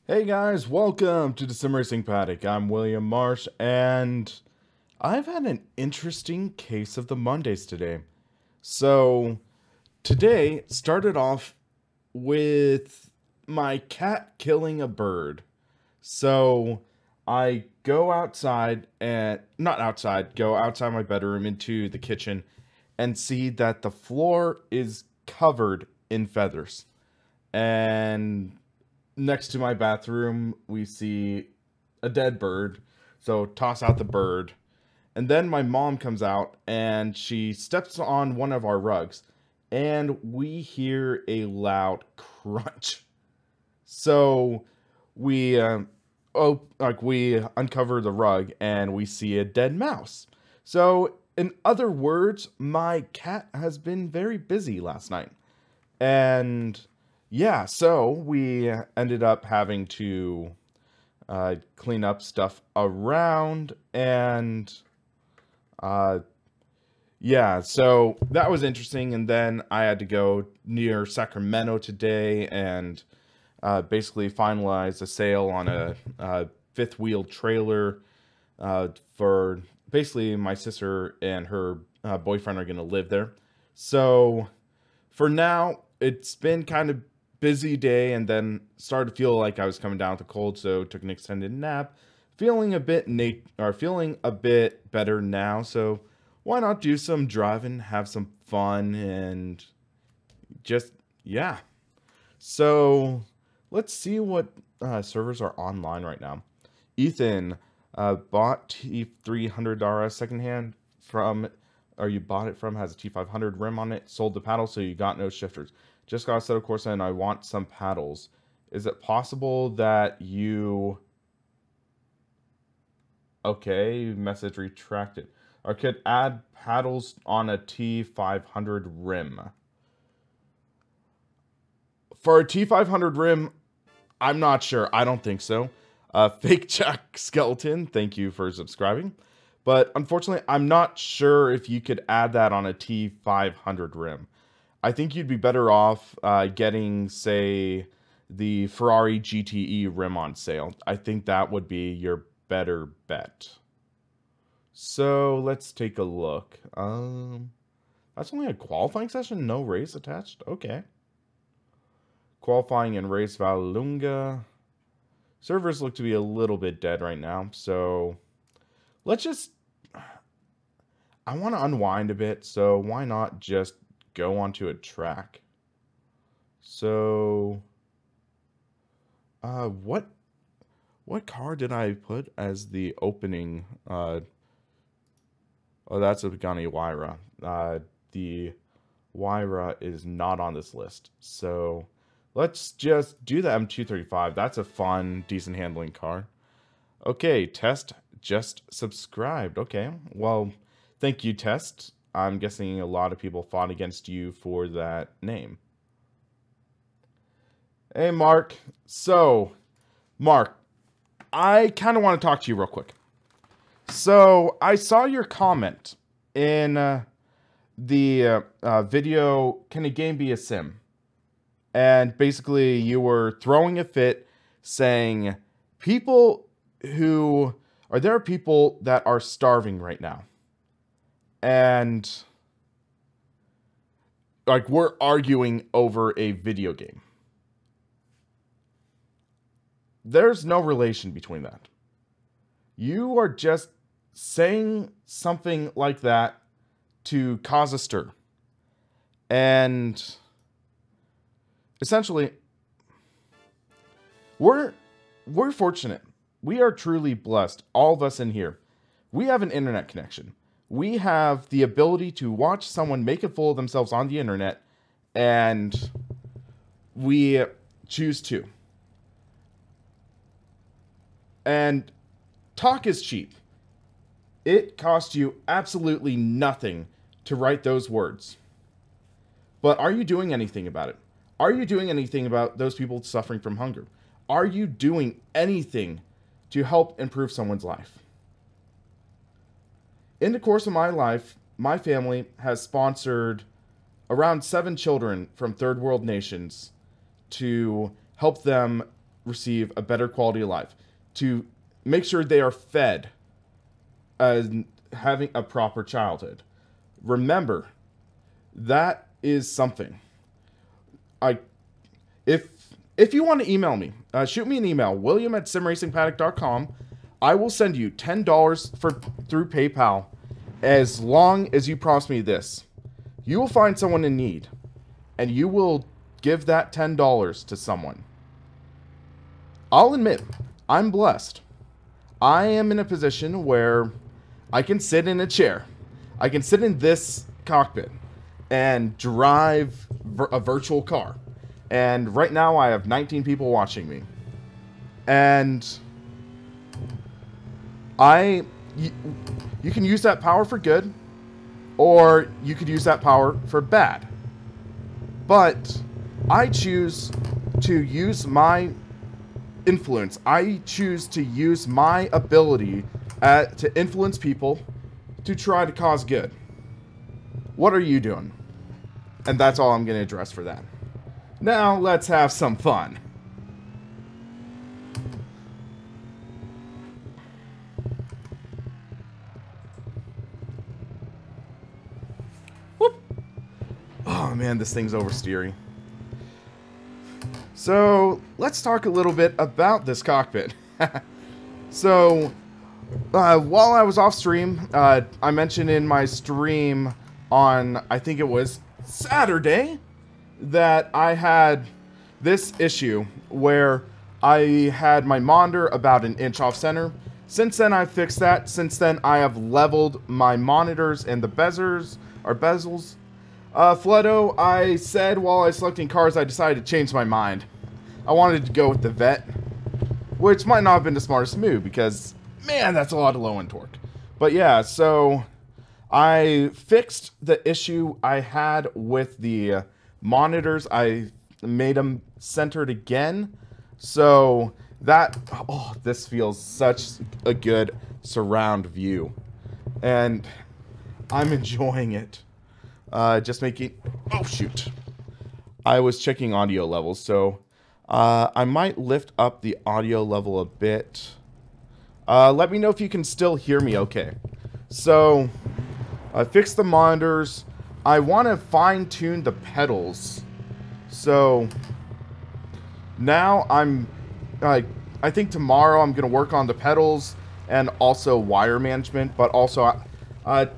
Hey guys, welcome to the SimRacingPaddock. I'm William Marsh, and I've had an interesting case of the Mondays today. So, today started off with my cat killing a bird. So, I go outside and, not outside, go outside my bedroom into the kitchen and see that the floor is covered in feathers. And next to my bathroom, we see a dead bird. So toss out the bird. And then my mom comes out and she steps on one of our rugs. And we hear a loud crunch. So we we uncover the rug and we see a dead mouse. So in other words, my cat has been very busy last night. And yeah, so we ended up having to clean up stuff around, and yeah, so that was interesting. And then I had to go near Sacramento today and basically finalize a sale on a fifth wheel trailer for basically my sister and her boyfriend are going to live there. So for now, it's been kind of busy day, and then started to feel like I was coming down with a cold, so took an extended nap. Feeling a bit better now, so why not do some driving, have some fun, and just yeah. So let's see what servers are online right now. Ethan bought T300 secondhand from, or you bought it from, has a T500 rim on it, sold the paddle, so you got no shifters. Just got a set of course, and I want some paddles. Is it possible that you... Okay, message retracted. I could add paddles on a T500 rim. For a T500 rim, I'm not sure. I don't think so. Fake Jack Skeleton, thank you for subscribing. But unfortunately, I'm not sure if you could add that on a T500 rim. I think you'd be better off getting, say, the Ferrari GTE rim on sale. I think that would be your better bet. So let's take a look. That's only a qualifying session, no race attached. Okay. Qualifying and race Valunga. Servers look to be a little bit dead right now, so let's just... I want to unwind a bit, so why not just go onto a track? So what car did I put as the opening? Oh, that's a Pagani Huayra. The Huayra is not on this list, so let's just do the M235. That's a fun, decent handling car. Okay, Test just subscribed. Okay, well, thank you, Test. I'm guessing a lot of people fought against you for that name. Hey, Mark. So, Mark, I kind of want to talk to you real quick. So, I saw your comment in the video, Can a Game Be a Sim? And basically, you were throwing a fit saying, there are people that are starving right now. And like, we're arguing over a video game. There's no relation between that. You are just saying something like that to cause a stir. And essentially, we're fortunate. We are truly blessed, all of us in here. We have an internet connection. We have the ability to watch someone make a fool of themselves on the internet, and we choose to. And talk is cheap. It costs you absolutely nothing to write those words. But are you doing anything about it? Are you doing anything about those people suffering from hunger? Are you doing anything to help improve someone's life? In the course of my life, my family has sponsored around 7 children from third world nations to help them receive a better quality of life, to make sure they are fed, having a proper childhood. Remember, that is something. If you want to email me, shoot me an email, william@simracingpaddock.com. I will send you $10 through PayPal, as long as you promise me this. You will find someone in need, and you will give that $10 to someone. I'll admit, I'm blessed. I am in a position where I can sit in a chair. I can sit in this cockpit and drive a virtual car. And right now I have 19 people watching me. And you can use that power for good, or you could use that power for bad. But I choose to use my influence. I choose to use my ability to influence people to try to cause good. What are you doing? And that's all I'm going to address for that. Now, let's have some fun. Whoop. Oh man, this thing's oversteering. So, let's talk a little bit about this cockpit. So, while I was off stream, I mentioned in my stream on, I think it was Saturday, that I had this issue where I had my monitor about an inch off center. Since then, I fixed that. Since then, I have leveled my monitors and the bezels. Fledo, I said while I was selecting cars, I decided to change my mind. I wanted to go with the Vet, which might not have been the smartest move because, man, that's a lot of low-end torque. But yeah, so I fixed the issue I had with the monitors. I made them centered again. So that, oh, this feels such a good surround view. And I'm enjoying it. Just making, oh shoot. I was checking audio levels, so I might lift up the audio level a bit. Let me know if you can still hear me okay. So, I fixed the monitors. I want to fine-tune the pedals. So, now I think tomorrow I'm going to work on the pedals and also wire management, but also I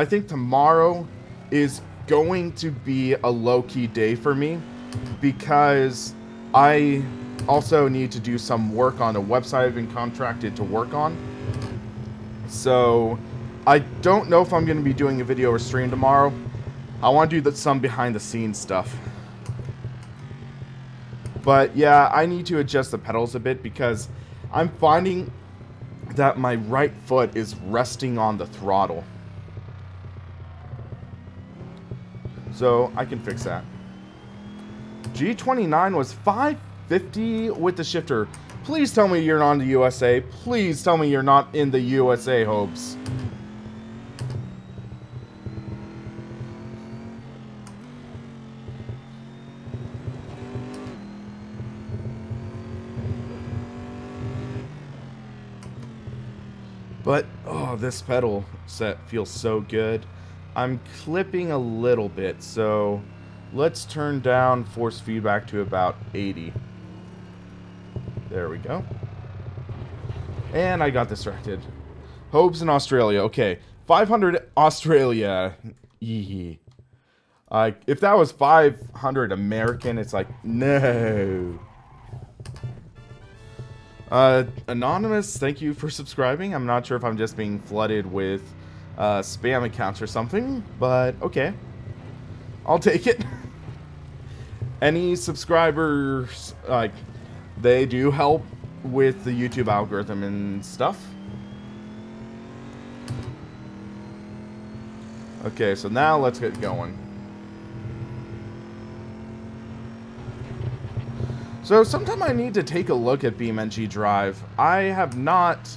think tomorrow is going to be a low-key day for me because I also need to do some work on a website I've been contracted to work on. So I don't know if I'm going to be doing a video or stream tomorrow. I want to do some behind-the-scenes stuff. But yeah, I need to adjust the pedals a bit because I'm finding that my right foot is resting on the throttle. So I can fix that. G29 was 550 with the shifter. Please tell me you're not in the USA. Please tell me you're not in the USA, Hopes. But, oh, this pedal set feels so good. I'm clipping a little bit, so let's turn down force feedback to about 80. There we go. And I got distracted. Hopes in Australia. Okay, 500 Australia. Yee. If that was 500 American, it's like, no. Anonymous, thank you for subscribing. I'm not sure if I'm just being flooded with spam accounts or something, but okay. I'll take it. Any subscribers, they do help with the YouTube algorithm and stuff. Okay, so now let's get going. So sometime I need to take a look at BeamNG Drive. I have not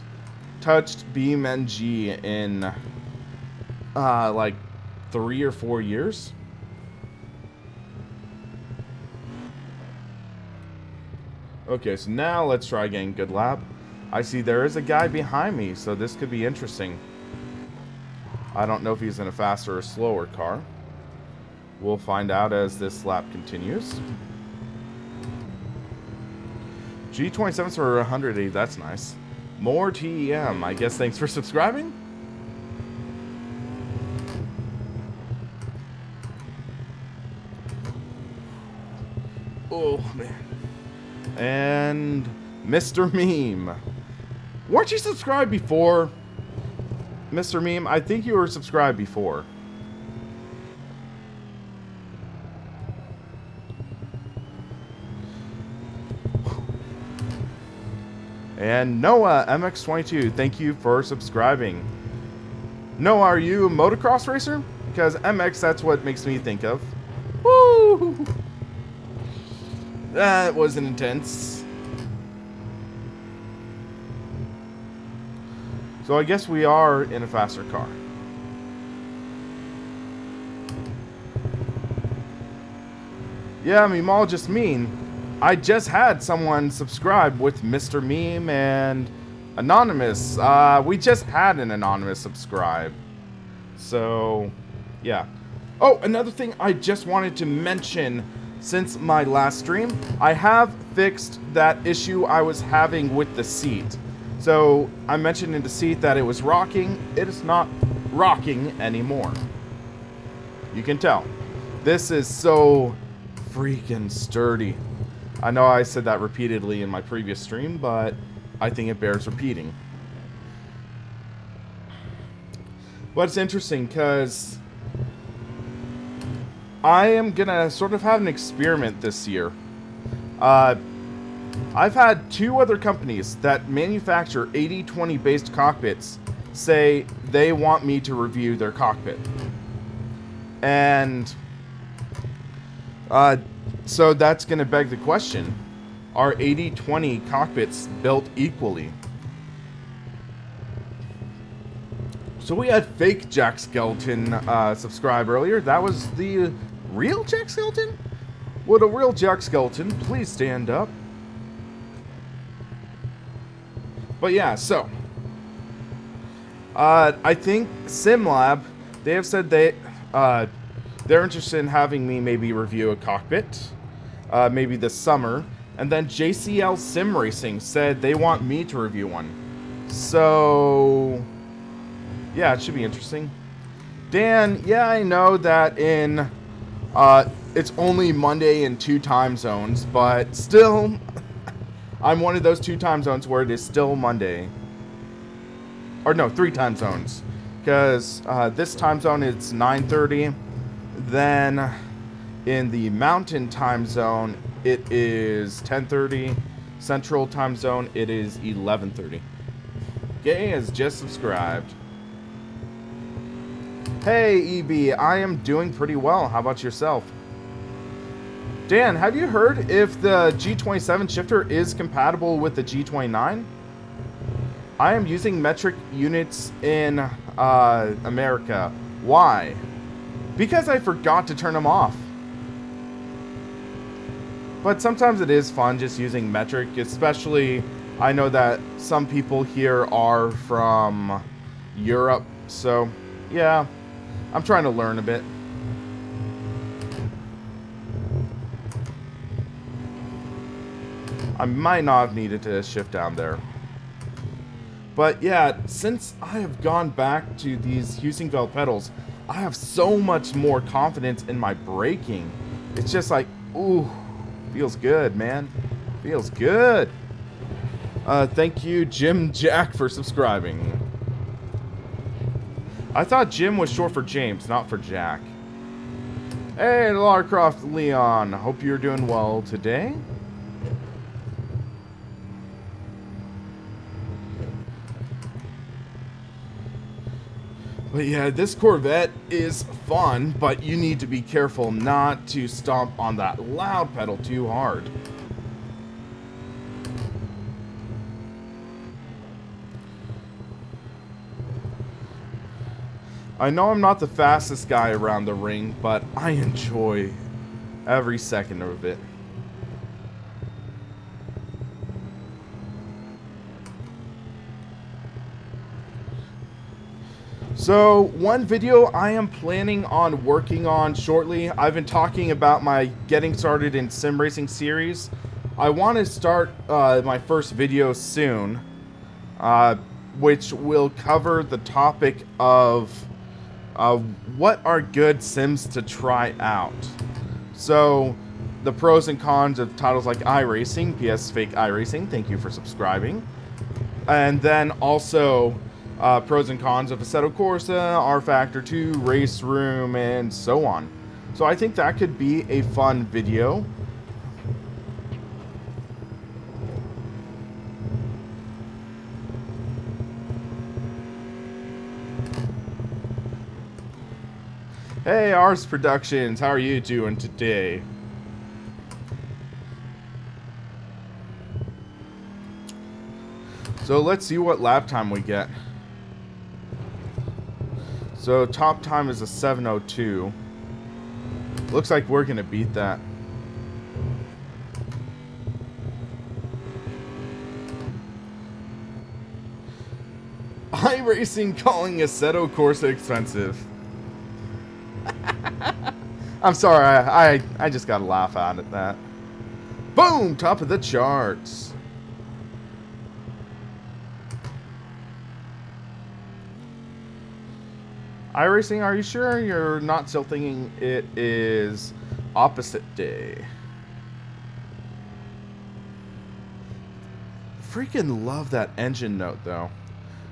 touched BeamNG in like 3 or 4 years. Okay, so now let's try getting good lap. I see there is a guy behind me, so this could be interesting. I don't know if he's in a faster or slower car. We'll find out as this lap continues. G27s for 180, that's nice. More TEM, I guess thanks for subscribing. Oh, man. And Mr. Meme. Weren't you subscribed before? Mr. Meme, I think you were subscribed before. And Noah MX22, thank you for subscribing. Noah, are you a motocross racer? Because MX, that's what makes me think of. Woo! That was intense. So I guess we are in a faster car. Yeah, Memologist mean. I just had someone subscribe with Mr. Meme and Anonymous. We just had an Anonymous subscribe. So, yeah. Oh, another thing I just wanted to mention since my last stream. I have fixed that issue I was having with the seat. So, I mentioned in the seat that it was rocking. It is not rocking anymore. You can tell. This is so freaking sturdy. I know I said that repeatedly in my previous stream, but I think it bears repeating. But it's interesting because I am gonna sort of have an experiment this year. I've had two other companies that manufacture 80/20 based cockpits say they want me to review their cockpit. And so that's going to beg the question, are 80/20 cockpits built equally? So we had fake Jack Skeleton subscribe earlier. That was the real Jack Skeleton? Would a real Jack Skeleton please stand up? But yeah, so I think SimLab, they have said they're interested in having me maybe review a cockpit, maybe this summer. And then JCL Sim Racing said they want me to review one. So, yeah, it should be interesting. Dan, yeah, I know that in, it's only Monday in 2 time zones, but still, I'm one of those 2 time zones where it is still Monday. Or no, 3 time zones. Because this time zone it's 9:30. Then in the Mountain time zone it is 10:30. Central time zone it is 11:30. Gay has just subscribed. Hey EB, I am doing pretty well. How about yourself? Dan, have you heard if the G27 shifter is compatible with the G29? I am using metric units in America. Why? Because I forgot to turn them off. But sometimes it is fun just using metric, especially I know that some people here are from Europe, so yeah, I'm trying to learn a bit. I might not have needed to shift down there. But yeah, since I have gone back to these Husingfeld pedals, I have so much more confidence in my braking. It's just like, ooh, feels good, man. Feels good. Thank you, Jim Jack, for subscribing. I thought Jim was short for James, not for Jack. Hey, Lara Croft Leon. Hope you're doing well today. But yeah, this Corvette is fun, but you need to be careful not to stomp on that loud pedal too hard. I know I'm not the fastest guy around the ring, but I enjoy every second of it. So one video I am planning on working on shortly, I've been talking about my getting started in sim racing series. I want to start my first video soon, which will cover the topic of what are good sims to try out. So the pros and cons of titles like iRacing, PS Fake iRacing, thank you for subscribing. And then also pros and cons of Assetto Corsa, R Factor 2, Race Room, and so on. So I think that could be a fun video. Hey, Ars Productions, how are you doing today? So let's see what lap time we get. So top time is a 7:02. Looks like we're gonna beat that. iRacing calling Assetto Corsa expensive. I'm sorry, I just gotta laugh out at that. Boom! Top of the charts. iRacing, are you sure you're not still thinking it is opposite day? Freaking love that engine note though.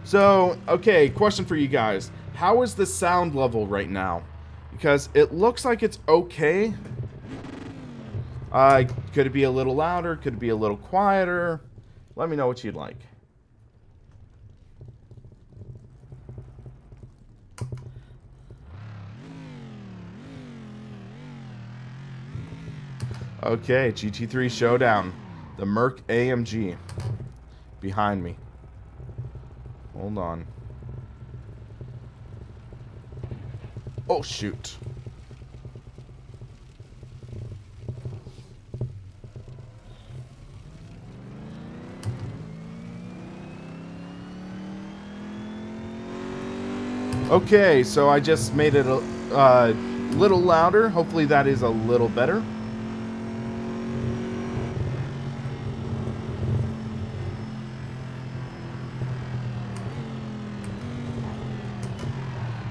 So, okay, question for you guys. How is the sound level right now? Because it looks like it's okay. Could it be a little louder? Could it be a little quieter? Let me know what you'd like. Okay, GT3 Showdown. The Merc AMG. Behind me. Hold on. Oh, shoot. Okay, so I just made it a little louder. Hopefully that is a little better.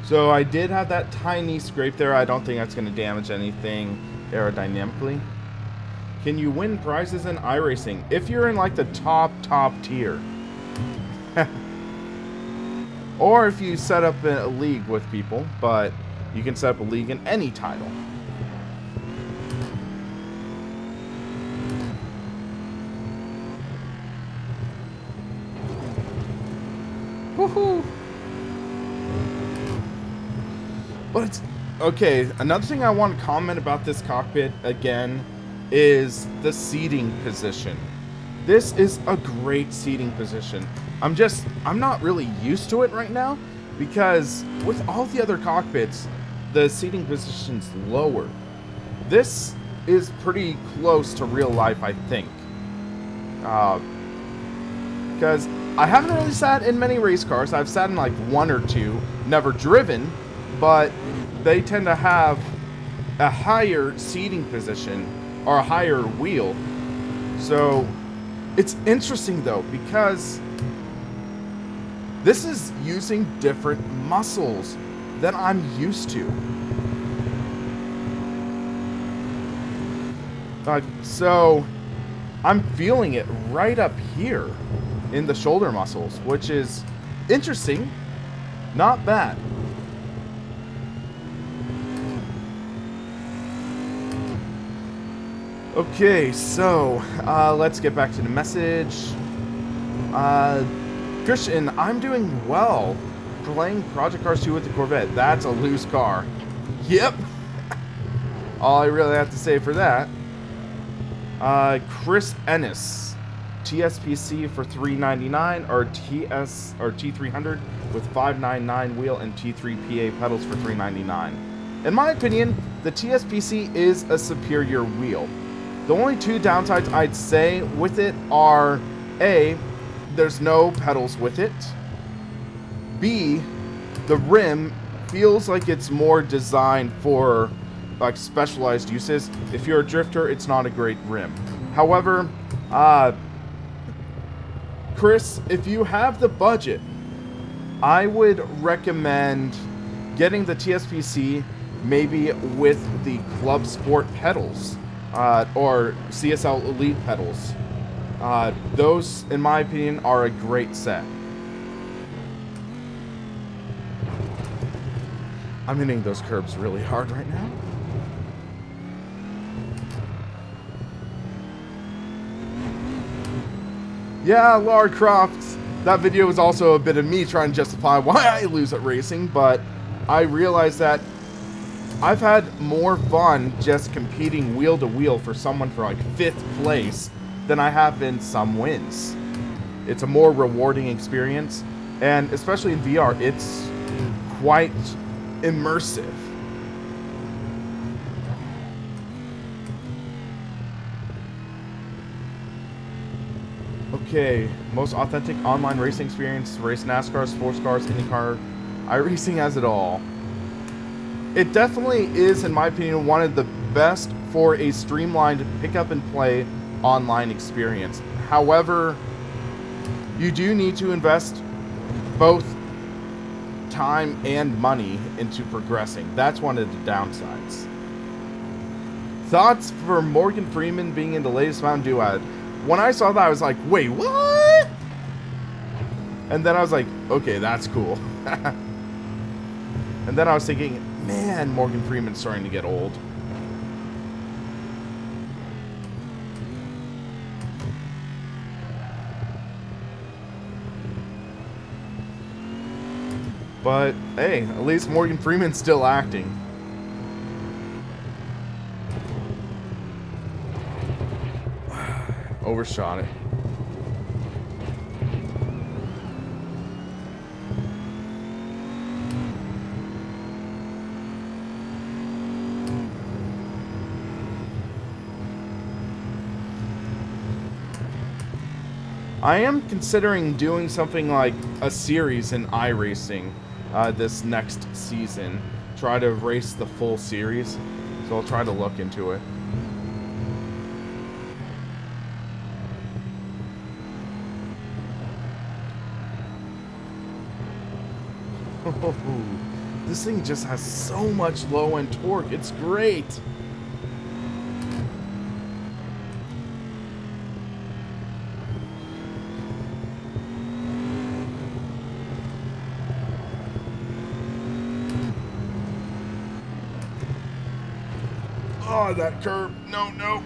So I did have that tiny scrape there. I don't think that's going to damage anything aerodynamically. Can you win prizes in iRacing? If you're in like the top tier. Or if you set up a league with people, but you can set up a league in any title. Woohoo! But it's okay. Another thing I want to comment about this cockpit again is the seating position. This is a great seating position. I'm not really used to it right now because with all the other cockpits, the seating position's lower. This is pretty close to real life, I think. Because I haven't really sat in many race cars. I've sat in like one or two, never driven. But they tend to have a higher seating position or a higher wheel. So it's interesting though because this is using different muscles than I'm used to. So I'm feeling it right up here in the shoulder muscles, which is interesting, not bad. Okay, so let's get back to the message. Christian, I'm doing well. Playing Project Cars 2 with the Corvette. That's a loose car. Yep. All I really have to say for that. Chris Ennis, TSPC for $399 or T300 with 599 wheel and T3 PA pedals for $399. In my opinion, the TSPC is a superior wheel. The only two downsides I'd say with it are A, there's no pedals with it. B, the rim feels like it's more designed for like specialized uses. If you're a drifter, it's not a great rim. However, Chris, if you have the budget, I would recommend getting the TSPC maybe with the Club Sport pedals or CSL Elite pedals. Those, in my opinion, are a great set. I'm hitting those curbs really hard right now. Yeah, Lara Croft. That video was also a bit of me trying to justify why I lose at racing, but I realized that I've had more fun just competing wheel to wheel for someone for like 5th place than I have in some wins. It's a more rewarding experience, and especially in VR, it's quite immersive. Okay, most authentic online racing experience, race NASCAR, sports cars, IndyCar, iRacing has it all. It definitely is, in my opinion, one of the best for a streamlined pick-up and play online experience. However, you do need to invest both time and money into progressing. That's one of the downsides. Thoughts for Morgan Freeman being in the latest Mountain Dew ad? When I saw that, I was like, wait, what? And then I was like, okay, that's cool. And then I was thinking, man, Morgan Freeman's starting to get old. But, hey, at least Morgan Freeman's still acting. Overshot it. I am considering doing something like a series in iRacing this next season. Try to race the full series. So I'll try to look into it. This thing just has so much low-end torque. It's great. Oh, that curb. No, no.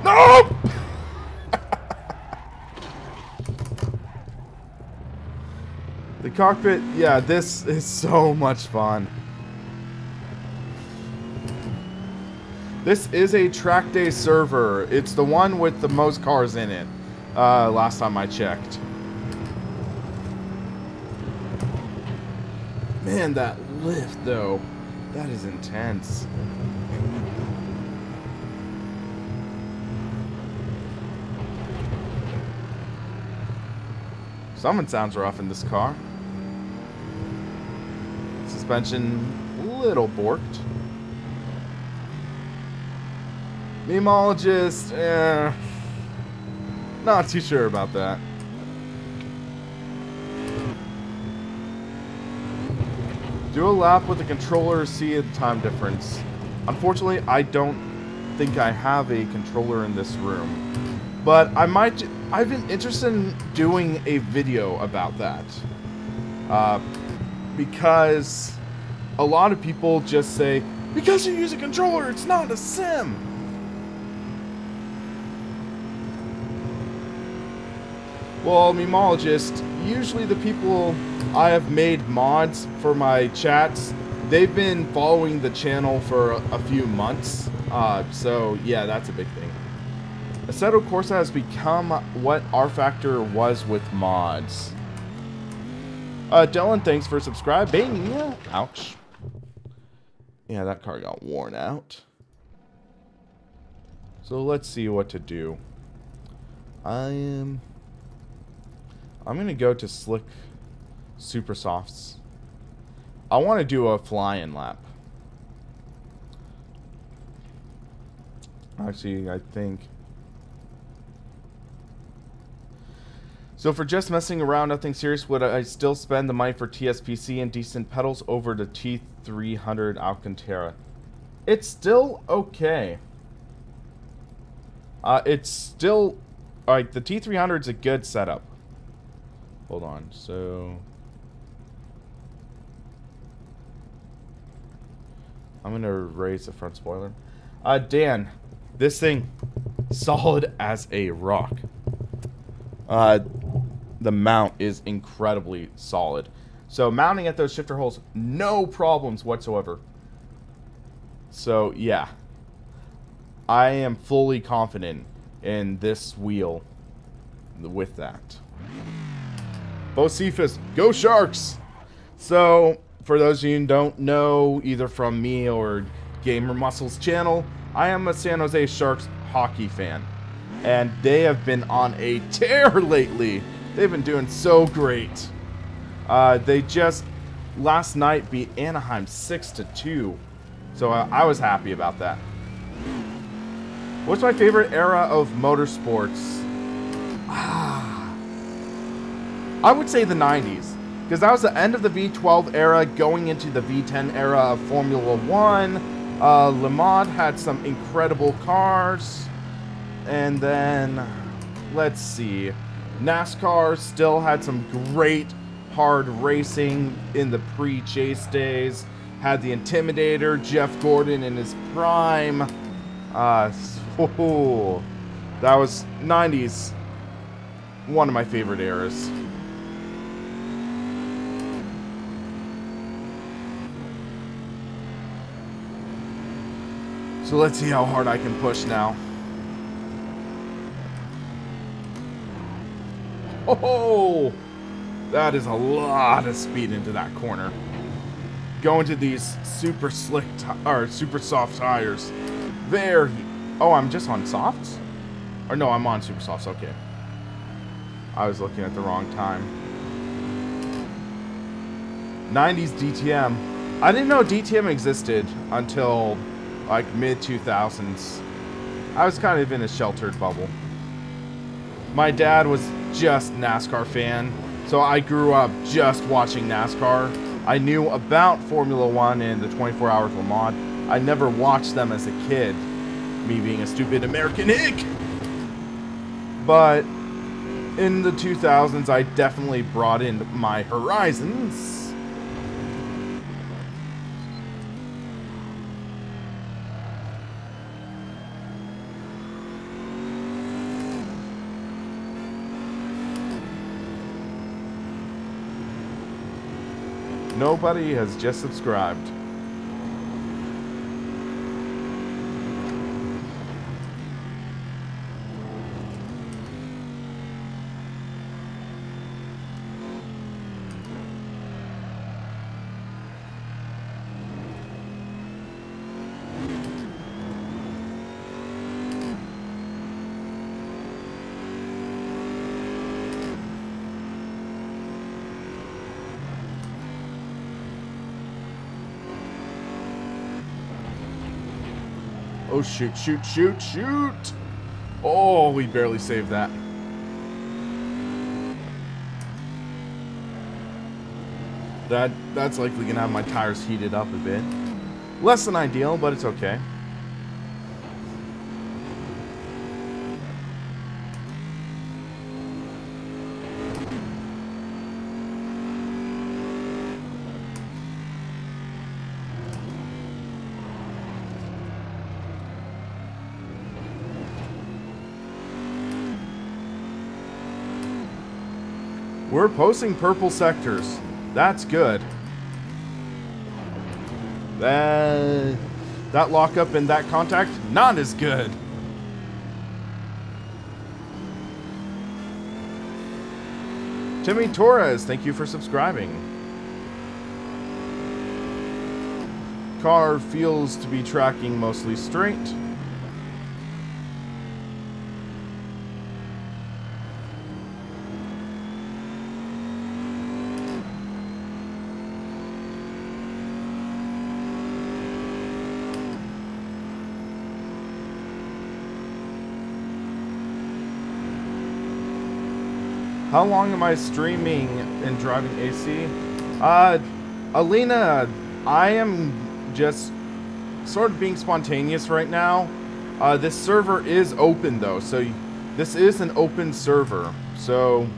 No! The cockpit, yeah, this is so much fun. This is a track day server. It's the one with the most cars in it, last time I checked. Man, that lift, though, that is intense. Someone sounds rough in this car. Suspension, a little borked. Memologist, not too sure about that. Do a lap with the controller, see the time difference. Unfortunately, I don't think I have a controller in this room. But I've been interested in doing a video about that. Because a lot of people just say, because you use a controller, it's not a sim. Well, memologist, usually the people I have made mods for my chats, they've been following the channel for a few months. So yeah, that's a big thing. Assetto Corsa has become what R-Factor was with mods. Dylan, thanks for subscribing. Ouch. Yeah, that car got worn out. So let's see what to do. I'm gonna go to Slick Super Softs. I want to do a fly-in lap. Actually, I think... So for just messing around, nothing serious, would I still spend the money for TSPC and decent pedals over the T300 Alcantara? It's still okay. It's still... Like, the T300 is a good setup. Hold on, so... I'm gonna raise the front spoiler. Dan, this thing, solid as a rock. The mount is incredibly solid. So mounting at those shifter holes, no problems whatsoever. So yeah, I am fully confident in this wheel with that. Bocephus, go Sharks! So, for those of you who don't know, either from me or Gamer Muscles channel, I am a San Jose Sharks hockey fan. And they have been on a tear lately. They've been doing so great. They just, last night, beat Anaheim 6-2. So I was happy about that. What's my favorite era of motorsports? I would say the 90s. Because that was the end of the V12 era, going into the V10 era of Formula 1. Le Mans had some incredible cars. And then, let's see. NASCAR still had some great hard racing in the pre-chase days. Had the Intimidator, Jeff Gordon in his prime. That was 90s. One of my favorite eras. So let's see how hard I can push now. Oh, that is a lot of speed into that corner. Going to these super slick, or super soft tires. There. Oh, I'm just on softs? Or no, I'm on super softs. Okay. I was looking at the wrong time. 90s DTM. I didn't know DTM existed until like mid-2000s. I was kind of in a sheltered bubble. My dad was just NASCAR fan, so I grew up just watching NASCAR. I knew about Formula 1 and the 24 Hours Le Mans. I never watched them as a kid, me being a stupid American hick. But in the 2000s, I definitely brought in my horizons. Nobody has just subscribed. Oh, shoot, shoot, shoot, shoot! Oh, we barely saved that. That's likely gonna have my tires heated up a bit. Less than ideal, but it's okay. We're posting purple sectors. That's good. That lockup and that contact, not as good. Timmy Torres, thank you for subscribing. Car feels to be tracking mostly straight. How long am I streaming and driving AC? Alina, I am just sort of being spontaneous right now. This server is open though, so this is an open server. So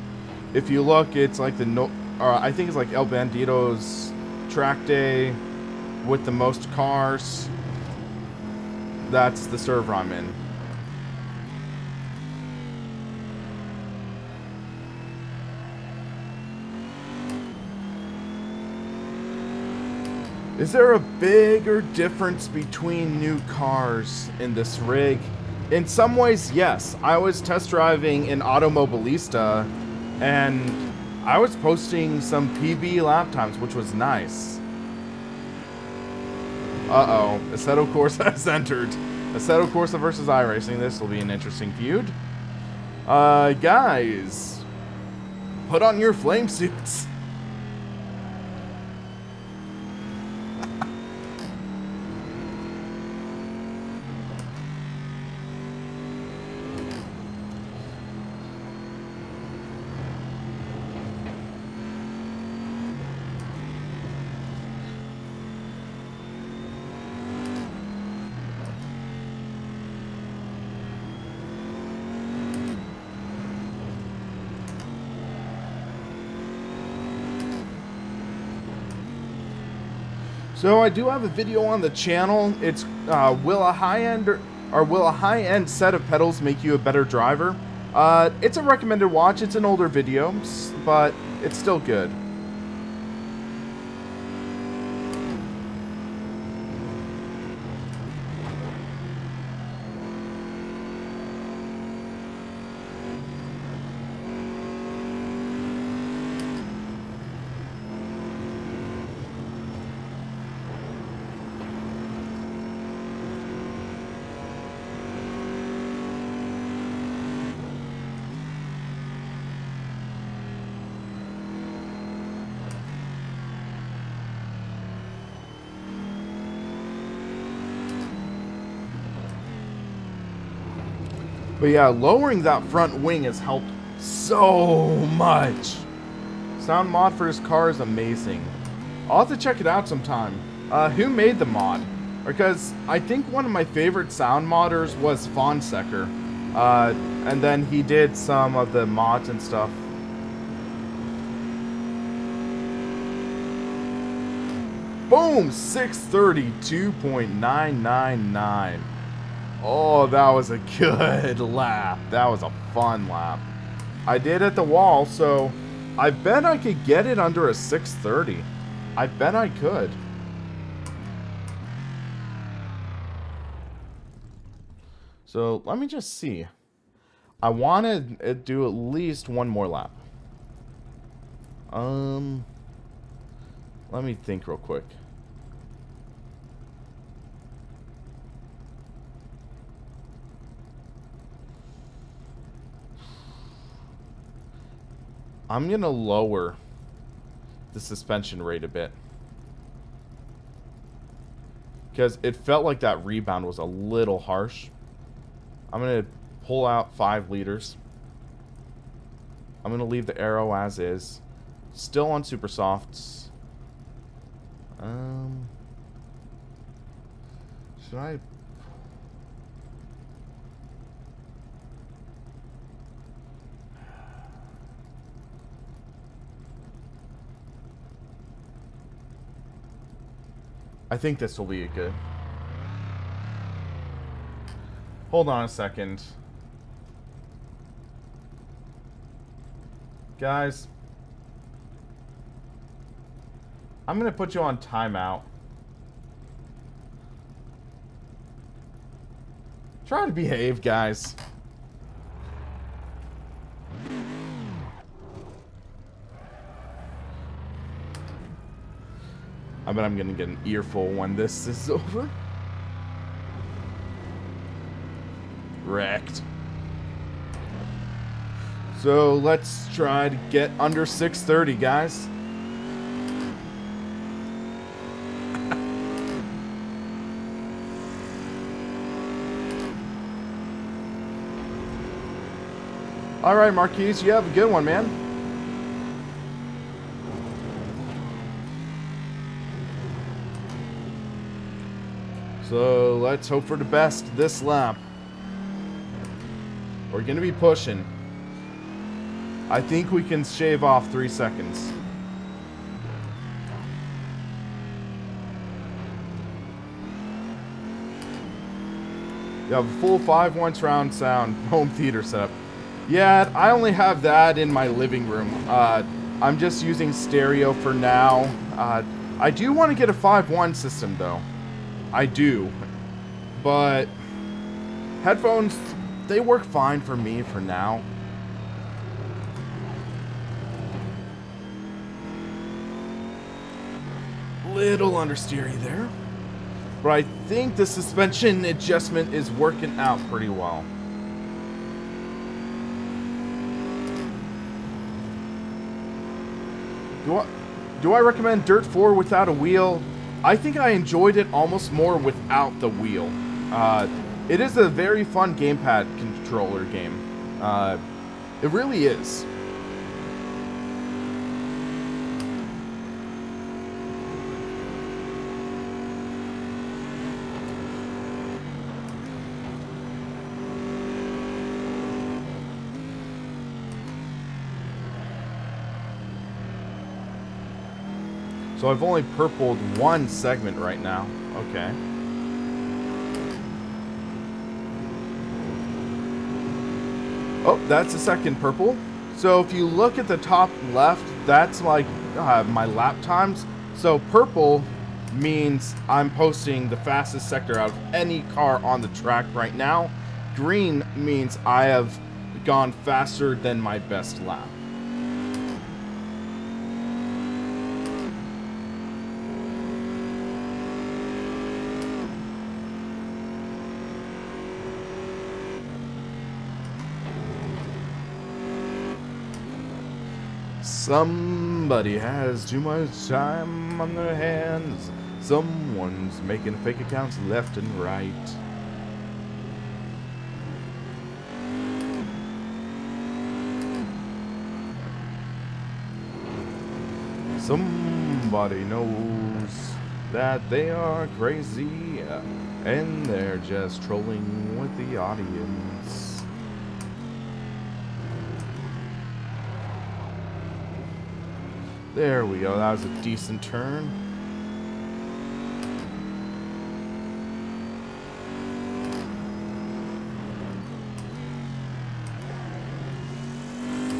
if you look, it's like I think it's like El Bandito's track day with the most cars. That's the server I'm in. Is there a bigger difference between new cars in this rig? In some ways, yes. I was test driving in Automobilista, and I was posting some PB lap times, which was nice. Uh-oh. Assetto Corsa has entered. Assetto Corsa versus iRacing. This will be an interesting feud. Guys, put on your flame suits. So I do have a video on the channel. It's will a high-end set of pedals make you a better driver? It's a recommended watch. It's an older video, but it's still good. But yeah, lowering that front wing has helped so much. Sound mod for this car is amazing. I'll have to check it out sometime. Who made the mod? Because I think one of my favorite sound modders was Fonseca. And then he did some of the mods and stuff. Boom! 632.999. Oh, that was a good lap. That was a fun lap. I did at the wall, so I bet I could get it under a 630. I bet I could. So let me just see. I want to do at least one more lap. Let me think real quick. I'm going to lower the suspension rate a bit. Because it felt like that rebound was a little harsh. I'm going to pull out 5 liters. I'm going to leave the aero as is. Still on super softs. Should I... I think this will be a good. Hold on a second. Guys. I'm going to put you on timeout. Try to behave, guys. I bet I'm gonna get an earful when this is over. Wrecked. So let's try to get under 630, guys. All right, Marquise, you have a good one, man. So let's hope for the best this lap. We're going to be pushing. I think we can shave off 3 seconds. You have a full 5-1 surround sound home theater setup. Yeah, I only have that in my living room. I'm just using stereo for now. I do want to get a 5-1 system though. I do. But headphones, they work fine for me for now. Little understeery there. But I think the suspension adjustment is working out pretty well. Do I recommend Dirt 4 without a wheel? I think I enjoyed it almost more without the wheel. It is a very fun gamepad controller game. It really is. So I've only purpled 1 segment right now. Okay. Oh, that's the second purple. So if you look at the top left, that's like my lap times. So purple means I'm posting the fastest sector out of any car on the track right now. Green means I have gone faster than my best lap. Somebody has too much time on their hands. Someone's making fake accounts left and right. Somebody knows that they are crazy and they're just trolling with the audience. There we go, that was a decent turn.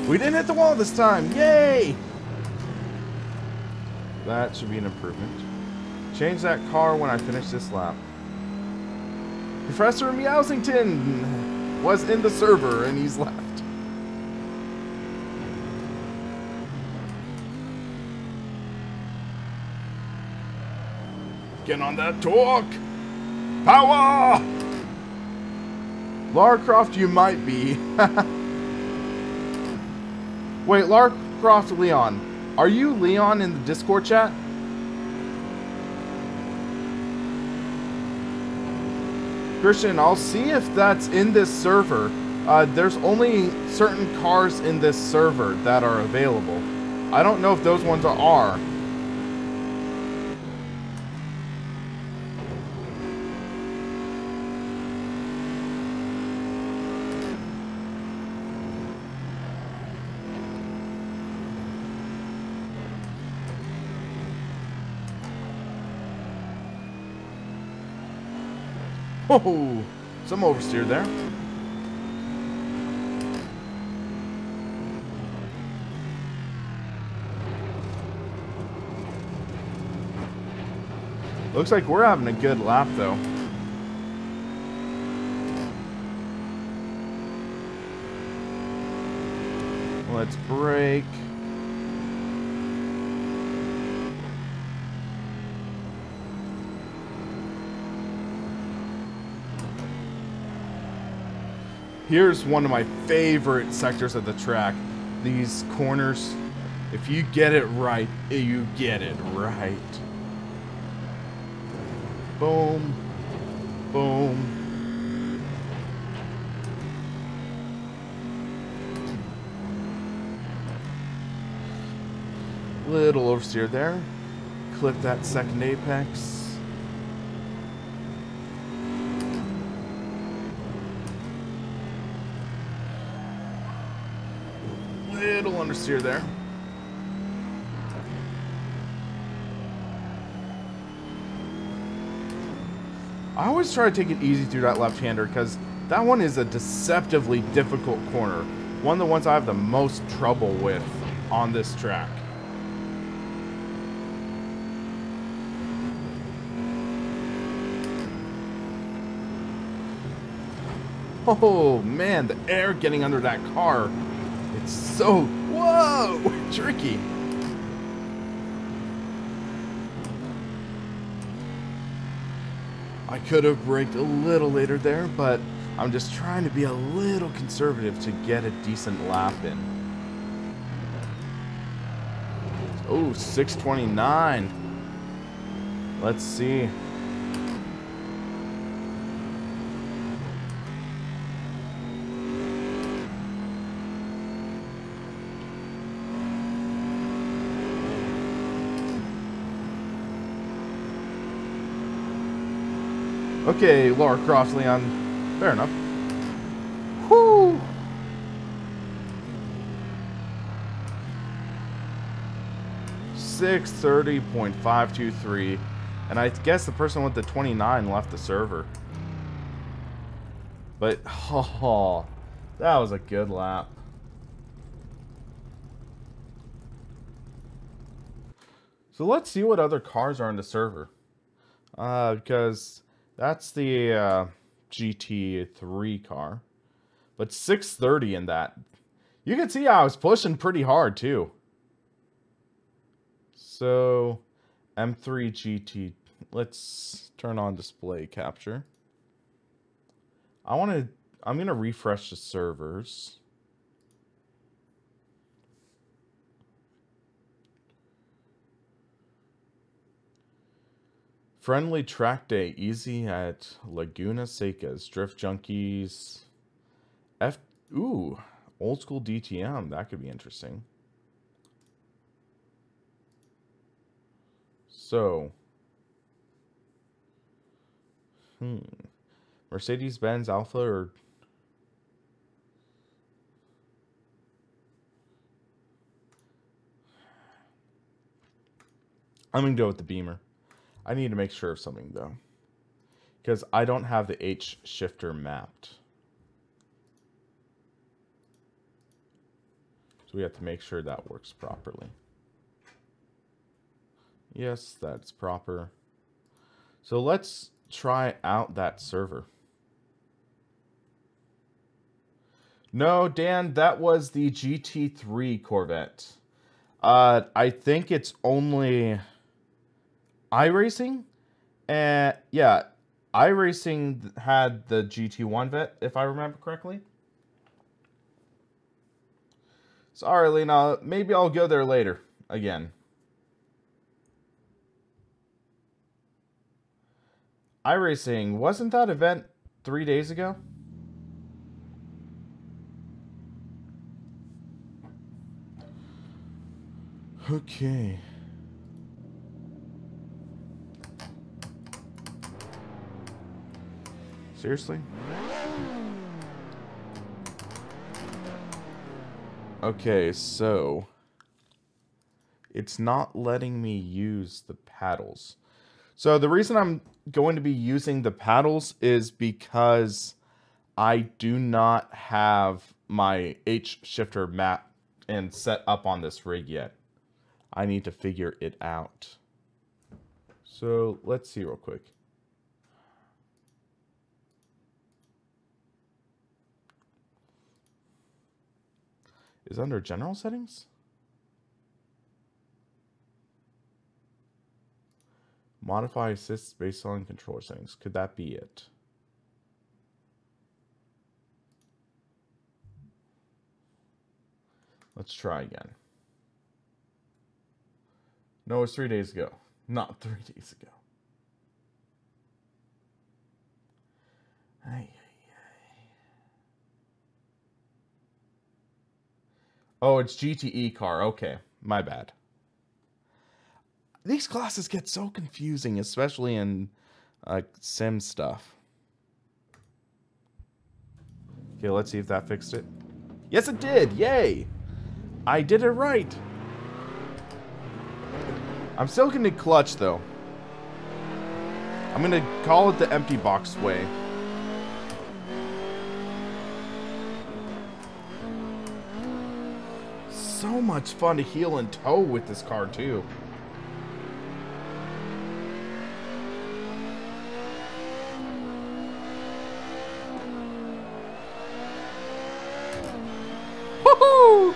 We didn't hit the wall this time, yay! That should be an improvement. Change that car when I finish this lap. Professor Meowsington was in the server and he's left. Get on that torque! Power! Lara Croft, you might be. Wait, Lara Croft Leon. Are you Leon in the Discord chat? Christian, I'll see if that's in this server. There's only certain cars in this server that are available. I don't know if those ones are. Oh, some oversteer there. Looks like we're having a good lap though. Let's brake. Here's one of my favorite sectors of the track. These corners, if you get it right, you get it right. Boom. Boom. Little oversteer there. Clip that second apex. understeer there. I always try to take it easy through that left-hander because that one is a deceptively difficult corner. One of the ones I have the most trouble with on this track. Oh man, the air getting under that car. It's so, whoa, tricky. I could have braked a little later there, but I'm just trying to be a little conservative to get a decent lap in. Oh, 629. Let's see. Okay, Laura Croft, Leon. Fair enough. Whoo! .523, and I guess the person with the 29 left the server. But oh, that was a good lap. So let's see what other cars are on the server, because that's the GT3 car, but 630 in that. You can see I was pushing pretty hard too. So M3 GT, let's turn on display capture. I'm gonna refresh the servers. Friendly track day, easy at Laguna Seca's, Drift Junkies, ooh, old school DTM, that could be interesting. So, Mercedes-Benz Alpha or I'm gonna go with the Beamer. I need to make sure of something though, because I don't have the H shifter mapped. So we have to make sure that works properly. Yes, that's proper. So let's try out that server. No, Dan, that was the GT3 Corvette. I think it's only iRacing, and yeah, iRacing had the GT1 vet, if I remember correctly. Sorry, Lena, maybe I'll go there later again. iRacing, wasn't that event 3 days ago? Okay. Seriously? Okay, so it's not letting me use the paddles. So the reason I'm going to be using the paddles is because I do not have my H shifter map and set up on this rig yet. I need to figure it out. So let's see real quick. Is it under general settings? Modify assists based on controller settings. Could that be it? Let's try again. No, it was 3 days ago. Not 3 days ago. Ay. Oh, it's GTE car. Okay, my bad. These classes get so confusing, especially in sim stuff. Okay, let's see if that fixed it. Yes, it did. Yay! I did it right. I'm still gonna clutch though. I'm gonna call it the empty box way. So much fun to heel and toe with this car too. Woohoo!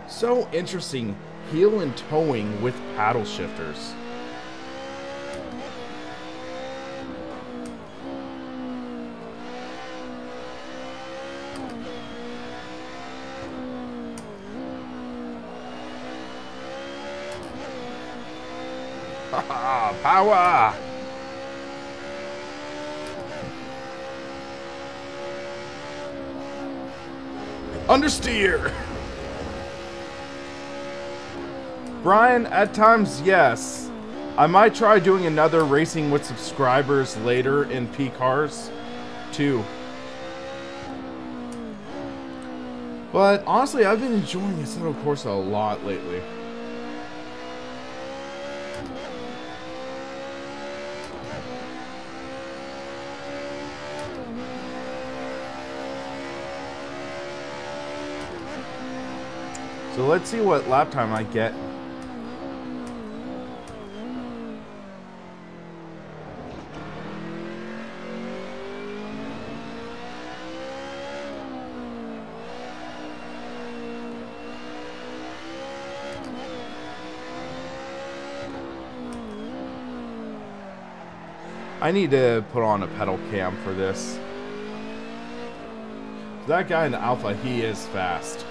So interesting, heel and towing with paddle shifters. Haha, power! Understeer! Brian, at times, yes. I might try doing another racing with subscribers later in P cars, too. But honestly, I've been enjoying Assetto Corsa a lot lately. So let's see what lap time I get. I need to put on a pedal cam for this. That guy in the Alpha, he is fast.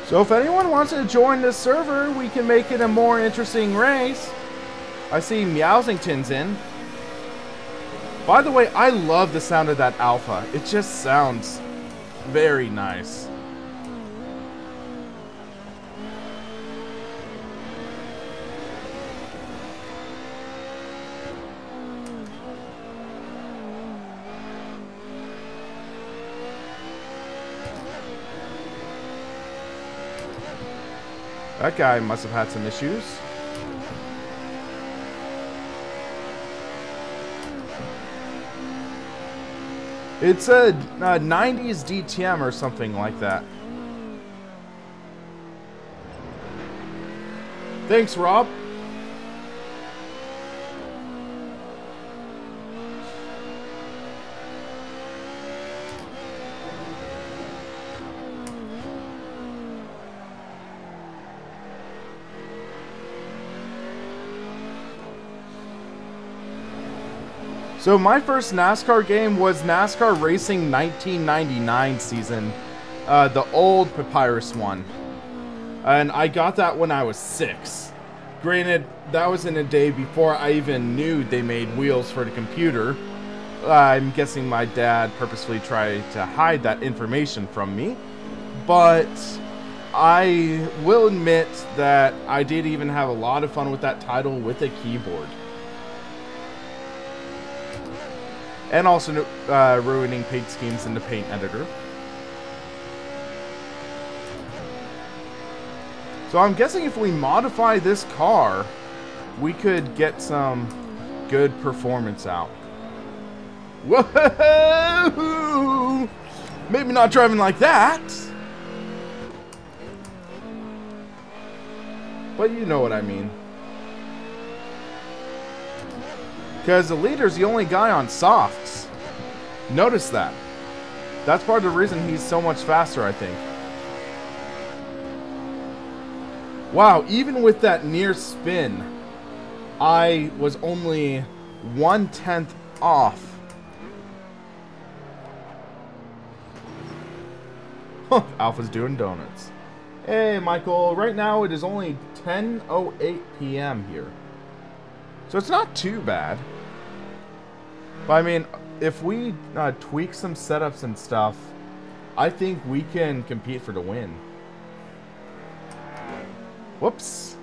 So if anyone wants to join this server, we can make it a more interesting race. I see Meowsington's in. By the way, I love the sound of that Alpha. It just sounds very nice. That guy must have had some issues. It's a 90s DTM or something like that. Thanks, Rob. So my first NASCAR game was NASCAR Racing 1999 season, the old Papyrus one. And I got that when I was 6. Granted, that was in a day before I even knew they made wheels for the computer. I'm guessing my dad purposefully tried to hide that information from me. But I will admit that I did even have a lot of fun with that title with a keyboard. And also ruining paint schemes in the paint editor. So I'm guessing if we modify this car, we could get some good performance out. Whoa! Maybe not driving like that. But you know what I mean. Because the leader's the only guy on softs. Notice that. That's part of the reason he's so much faster, I think. Wow, even with that near spin, I was only 1/10 off. Alpha's doing donuts. Hey, Michael, right now it is only 10:08 p.m. here. So it's not too bad. But I mean, if we tweak some setups and stuff, I think we can compete for the win. Whoops.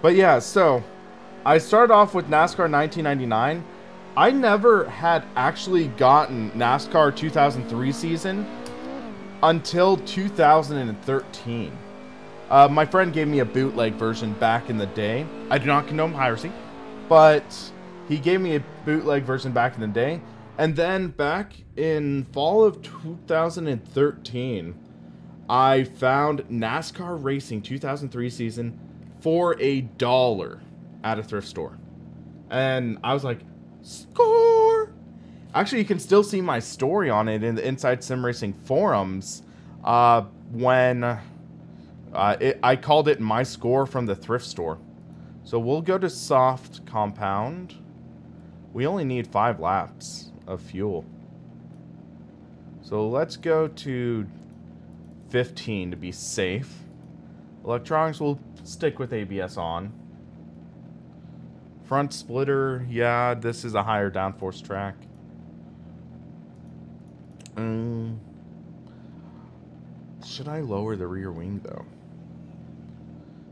But yeah, so I started off with NASCAR 1999. I never had actually gotten NASCAR 2003 season until 2013. My friend gave me a bootleg version back in the day. I do not condone piracy, but he gave me a bootleg version back in the day. And then back in fall of 2013, I found NASCAR Racing 2003 season for $1 at a thrift store. And I was like, score! Actually, you can still see my story on it in the Inside Sim Racing forums when I called it my score from the thrift store. So we'll go to soft compound. We only need 5 laps of fuel. So let's go to 15 to be safe. Electronics will stick with ABS on. Front splitter, yeah, this is a higher downforce track. Should I lower the rear wing though?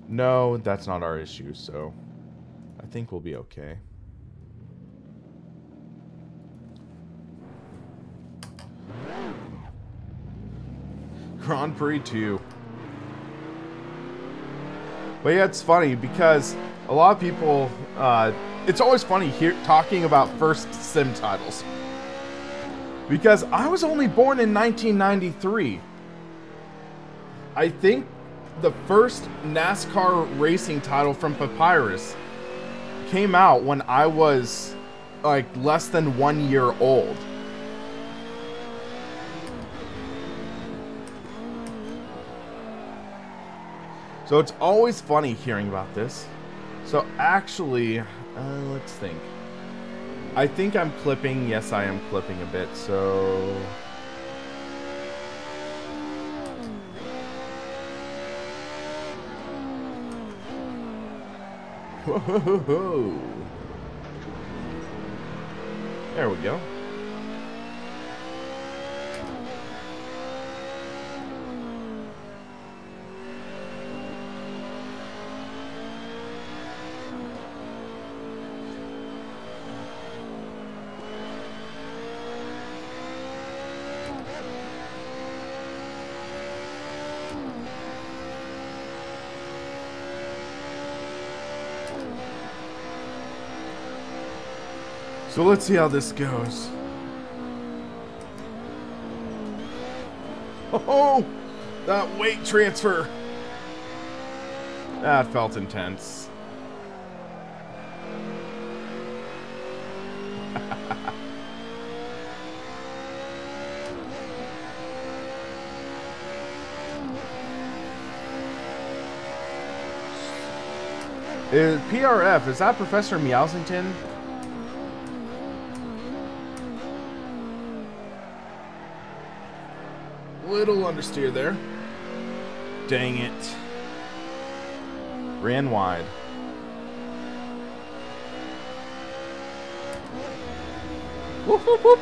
No, that's not our issue, so I think we'll be okay. Grand Prix 2. But yeah, it's funny because a lot of people, it's always funny here talking about first sim titles. Because I was only born in 1993. I think the first NASCAR racing title from Papyrus came out when I was like less than 1 year old. So it's always funny hearing about this. So actually, let's think. I think I'm clipping. Yes, I am clipping a bit. So whoa. There we go. So let's see how this goes. Oh, that weight transfer. That felt intense. PRF, is that Professor Meowsington? Little understeer there. Dang it. Ran wide. Whoop, whoop, whoop.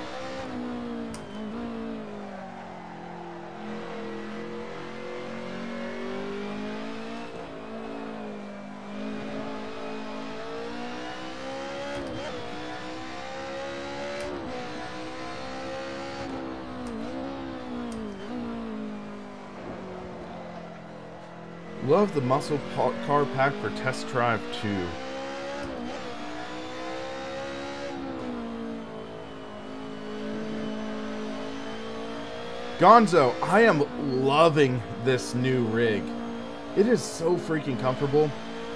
Love the muscle car pack for test drive 2. Gonzo, I am loving this new rig. It is so freaking comfortable.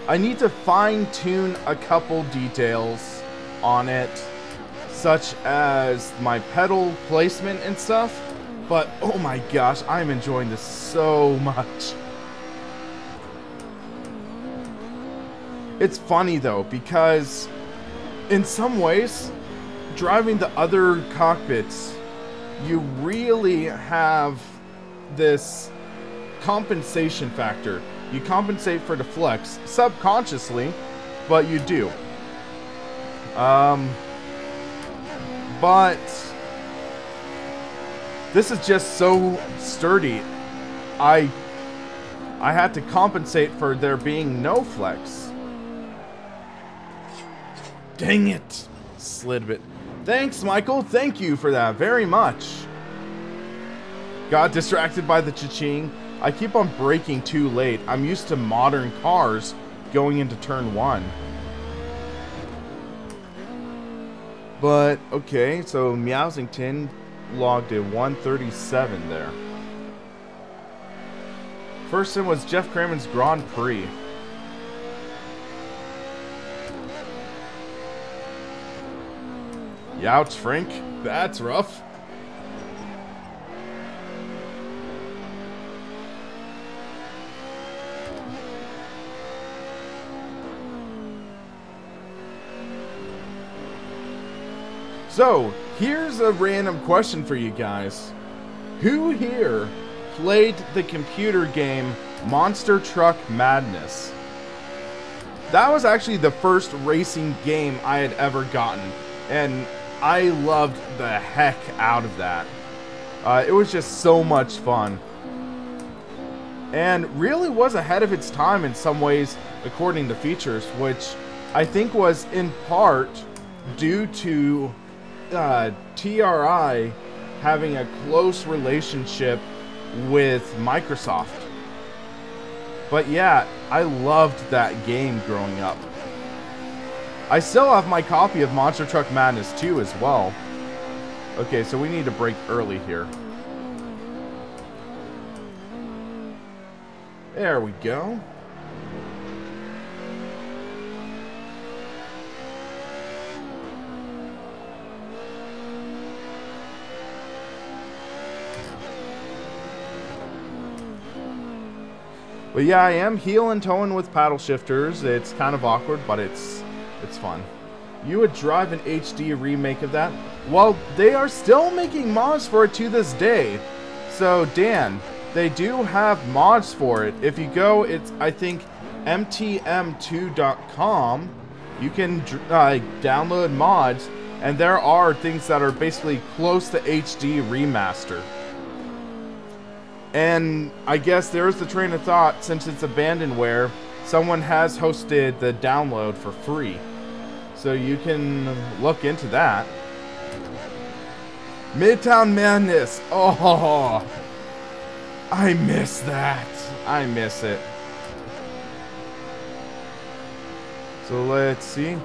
I need to fine tune a couple details on it. such as my pedal placement and stuff. But oh my gosh, I'm enjoying this so much. It's funny though, because in some ways, driving the other cockpits, you really have this compensation factor. You compensate for the flex subconsciously, but you do. But this is just so sturdy. I had to compensate for there being no flex. Dang it. Slid a bit. Thanks, Michael. Thank you for that very much. Got distracted by the cha-ching. I keep on braking too late. I'm used to modern cars going into turn 1. But, okay, so Meowsington logged a 137 there. First in was Jeff Crammond's Grand Prix. Youch, Frank. That's rough. So, here's a random question for you guys. Who here played the computer game Monster Truck Madness? That was actually the first racing game I had ever gotten, and I loved the heck out of that. It was just so much fun. And really was ahead of its time in some ways, according to features, which I think was in part due to TRI having a close relationship with Microsoft. But yeah, I loved that game growing up. I still have my copy of Monster Truck Madness 2 as well. Okay, so we need to brake early here. There we go. But yeah, I am heel and toeing with paddle shifters. It's kind of awkward, but it's fun. You would drive an HD remake of that? Well, they are still making mods for it to this day. So Dan, they do have mods for it. If you go, it's I think mtm2.com. You can download mods, and there are things that are basically close to HD remaster. And I guess there's the train of thought, since it's abandonware, someone has hosted the download for free. So you can look into that. Midtown Madness. Oh, I miss that. I miss it. So let's see.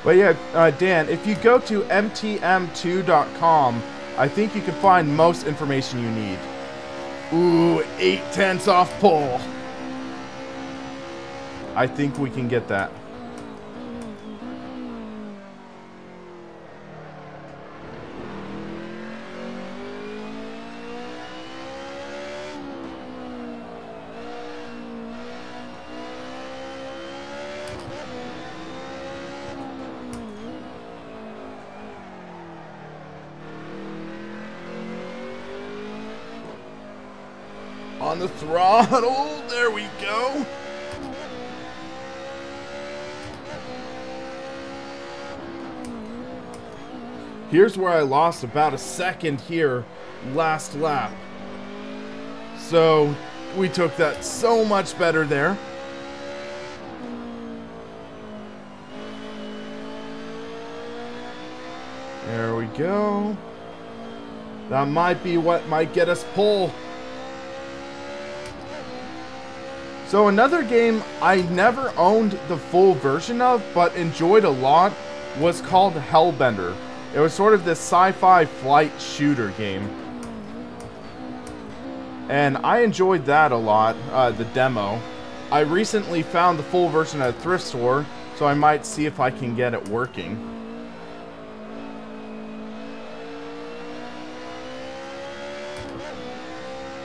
But yeah, Dan, if you go to mtm2.com, I think you can find most information you need. Ooh, 8/10 off pole. I think we can get that. On the throttle, there we go. Here's where I lost about a second here last lap. So we took that so much better there. There we go. That might be what might get us pole. So another game I never owned the full version of, but enjoyed a lot, was called Hellbender. It was sort of this sci-fi flight shooter game. And I enjoyed that a lot, the demo. I recently found the full version at a thrift store, so I might see if I can get it working.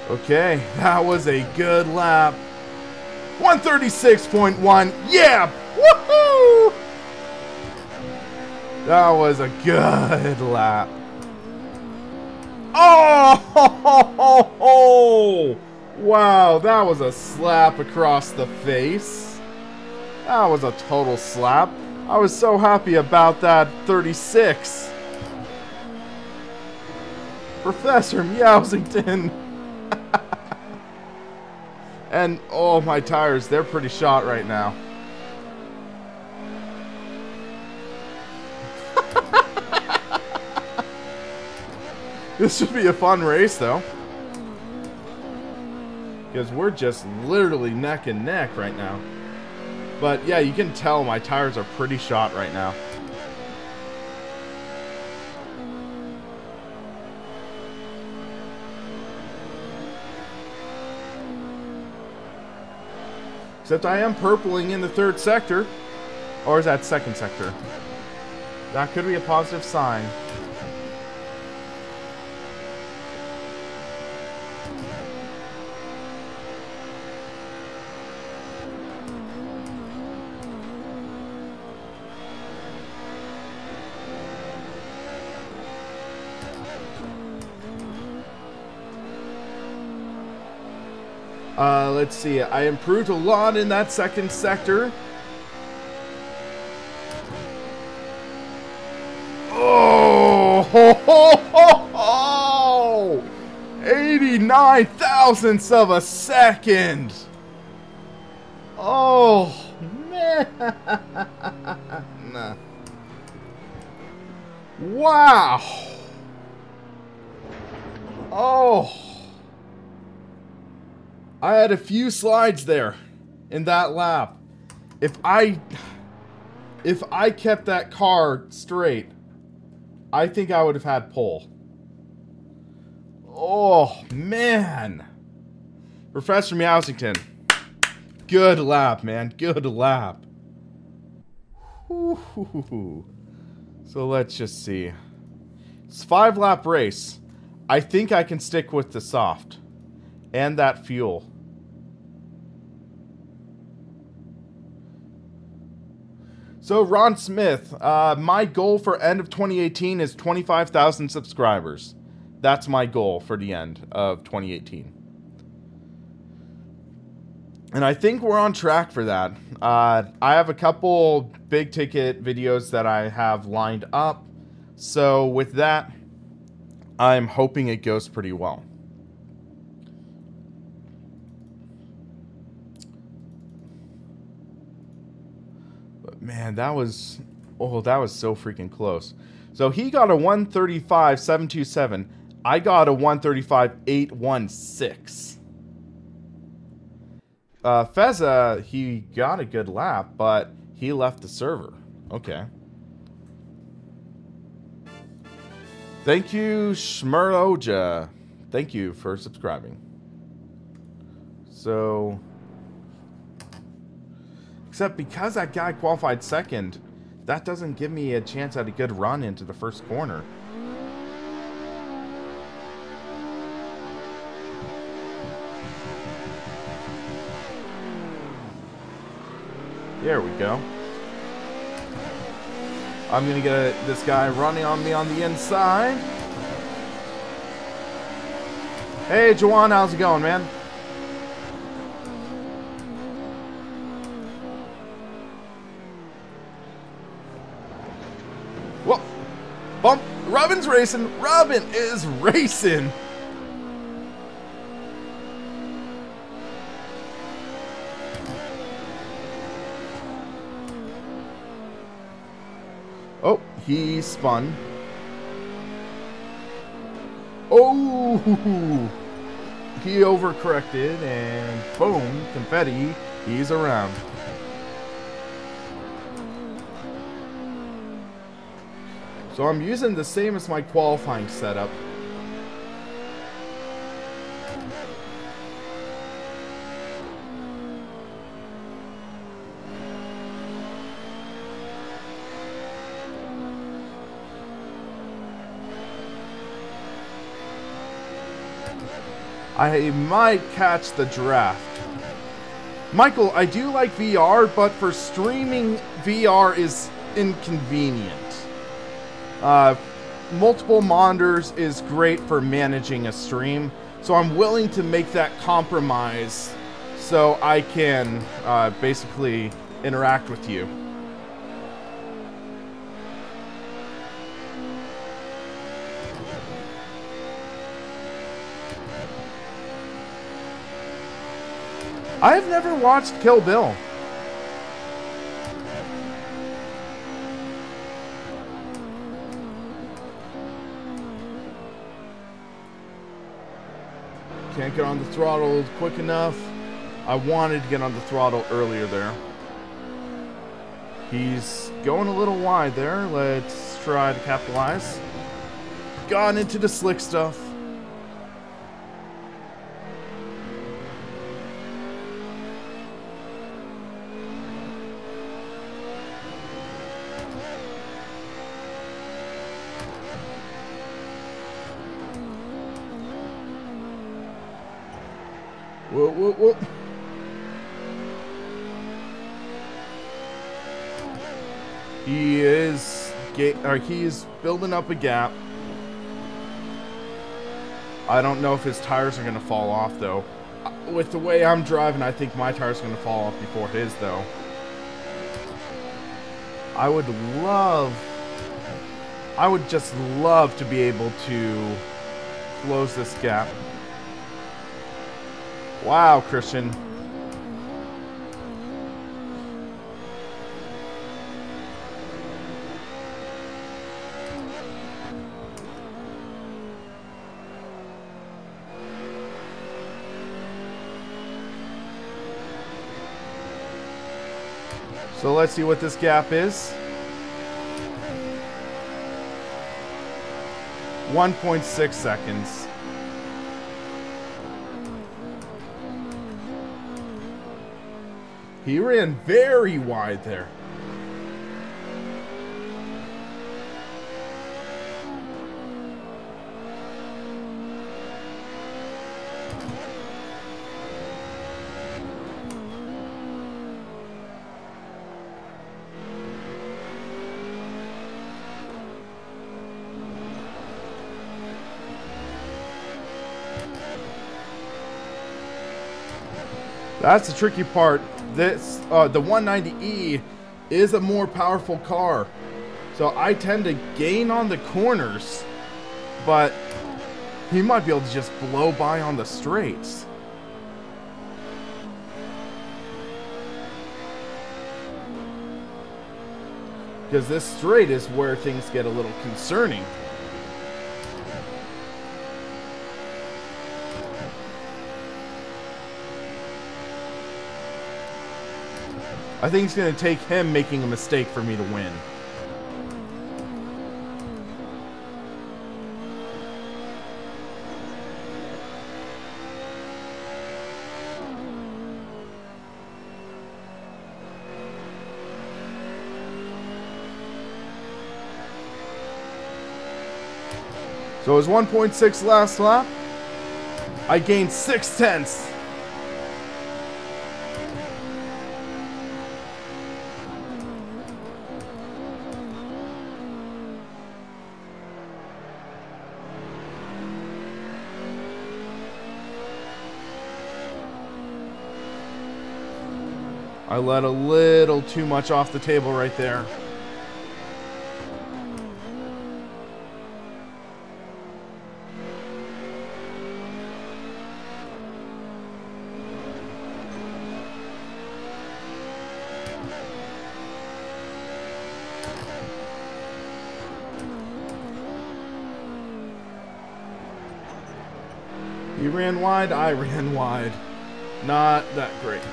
Okay, that was a good lap. 136.1, yeah! Woohoo! That was a good lap. Oh! Wow, that was a slap across the face. That was a total slap. I was so happy about that 36. Professor Meowsington. And, oh, my tires, they're pretty shot right now. This should be a fun race, though. Because we're just literally neck and neck right now. But, yeah, you can tell my tires are pretty shot right now. Except I am purpling in the third sector. Or is that second sector? That could be a positive sign. Let's see. I improved a lot in that second sector. Oh! 89 thousandths of a second. Oh, man. Wow. Oh. I had a few slides there in that lap. If I kept that car straight, I think I would have had pole. Oh, man. Professor Meowsington. Good lap, man. Good lap. Woo-hoo-hoo-hoo. So let's just see. It's a 5-lap race. I think I can stick with the soft. And that fuel. So, Ron Smith, my goal for end of 2018 is 25,000 subscribers. That's my goal for the end of 2018. And I think we're on track for that. I have a couple big ticket videos that I have lined up. So, with that, I'm hoping it goes pretty well. Man, that was so freaking close. So he got a 135.727. I got a 135.816. Fezza, he got a good lap, but he left the server. Okay. Thank you, Shmeroja. Thank you for subscribing. So... Except because that guy qualified second, that doesn't give me a chance at a good run into the first corner. There we go. I'm going to get this guy running on me on the inside. Hey, Juwan, how's it going, man? Whoa! Bump! Robin's racing! Robin is racing! Oh, he spun. Oh! He overcorrected and boom, confetti, he's around. So I'm using the same as my qualifying setup. I might catch the draft. Michael, I do like VR, but for streaming, VR is inconvenient. Multiple monitors is great for managing a stream, so I'm willing to make that compromise so I can basically interact with you. I've never watched Kill Bill. Can't get on the throttle quick enough. I wanted to get on the throttle earlier there. He's going a little wide there. Let's try to capitalize. Gone into the slick stuff. Whoa, whoa, whoa. He's building up a gap. I don't know if his tires are going to fall off, though. With the way I'm driving, I think my tires are going to fall off before his, though. I would just love to be able to close this gap. Wow, Christian. So let's see what this gap is. 1.6 seconds. He ran very wide there. That's the tricky part. This the 190E is a more powerful car, so I tend to gain on the corners, but he might be able to just blow by on the straights. Because this straight is where things get a little concerning. I think it's going to take him making a mistake for me to win. So it was 1.6 last lap. I gained 0.6. I let a little too much off the table right there. You ran wide, I ran wide. Not that great.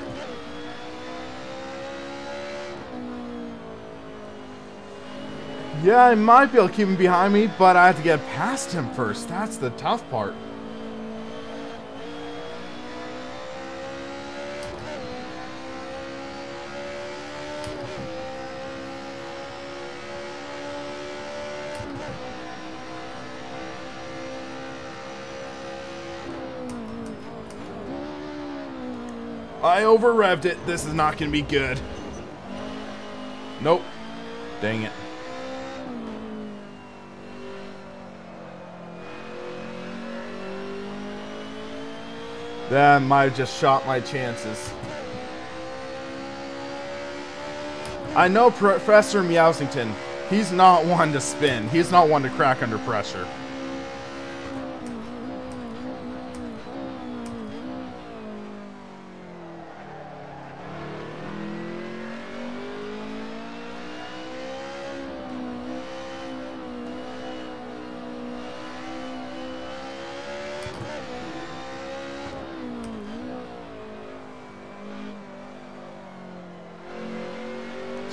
Yeah, I might be able to keep him behind me, but I have to get past him first. That's the tough part. I over-revved it. This is not going to be good. Nope. Dang it. That might have just shot my chances. I know Professor Meowsington. He's not one to spin. He's not one to crack under pressure.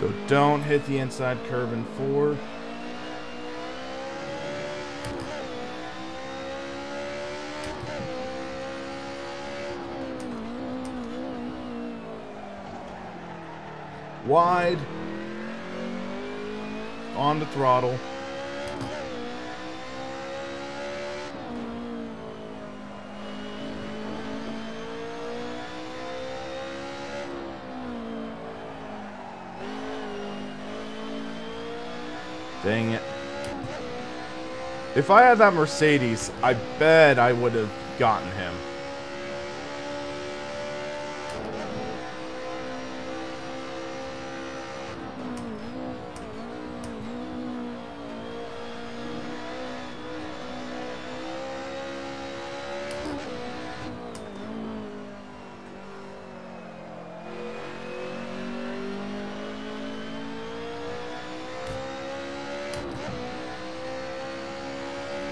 So don't hit the inside curb in 4. Wide. On the throttle. Dang it. If I had that Mercedes, I bet I would have gotten him.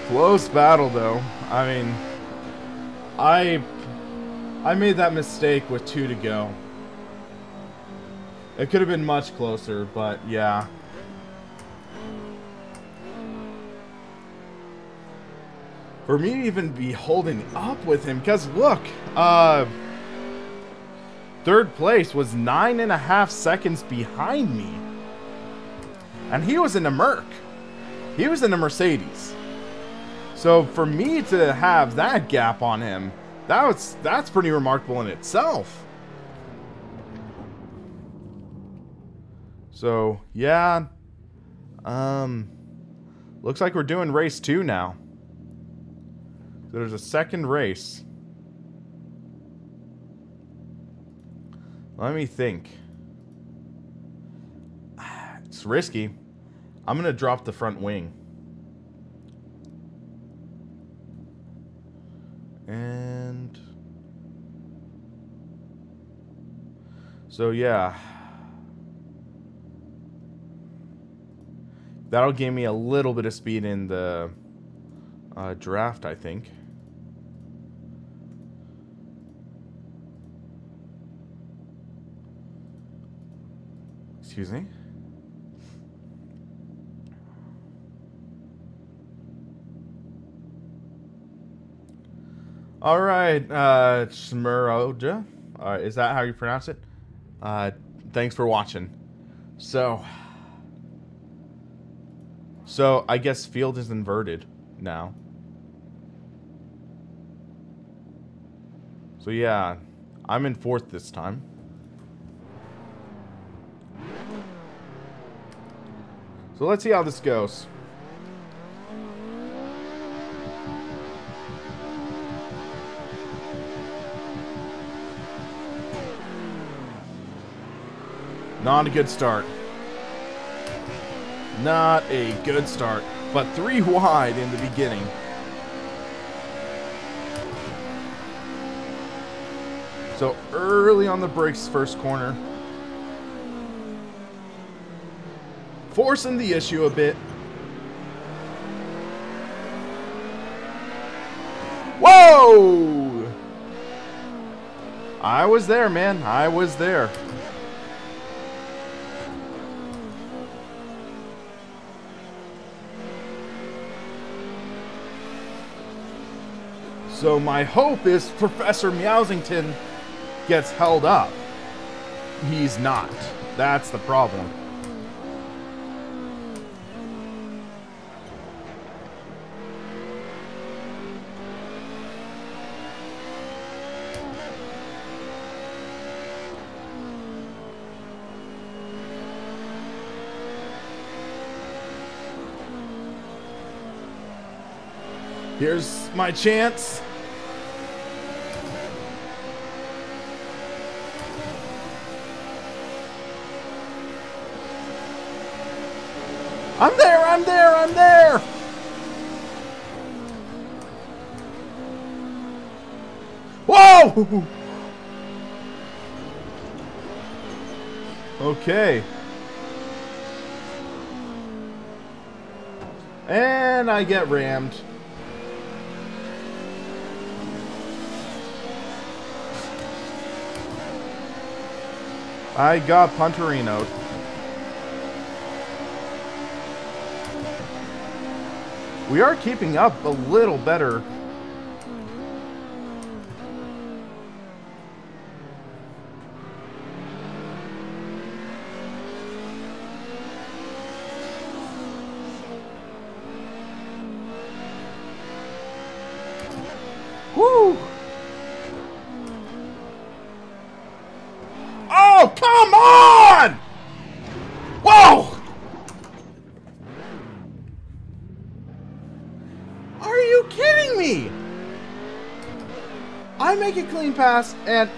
Close battle, though. I mean, I made that mistake with 2 to go. It could have been much closer, but yeah. For me to even be holding up with him, because look, 3rd place was 9.5 seconds behind me. And he was in a Merc. He was in a Mercedes. So for me to have that gap on him, that's pretty remarkable in itself. So yeah, looks like we're doing race 2 now. So there's a 2nd race. Let me think. It's risky. I'm gonna drop the front wing. And so yeah, that'll give me a little bit of speed in the draft, I think. Excuse me. All right, Shmuroja. Is that how you pronounce it? Thanks for watching. So I guess field is inverted now. So yeah, I'm in 4th this time. So let's see how this goes. Not a good start. Not a good start. But 3 wide in the beginning. So early on the brakes, first corner. Forcing the issue a bit. Whoa! I was there, man. I was there. So my hope is Professor Meowsington gets held up. He's not. That's the problem. Here's my chance. I'm there, I'm there, I'm there! Whoa! Okay. And I get rammed. I got Punterino'd. We are keeping up a little better. Woo! Oh, come on! Whoa! Are you kidding me? I make a clean pass and...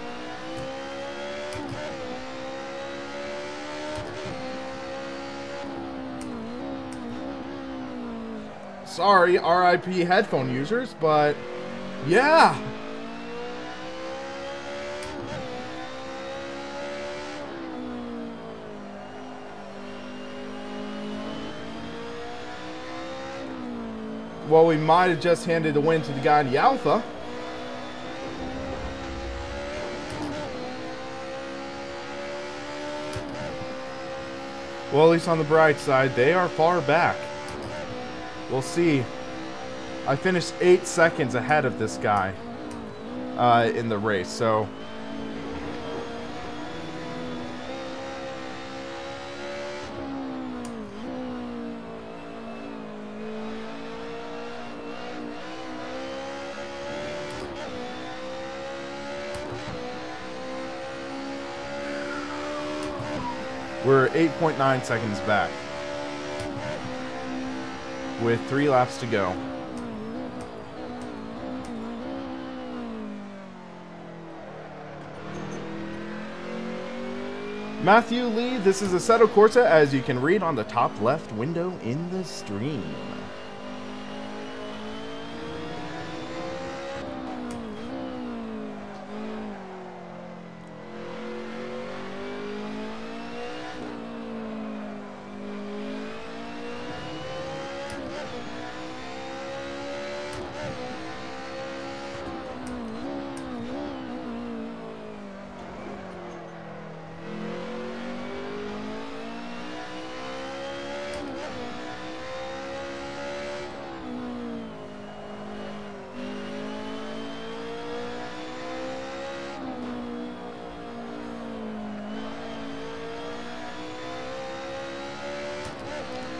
Sorry, RIP headphone users, but... yeah! Well, we might have just handed the win to the guy in the Alpha. Well, at least on the bright side, they are far back. We'll see. I finished 8 seconds ahead of this guy in the race, so... we're 8.9 seconds back, with 3 laps to go. Matthew Lee, this is Assetto Corsa, as you can read on the top left window in the stream.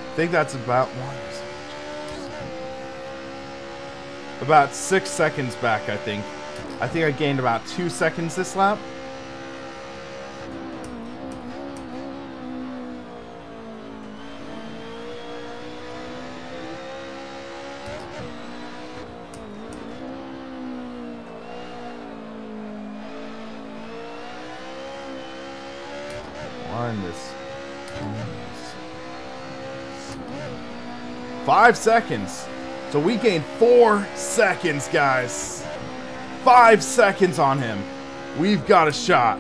I think that's about about 6 seconds back, I think. I think I gained about 2 seconds this lap. One this 5 seconds. So we gained 4 seconds, guys. 5 seconds on him. We've got a shot.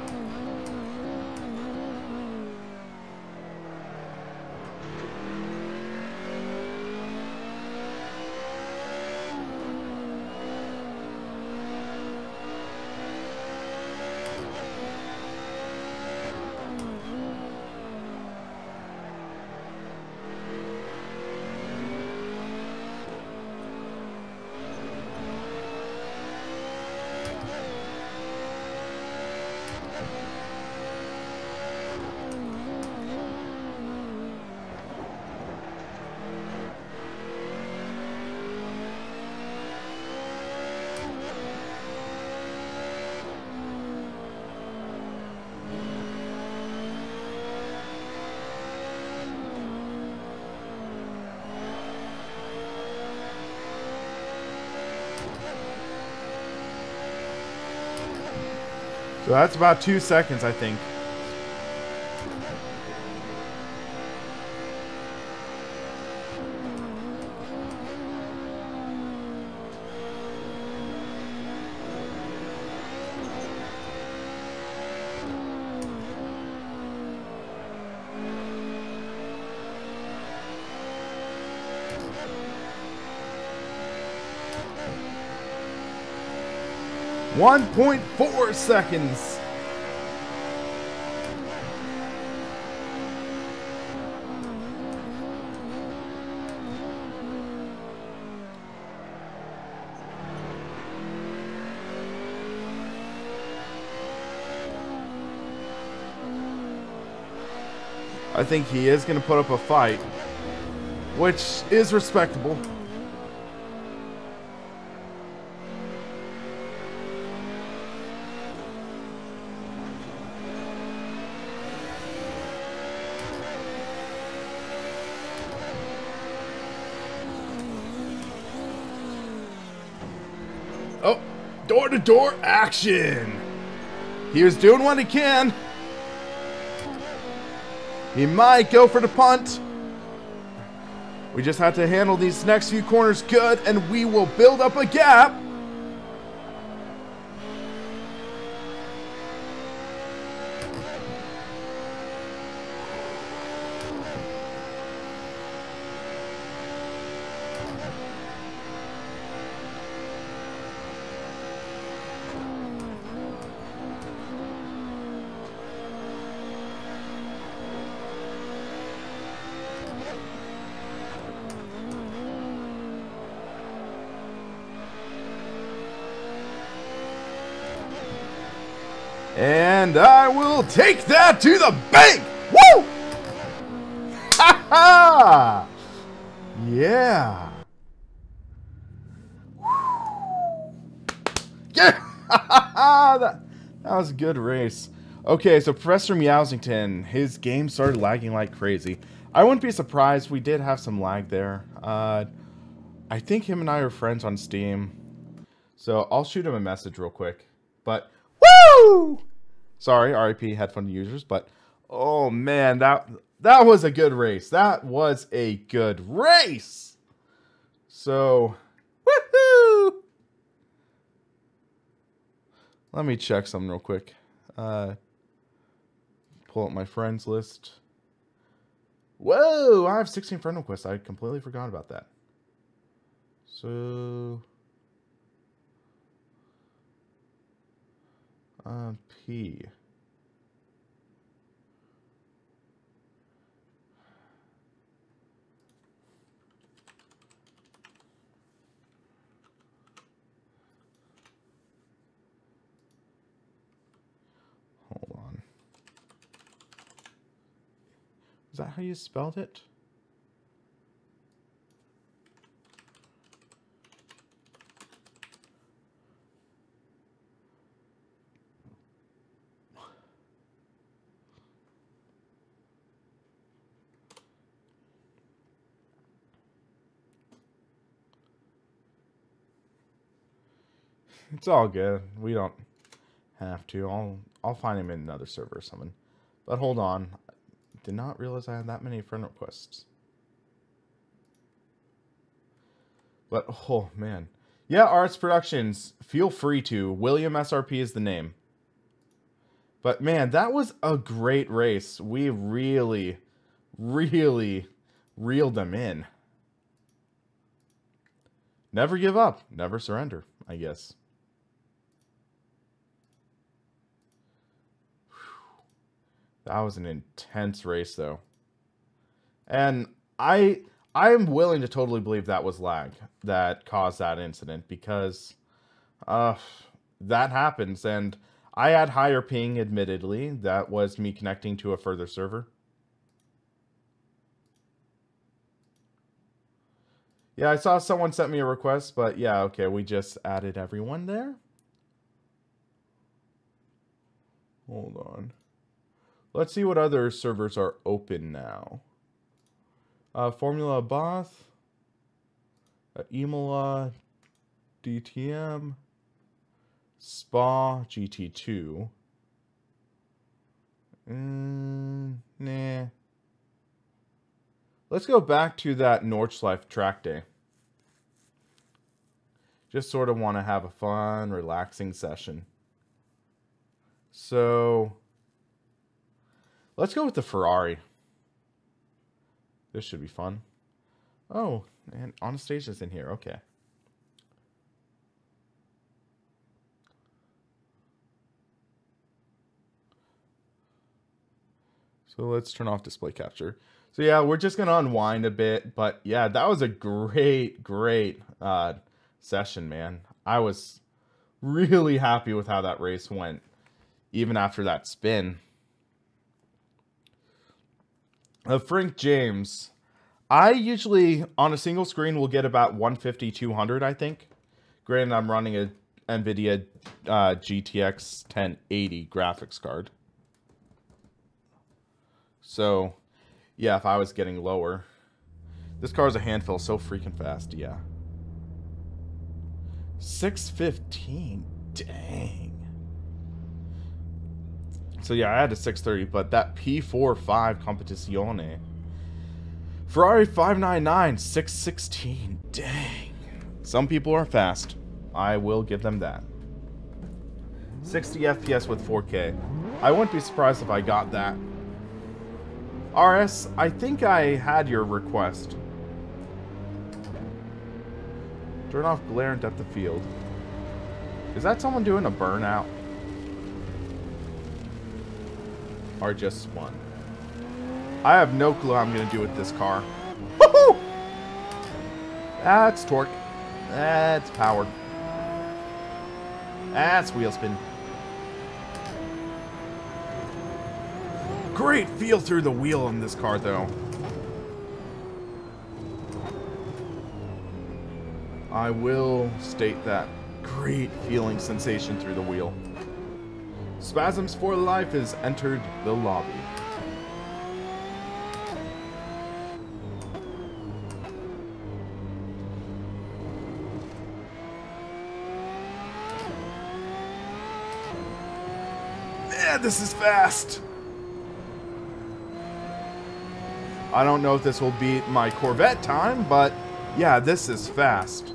So that's about 2 seconds, I think. .4 seconds. I think he is going to put up a fight, which is respectable. Oh, door-to-door action. He was doing what he can. He might go for the punt. We just have to handle these next few corners good, and we will build up a gap. And I will take that to the bank! Woo! Ha ha! Yeah! Yeah! that was a good race. Okay, so Professor Meowsington, his game started lagging like crazy. I wouldn't be surprised. We did have some lag there. I think him and I are friends on Steam. So I'll shoot him a message real quick. But woo! Sorry, RIP headphone users, but oh man, that was a good race. That was a good race. So, woohoo! Let me check something real quick. Pull up my friends list. Whoa, I have 16 friend requests. I completely forgot about that. So, P. Hold on. Is that how you spelled it? It's all good. We don't have to. I'll find him in another server or something. But hold on. I did not realize I had that many friend requests. But oh man. Yeah, Arts Productions, feel free to. WilliamSRP is the name. But man, that was a great race. We really, really reeled them in. Never give up. Never surrender, I guess. That was an intense race, though. And I'm willing to totally believe that was lag that caused that incident, because that happens. And I had higher ping, admittedly. That was me connecting to a further server. Yeah, I saw someone sent me a request, but yeah, okay, we just added everyone there. Hold on. Let's see what other servers are open now. Formula Bath, Imola, DTM, Spa, GT2. Nah. Let's go back to that Nordschleife track day. Just sort of want to have a fun, relaxing session. So, let's go with the Ferrari. This should be fun. Oh, and Anastasia's in here. Okay. So let's turn off display capture. So yeah, we're just going to unwind a bit. But yeah, that was a great session, man. I was really happy with how that race went, even after that spin. Frank James, I usually, on a single screen, will get about 150, 200, I think. Granted, I'm running a NVIDIA GTX 1080 graphics card. So, yeah, if I was getting lower. This car's a handful, so freaking fast, yeah. 615, dang. So yeah, I had a 630, but that P45 Competizione. Ferrari 599, 616, dang. Some people are fast. I will give them that. 60 FPS with 4K. I wouldn't be surprised if I got that. RS, I think I had your request. Turn off glare and depth of field. Is that someone doing a burnout? Or just spun? I have no clue how I'm going to do with this car. Woohoo! That's torque. That's power. That's wheel spin. Great feel through the wheel on this car, though. I will state that. Great feeling sensation through the wheel. Spasms for Life has entered the lobby. Man, this is fast. I don't know if this will beat my Corvette time, but yeah, this is fast.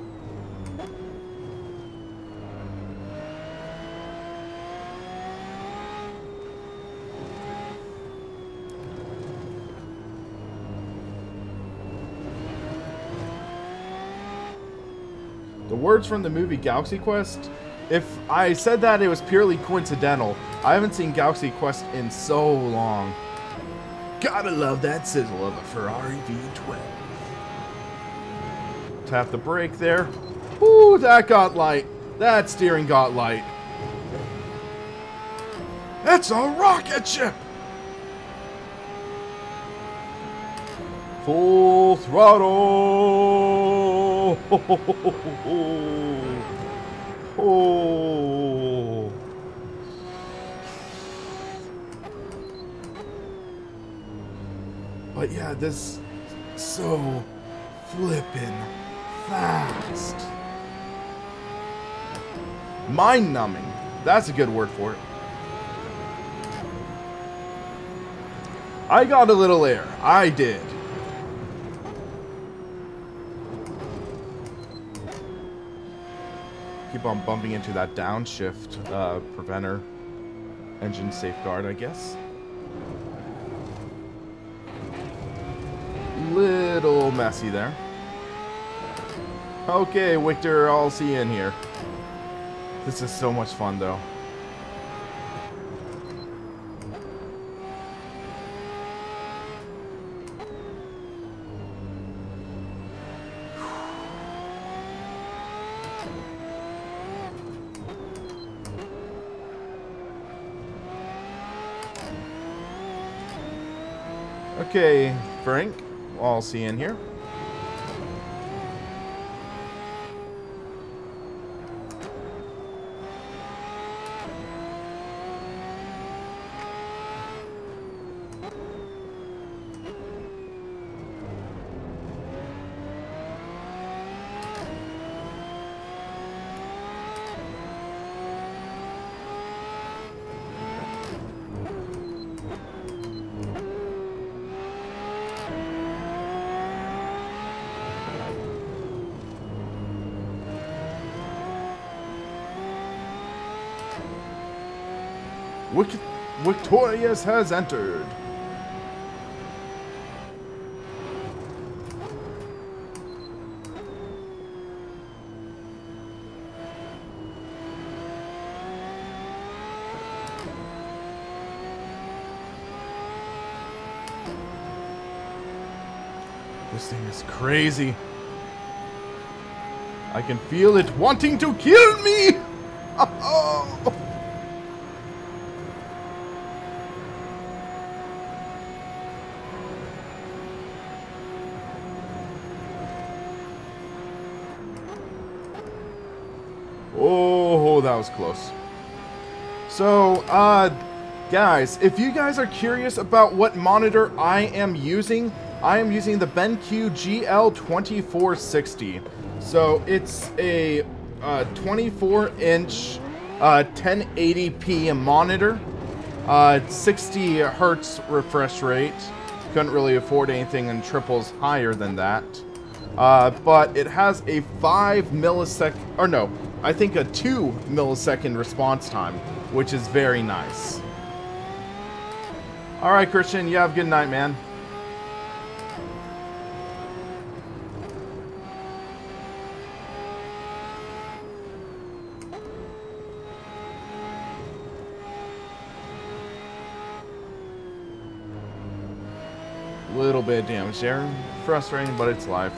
The words from the movie Galaxy Quest, if I said that, it was purely coincidental. I haven't seen Galaxy Quest in so long. Gotta love that sizzle of a Ferrari V12. Tap the brake there. Ooh, that got light. That steering got light. That's a rocket ship! Full throttle! Oh. But yeah, this is so flippin' fast. Mind-numbing. That's a good word for it. I got a little air. I did. Keep on bumping into that downshift preventer. Engine safeguard, I guess. Little messy there. Okay, Victor, I'll see you in here. This is so much fun, though. Okay, Frank, I'll see you in here. Victorious has entered. This thing is crazy. I can feel it wanting to kill me! Oh. Oh, that was close. So, guys, if you guys are curious about what monitor I am using the BenQ GL2460. So, it's a 24-inch 1080p monitor, 60 hertz refresh rate. Couldn't really afford anything in triples higher than that. But it has a 5 millisecond, or no, I think a 2 millisecond response time, which is very nice. Alright, Christian, you have a good night, man. Little bit of damage there. Frustrating, but it's life.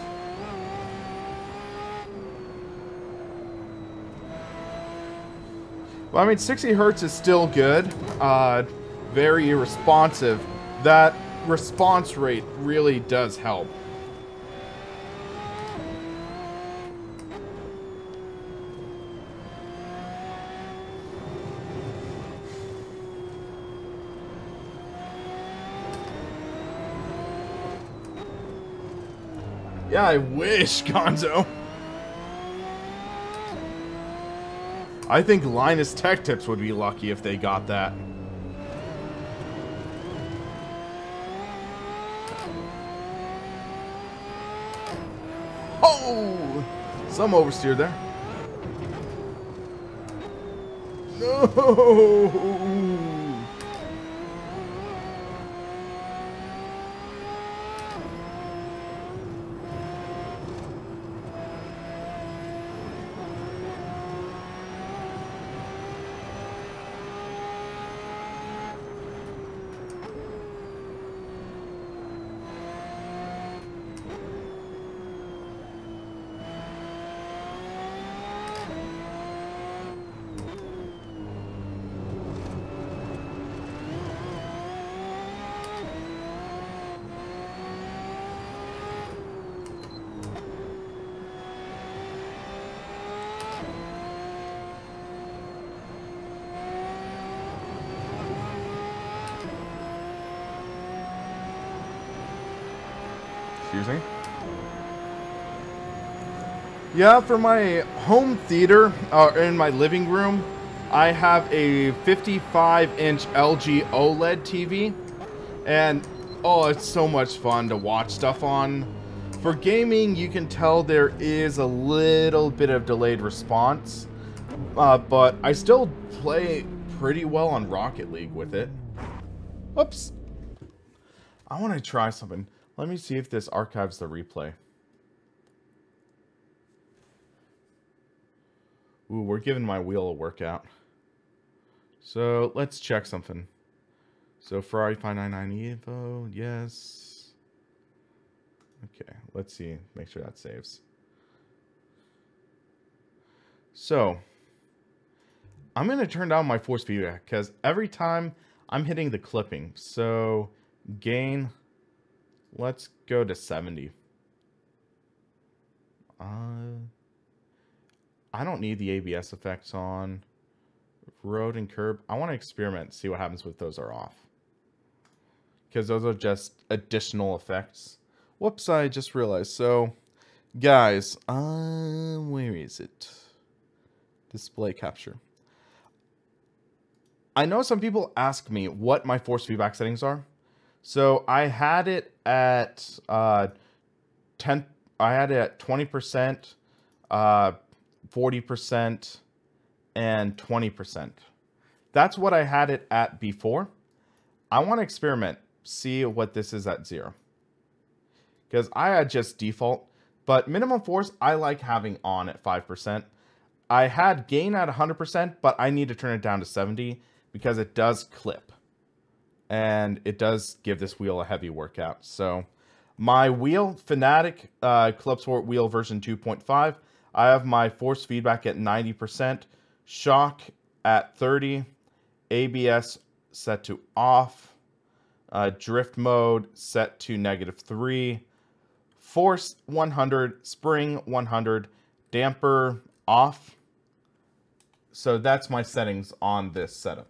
Well, I mean, 60 hertz is still good. Very responsive. That response rate really does help. Yeah, I wish, Gonzo. I think Linus Tech Tips would be lucky if they got that. Oh! Some oversteer there. No! Excuse me. Yeah, for my home theater, in my living room, I have a 55-inch LG OLED TV. And, oh, it's so much fun to watch stuff on. For gaming, you can tell there is a little bit of delayed response. But I still play pretty well on Rocket League with it. Whoops. I want to try something. Let me see if this archives the replay. Ooh, we're giving my wheel a workout. So, let's check something. So, Ferrari 599 Evo, yes. Okay, let's see. Make sure that saves. So, I'm going to turn down my force feedback because every time I'm hitting the clipping. So, gain, let's go to 70. I don't need the ABS effects on. Road and curb. I want to experiment, see what happens if those are off. Because those are just additional effects. Whoops, I just realized. So, guys, where is it? Display capture. I know some people ask me what my force feedback settings are. So, I had it at 10. I had it at 20%, 40%, and 20%. that's what I had it at before. I want to experiment, see what this is at 0. Because I had just default, but minimum force I like having on at 5%. I had gain at 100%, but I need to turn it down to 70 because it does clip. And it does give this wheel a heavy workout. So my wheel, Fanatic Club Sport wheel version 2.5, I have my force feedback at 90%, shock at 30, ABS set to off, drift mode set to -3, force 100, spring 100, damper off. So that's my settings on this setup.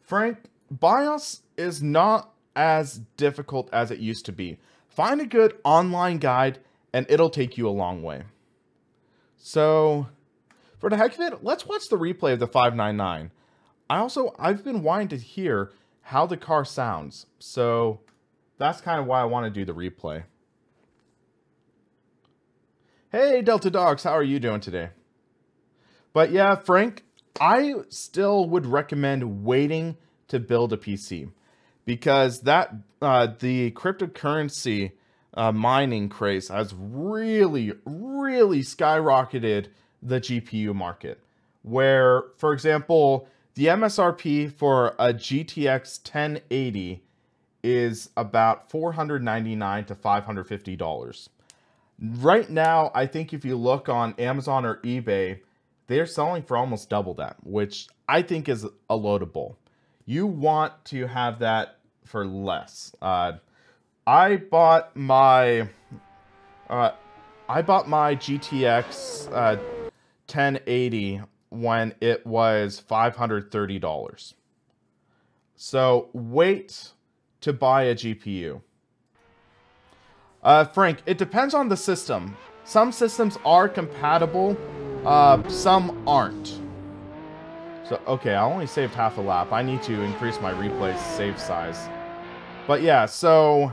Frank, BIOS is not as difficult as it used to be. Find a good online guide and it'll take you a long way. So, for the heck of it, let's watch the replay of the 599. I've been wanting to hear how the car sounds. So, that's kind of why I want to do the replay. Hey, Delta Dogs, how are you doing today? But yeah, Frank, I still would recommend waiting to build a PC. Because that the cryptocurrency mining craze has really skyrocketed the GPU market. Where, for example, the MSRP for a GTX 1080 is about $499 to $550. Right now, I think if you look on Amazon or eBay, they're selling for almost double that, which I think is a loadable. You want to have that for less. I bought my GTX 1080 when it was $530. So wait to buy a GPU. Frank, it depends on the system. Some systems are compatible, some aren't. So, okay, I only saved half a lap. I need to increase my replay save size. But yeah, so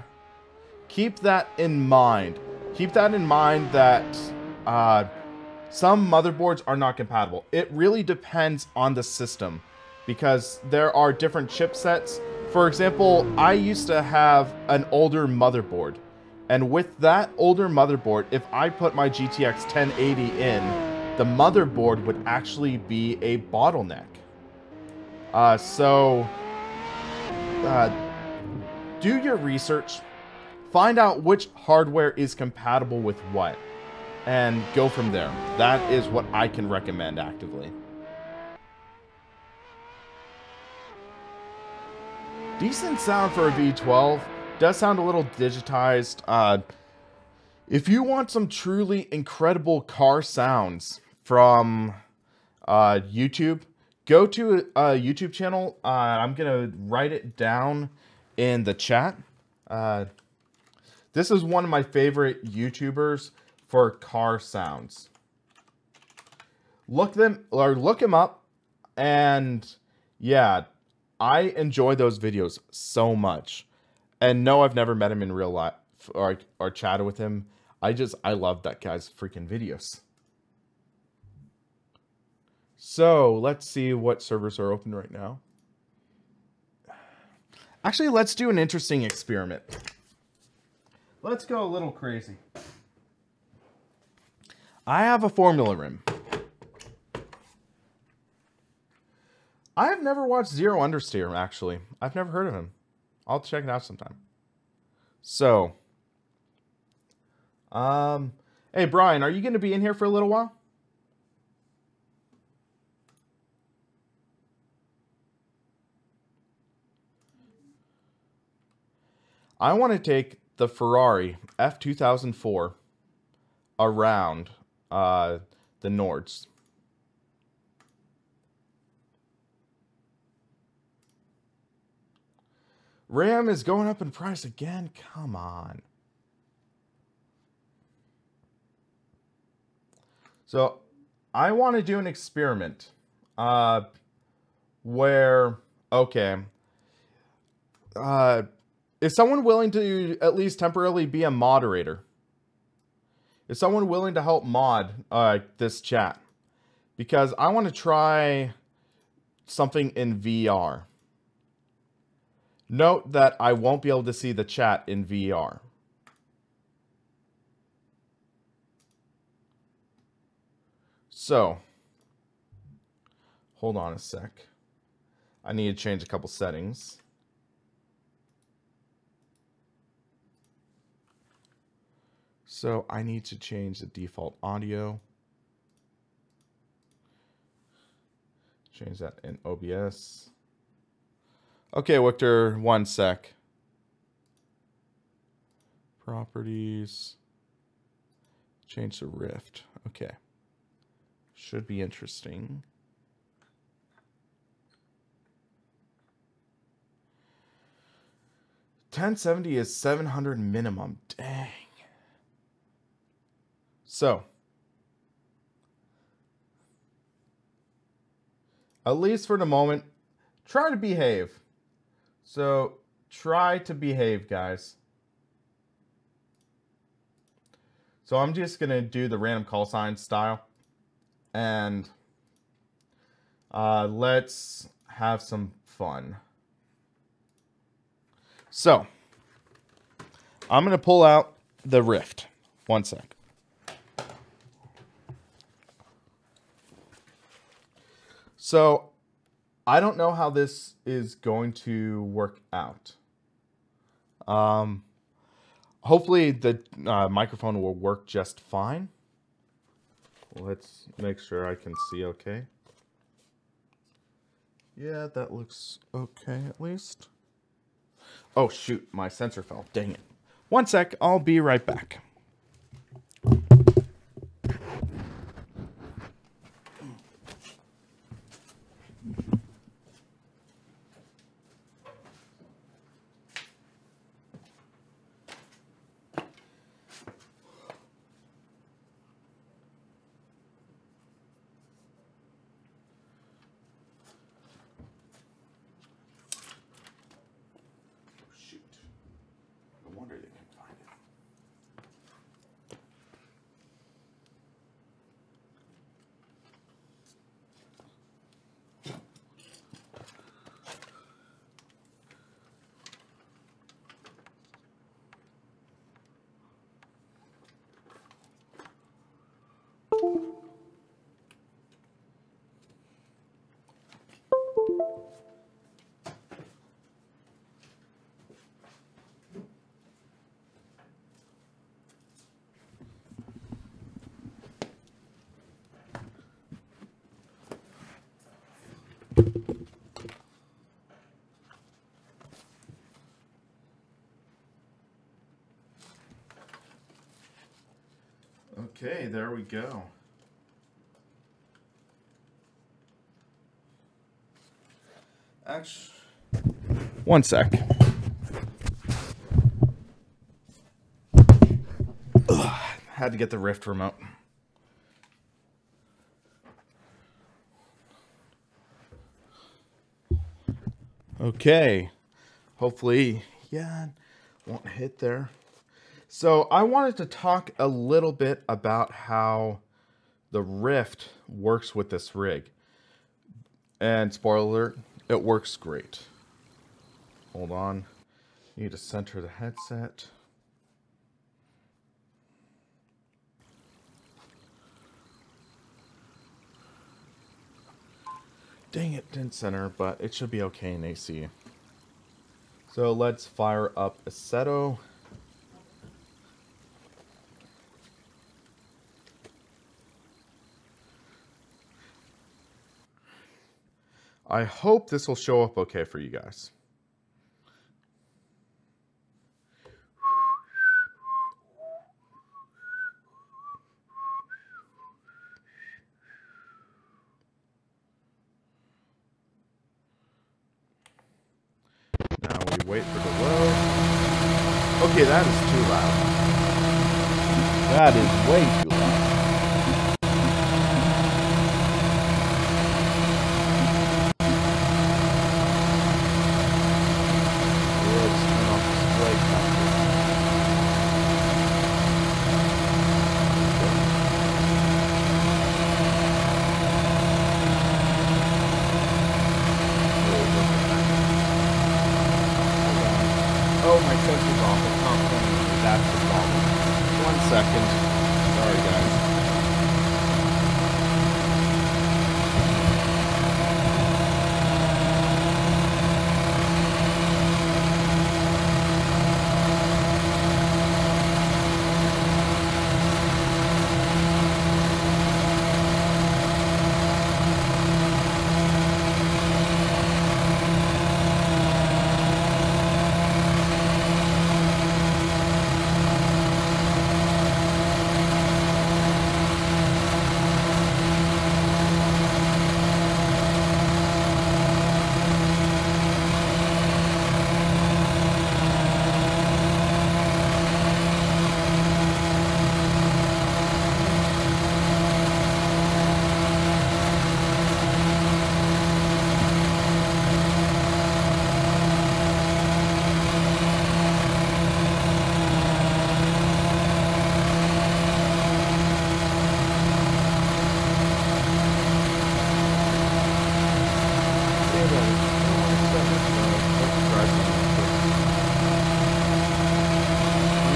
keep that in mind. Keep that in mind that some motherboards are not compatible. It really depends on the system because there are different chipsets. For example, I used to have an older motherboard. And with that older motherboard, if I put my GTX 1080 in, the motherboard would actually be a bottleneck. Do your research, find out which hardware is compatible with what, and go from there. That is what I can recommend actively. Decent sound for a V12. Does sound a little digitized. If you want some truly incredible car sounds from YouTube, go to a YouTube channel. I'm going to write it down in the chat. This is one of my favorite YouTubers for car sounds. Look him up, and yeah, I enjoy those videos so much. And no, I've never met him in real life or chatted with him. I love that guy's freaking videos. So let's see what servers are open right now. Actually, let's do an interesting experiment. Let's go a little crazy. I have a Formula Rim. I have never watched Zero Understeer, actually. I've never heard of him. I'll check it out sometime. So, hey, Brian, are you going to be in here for a little while? I want to take the Ferrari F2004 around the Nords. RAM is going up in price again? Come on. So, I want to do an experiment where, okay, is someone willing to at least temporarily be a moderator? Is someone willing to help mod this chat? Because I want to try something in VR. Note that I won't be able to see the chat in VR. So, hold on a sec. I need to change a couple settings. So I need to change the default audio. Change that in OBS. Okay, Victor, one sec. Properties. Change the Rift. Okay. Should be interesting. $1070 is 700 minimum. Dang. So, at least for the moment, try to behave. So, try to behave, guys. So, I'm just going to do the random call sign style. And let's have some fun. So, I'm going to pull out the Rift. One sec. So, I don't know how this is going to work out. Hopefully the microphone will work just fine. Let's make sure I can see okay. Yeah, that looks okay at least. Oh shoot, my sensor fell. Dang it. One sec, I'll be right back. Okay, there we go. Actually, one sec. Ugh, had to get the Rift remote. Okay, hopefully, yeah, won't hit there. So I wanted to talk a little bit about how the Rift works with this rig. And spoiler alert, it works great. Hold on, need to center the headset. Dang it, didn't center, but it should be okay in AC. So let's fire up Assetto. I hope this will show up okay for you guys. Now we wait for the load. Okay, that is too loud. That is way too loud. Oh, my sensor's off. It's not playing me. That's the problem. 1 second. Sorry, guys.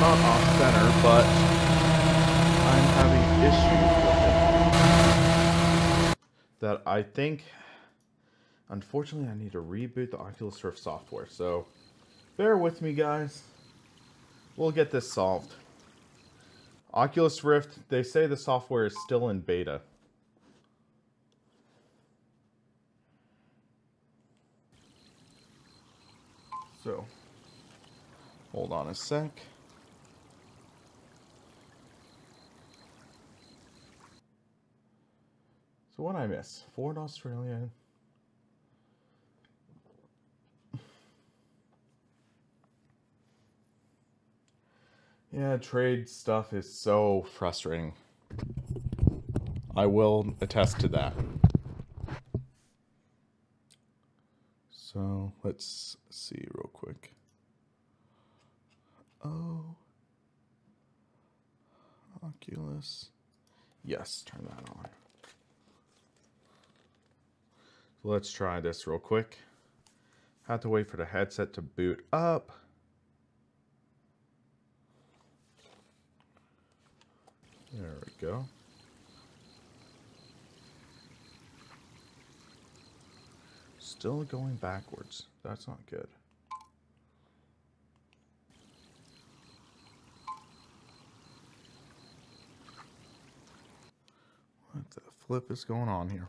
Not off center, but I'm having issues with it that I think, unfortunately, I need to reboot the Oculus Rift software. So bear with me, guys. We'll get this solved. Oculus Rift, they say the software is still in beta. So hold on a sec. So what did I miss? Ford Australia. Yeah, trade stuff is so frustrating. I will attest to that. So let's see real quick. Oh, Oculus. Yes, turn that on. So let's try this real quick. Have to wait for the headset to boot up. There we go. Still going backwards. That's not good. What the flip is going on here?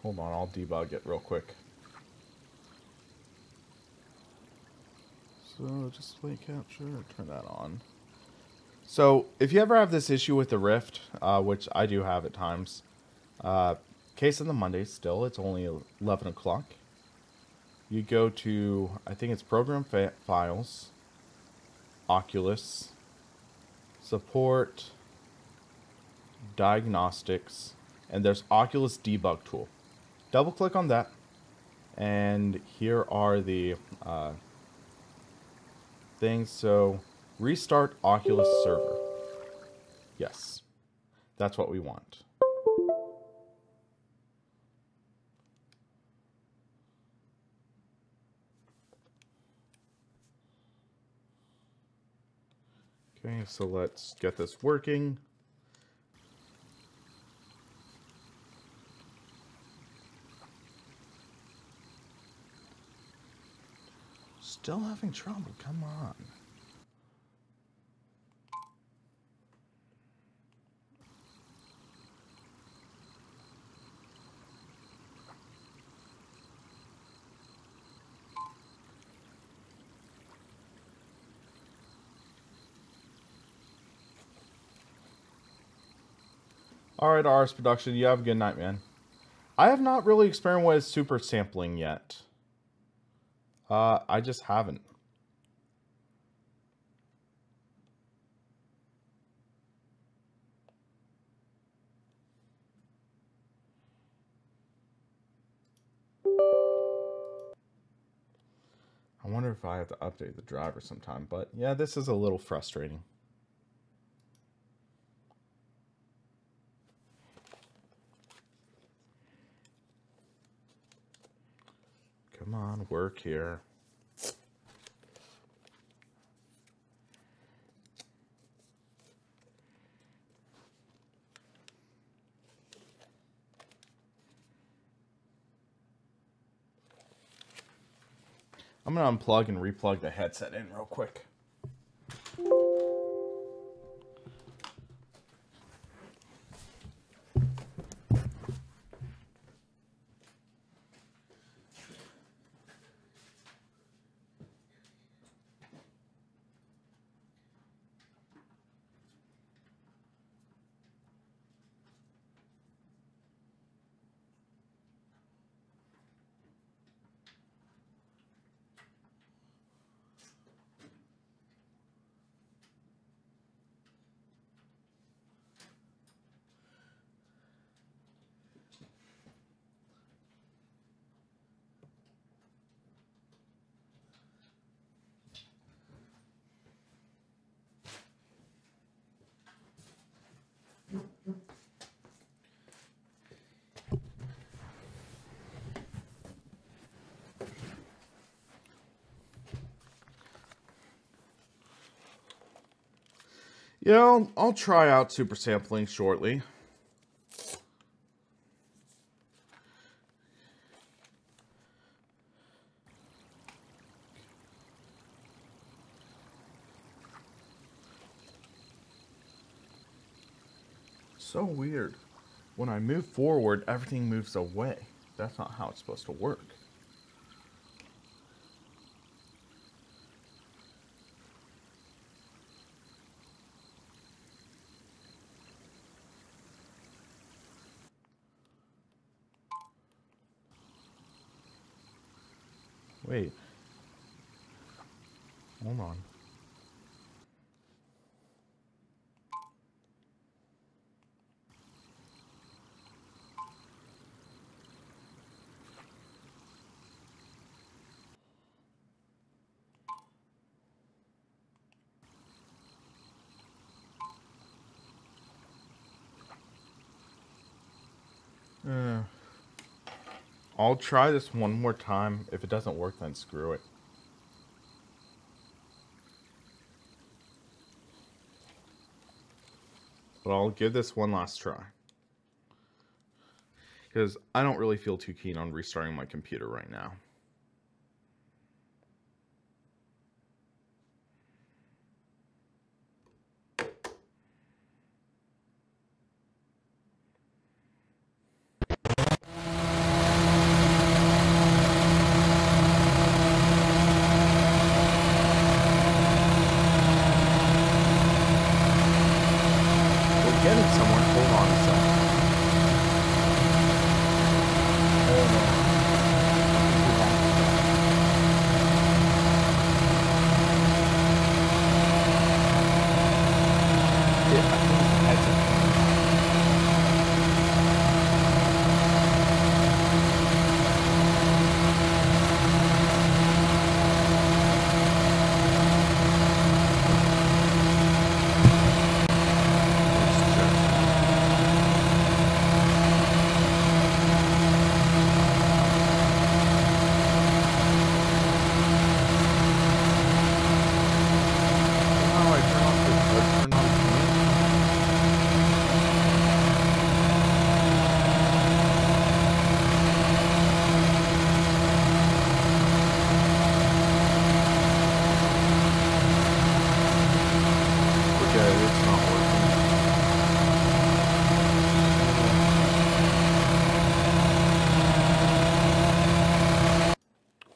Hold on, I'll debug it real quick. So display capture, turn that on. So if you ever have this issue with the Rift, which I do have at times, case of the Monday still, it's only 11 o'clock. You go to, I think it's Program Files, Oculus, Support, Diagnostics, and there's Oculus Debug Tool. Double click on that, and here are the things. So restart Oculus server. Yes, that's what we want. Okay, so let's get this working. Still having trouble, come on. Alright, RS Production, you have a good night, man. I have not really experimented with super sampling yet. I just haven't. I wonder if I have to update the driver sometime, but yeah, this is a little frustrating. Come on, work here. I'm going to unplug and replug the headset in real quick. Yeah, I'll try out super sampling shortly. So weird. When I move forward, everything moves away. That's not how it's supposed to work. Wait. Hold on. I'll try this one more time. If it doesn't work, then screw it. But I'll give this one last try. Because I don't really feel too keen on restarting my computer right now. Getting somewhere. Hold on a second. Hold on. Yeah, I think the headset.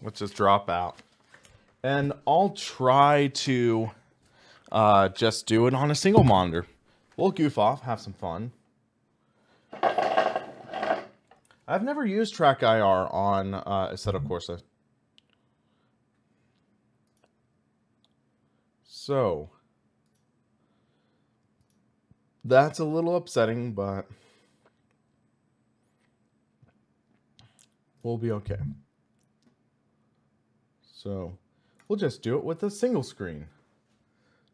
Let's just drop out. And I'll try to just do it on a single monitor. We'll goof off, have some fun. I've never used Track IR on Assetto Corsa. So, that's a little upsetting, but we'll be okay. So, we'll just do it with a single screen.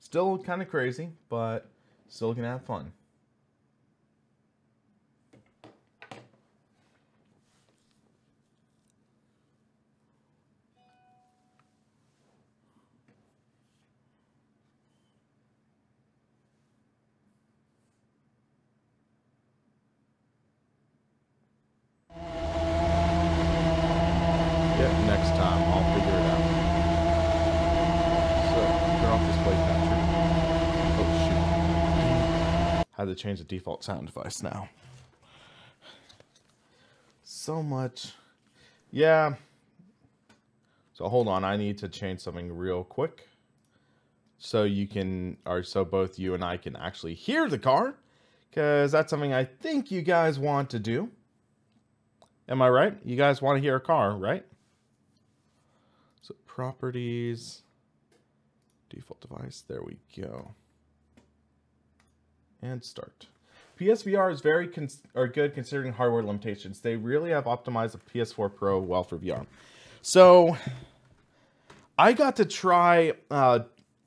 Still kind of crazy, but still gonna have fun. Yeah, next time. I'll figure it out. So, turn off display capture. Oh, shoot. Had to change the default sound device now. So much. Yeah. So, hold on. I need to change something real quick. So you can, or so both you and I can actually hear the car. Because that's something I think you guys want to do. Am I right? You guys want to hear a car, right? So properties, default device, there we go. And start. PSVR is very good considering hardware limitations. They really have optimized the PS4 Pro well for VR. So I got to try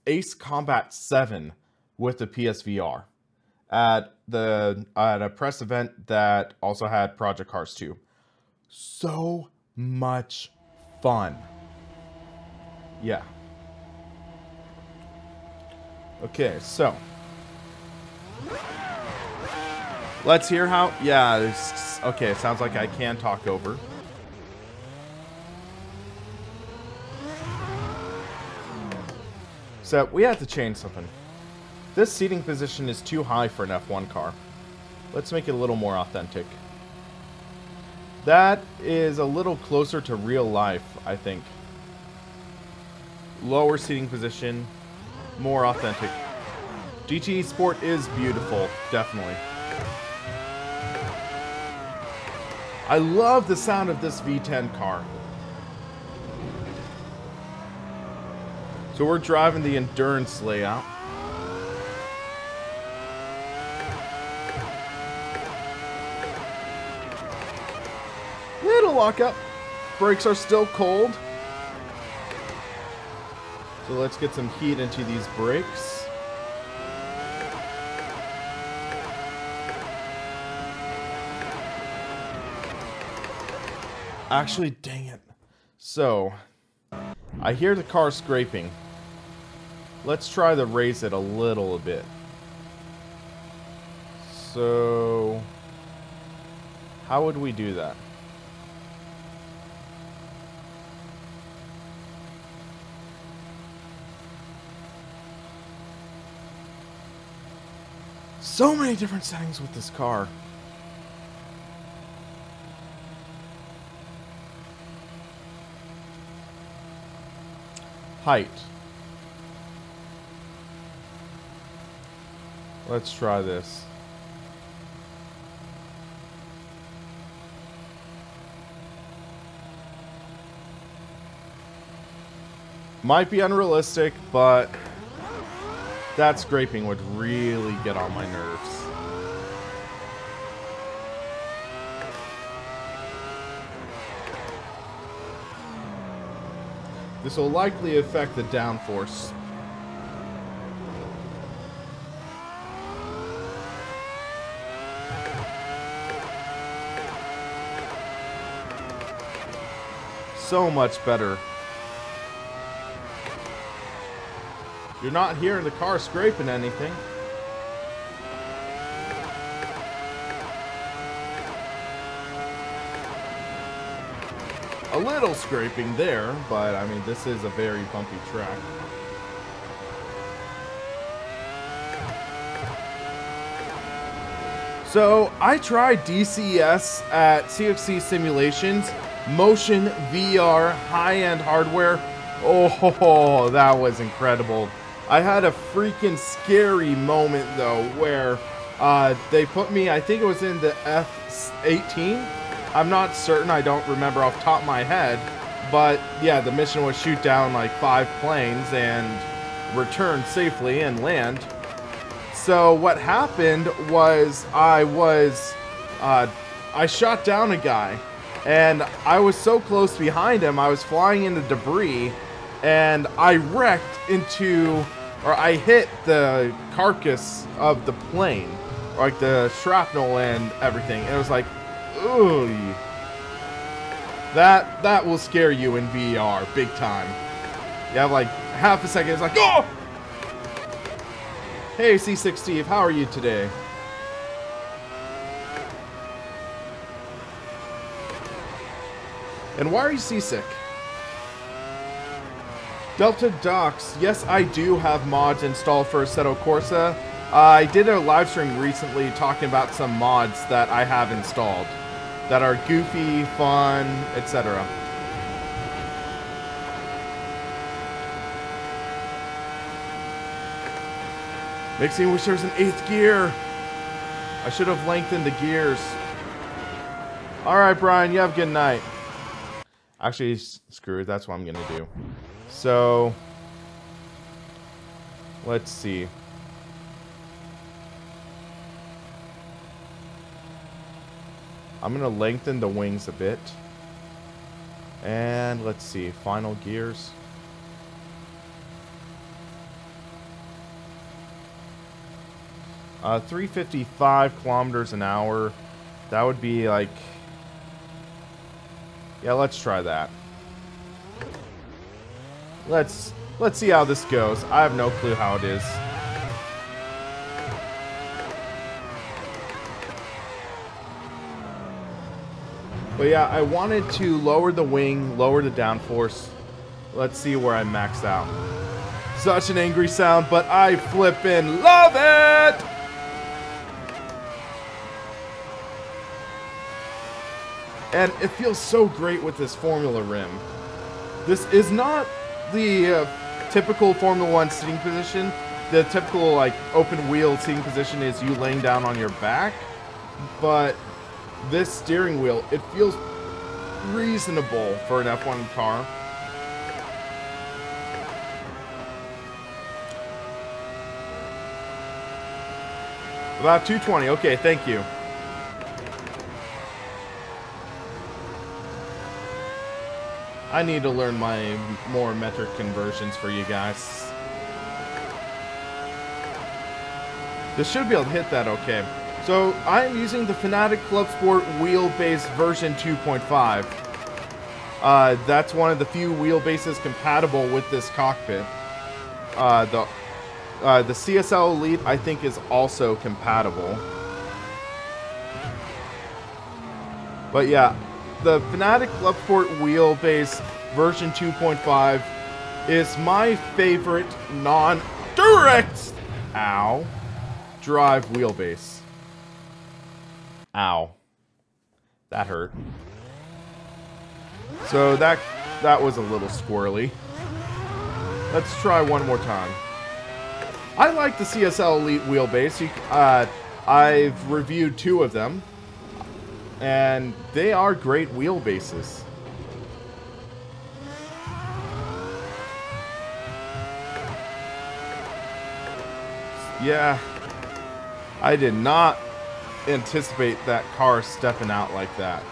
Ace Combat 7 with the PSVR at a press event that also had Project Cars 2. So much fun. Yeah. Okay, so let's hear how. Yeah, okay, it sounds like I can talk over. So we have to change something. This seating position is too high for an F1 car. Let's make it a little more authentic. That is a little closer to real life, I think. Lower seating position, more authentic. GT Sport is beautiful, definitely. I love the sound of this V10 car. So we're driving the endurance layout. Little lockup. Brakes are still cold. So let's get some heat into these brakes. Actually, dang it. So, I hear the car scraping. Let's try to raise it a little bit. So, how would we do that? So many different settings with this car. Height. Let's try this. Might be unrealistic, but that scraping would really get on my nerves. This will likely affect the downforce. So much better. You're not hearing the car scraping anything. A little scraping there, but I mean, this is a very bumpy track. So I tried DCS at CFC Simulations, motion VR, high-end hardware. Oh, that was incredible. I had a freaking scary moment though, where they put me, I think it was in the F-18. I'm not certain, I don't remember off the top of my head, but yeah, the mission was shoot down like 5 planes and return safely and land. So what happened was I shot down a guy, and I was so close behind him, I was flying into debris, and I wrecked into, or I hit the carcass of the plane, like the shrapnel and everything. And it was like, ooh, that will scare you in VR big time. You have like half a second, it's like, oh! Hey, C6 Steve, how are you today? And why are you seasick? Delta Docks. Yes, I do have mods installed for Assetto Corsa. I did a live stream recently talking about some mods that I have installed that are goofy, fun, etc. Makes me wish there was an 8th gear. I should have lengthened the gears. Alright, Brian, you have a good night. Actually, screw it. That's what I'm going to do. So, let's see. I'm going to lengthen the wings a bit. And let's see. Final gears. 355 kilometers an hour. That would be like... Yeah, let's try that. Let's see how this goes. I have no clue how it is. But yeah, I wanted to lower the wing, lower the downforce. Let's see where I max out. Such an angry sound, but I flippin' love it! And it feels so great with this Formula rim. This is not the typical Formula 1 sitting position. The typical like open wheel seating position is you laying down on your back. But this steering wheel, it feels reasonable for an F1 car. About 220. Okay, thank you. I need to learn my more metric conversions for you guys. This should be able to hit that okay. So, I'm using the Fanatec Club Sport wheelbase version 2.5. That's one of the few wheelbases compatible with this cockpit. The CSL Elite, I think, is also compatible. But yeah, the Fanatec Club Sport wheelbase version 2.5 is my favorite non-direct drive wheelbase. Ow. That hurt. So that was a little squirrely. Let's try one more time. I like the CSL Elite wheelbase. I've reviewed 2 of them. And they are great wheelbases. Yeah. I did not anticipate that car stepping out like that.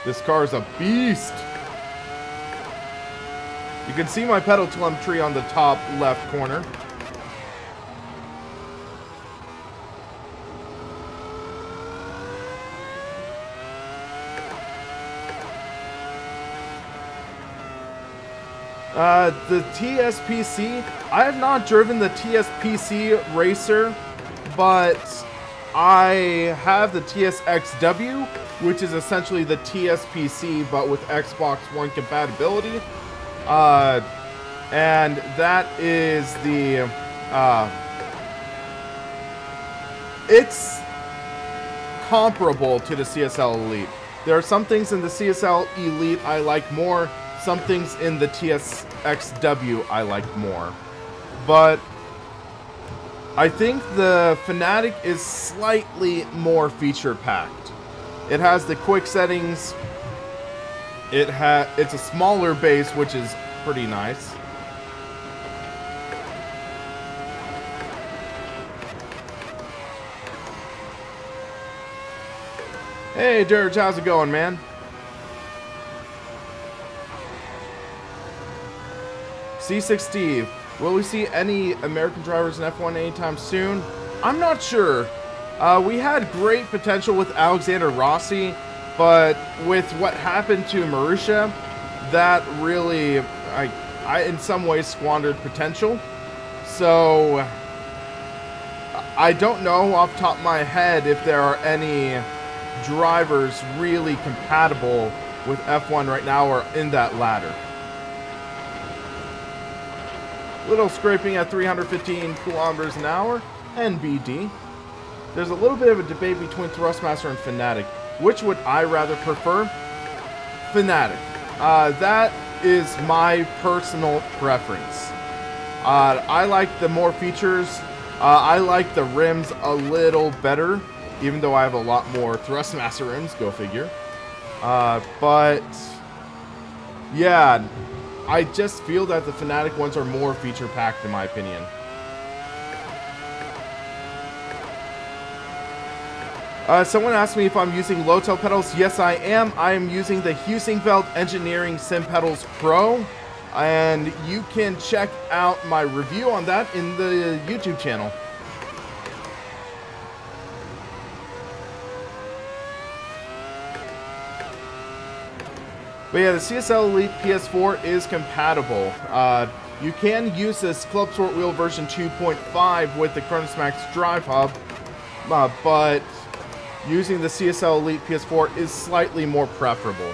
This car is a beast. You can see my pedal telemetry on the top left corner. The TSPC, I have not driven the TSPC Racer, but I have the TSXW, which is essentially the TSPC, but with Xbox One compatibility. And that is the, it's comparable to the CSL Elite. There are some things in the CSL Elite I like more. Some things in the TSXW I like more. But I think the Fanatec is slightly more feature-packed. It has the quick settings. It's a smaller base, which is pretty nice. Hey, Dirge, how's it going, man? C6 Steve, will we see any American drivers in F1 anytime soon? I'm not sure. We had great potential with Alexander Rossi, but with what happened to Marussia, that really, I in some ways squandered potential. So, I don't know off the top of my head if there are any drivers really compatible with F1 right now are in that ladder. Little scraping at 315 kilometers an hour, and BD. There's a little bit of a debate between Thrustmaster and Fanatic. Which would I rather prefer? Fanatic. That is my personal preference. I like the more features. I like the rims a little better, even though I have a lot more Thrustmaster rims, go figure. But yeah, I just feel that the Fanatic ones are more feature-packed in my opinion. Someone asked me if I'm using low-tail pedals. Yes, I am. I am using the Husingfeld Engineering Sim Pedals Pro. And you can check out my review on that in the YouTube channel. But yeah, the CSL Elite PS4 is compatible. You can use this Club Sport Wheel version 2.5 with the Cronus Max Drive Hub, but using the CSL Elite PS4 is slightly more preferable.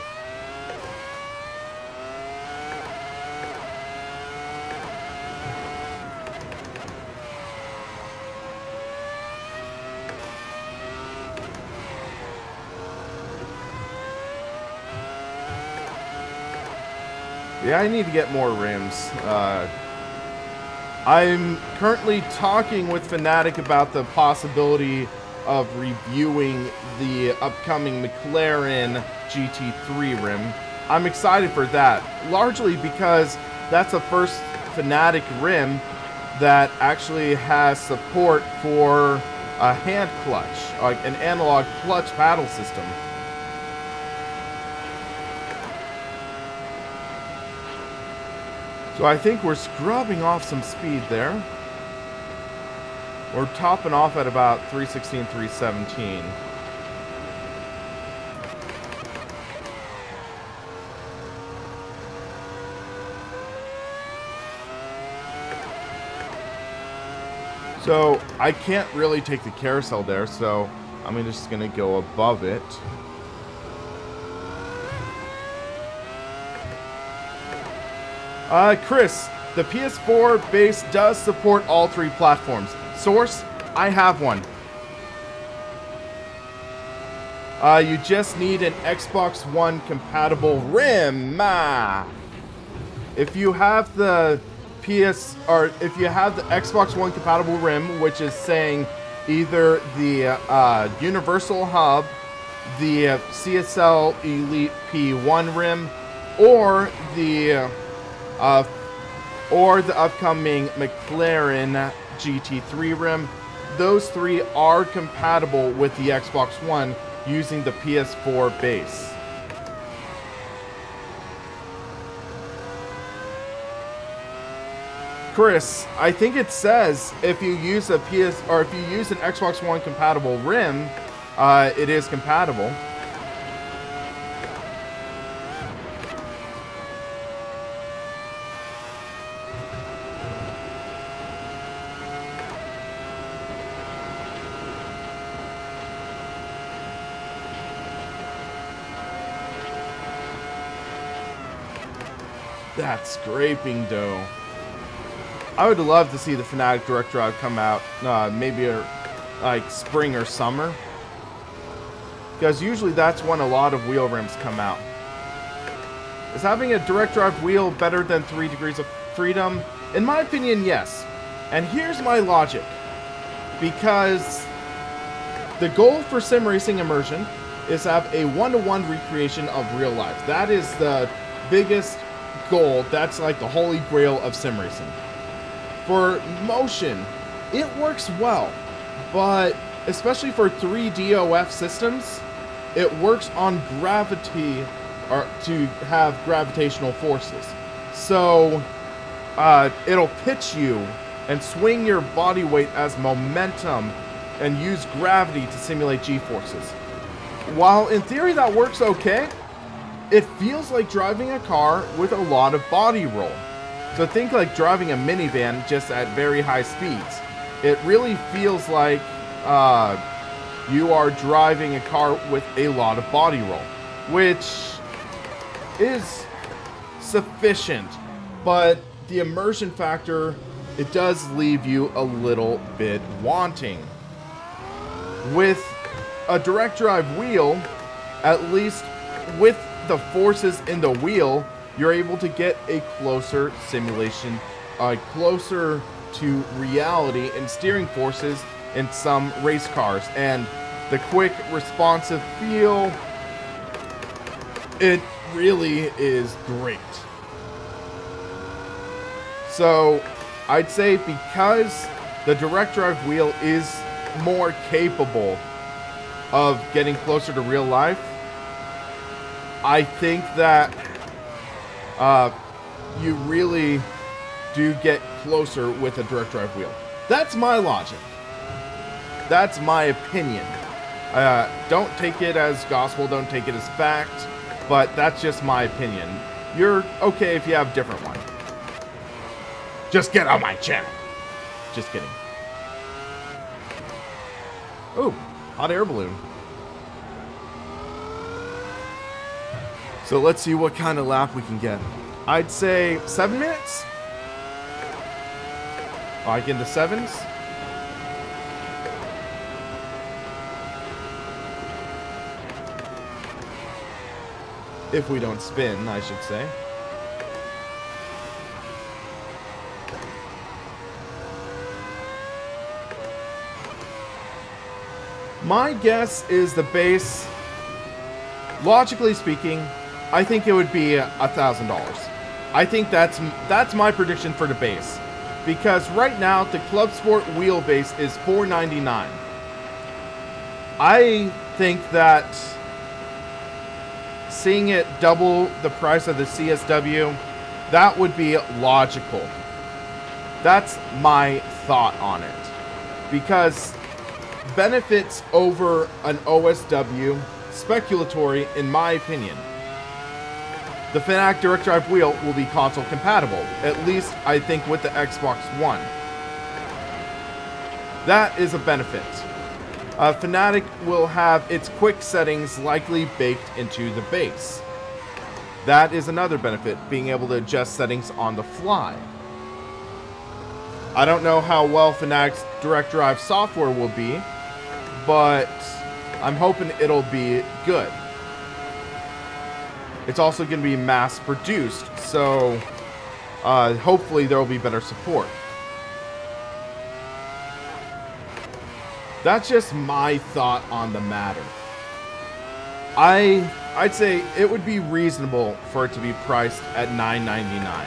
Yeah, I need to get more rims. I'm currently talking with Fanatic about the possibility of reviewing the upcoming McLaren GT3 rim. I'm excited for that, largely because that's the first Fanatic rim that actually has support for a hand clutch, like an analog clutch paddle system. So I think we're scrubbing off some speed there. We're topping off at about 316, 317. So I can't really take the carousel there, so I'm just gonna go above it. Chris, the PS4 base does support all three platforms. Source, I have one. You just need an Xbox One compatible rim. If you have the if you have the Xbox One compatible rim, which is saying either the Universal Hub, the CSL Elite P1 rim, or the upcoming McLaren GT3 rim, those three are compatible with the Xbox One using the PS4 base. Chris, I think it says if you use a if you use an Xbox One compatible rim, it is compatible. That scraping though. I would love to see the Fanatic Direct Drive come out maybe like spring or summer, because usually that's when a lot of wheel rims come out. Is having a direct drive wheel better than 3 degrees of freedom? In my opinion, yes. And here's my logic. Because the goal for sim racing immersion is to have a one-to-one recreation of real life. That is the biggest goal. That's like the holy grail of sim racing. For motion, it works well, but especially for 3DOF systems, it works on gravity, or to have gravitational forces. So it'll pitch you and swing your body weight as momentum and use gravity to simulate G-forces. While in theory that works okay, it feels like driving a car with a lot of body roll. So think like driving a minivan just at very high speeds. It really feels like you are driving a car with a lot of body roll, which is sufficient, but the immersion factor, it does leave you a little bit wanting. With a direct drive wheel, at least with the forces in the wheel, you're able to get a closer simulation, closer to reality in steering forces in some race cars. And the quick, responsive feel, it really is great. So I'd say because the direct drive wheel is more capable of getting closer to real life, I think that you really do get closer with a direct drive wheel. That's my logic. That's my opinion. Don't take it as gospel, don't take it as fact, but that's just my opinion. You're okay if you have a different one. Just get on my channel. Just kidding. Ooh, hot air balloon. So let's see what kind of lap we can get. I'd say 7 minutes. I get into sevens. If we don't spin, I should say. My guess is the base, logically speaking, I think it would be $1,000. I think that's my prediction for the base. Because right now, the Club Sport wheelbase is $499. I think that seeing it double the price of the CSW, that would be logical. That's my thought on it. Because benefits over an OSW, speculatory in my opinion. The Fanatec direct drive wheel will be console compatible, at least I think with the Xbox One. That is a benefit. Fanatec will have its quick settings likely baked into the base. That is another benefit, being able to adjust settings on the fly. I don't know how well Fanatec's direct drive software will be, but I'm hoping it'll be good. It's also going to be mass produced, so hopefully there will be better support. That's just my thought on the matter. I'd say it would be reasonable for it to be priced at $9.99.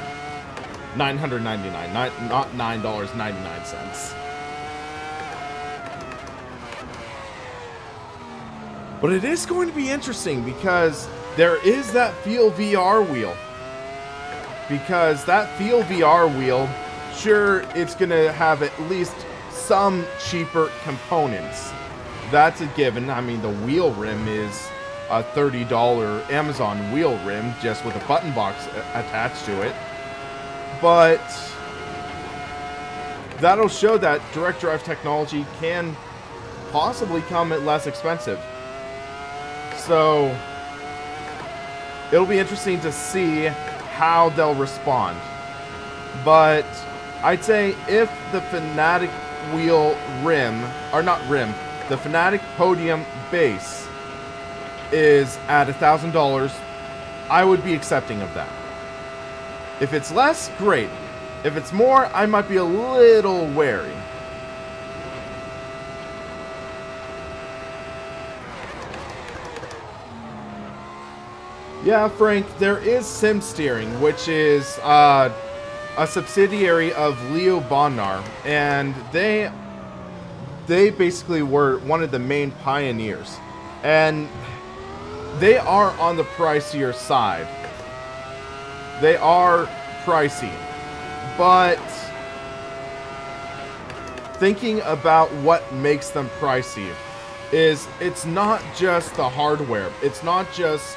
$999, not $9.99. But it is going to be interesting because there is that Feel VR wheel. Because that Feel VR wheel, sure, it's going to have at least some cheaper components. That's a given. I mean, the wheel rim is a $30 Amazon wheel rim just with a button box attached to it. But that'll show that direct drive technology can possibly come at less expensive. So it'll be interesting to see how they'll respond. But I'd say if the Fanatec wheel rim, or not rim, the Fanatec podium base is at $1,000, I would be accepting of that. If it's less, great. If it's more, I might be a little wary. Yeah, Frank, there is Sim Steering, which is a subsidiary of Leo Bonnar, and they basically were one of the main pioneers, and they are on the pricier side. They are pricey, but thinking about what makes them pricey is it's not just the hardware, it's not just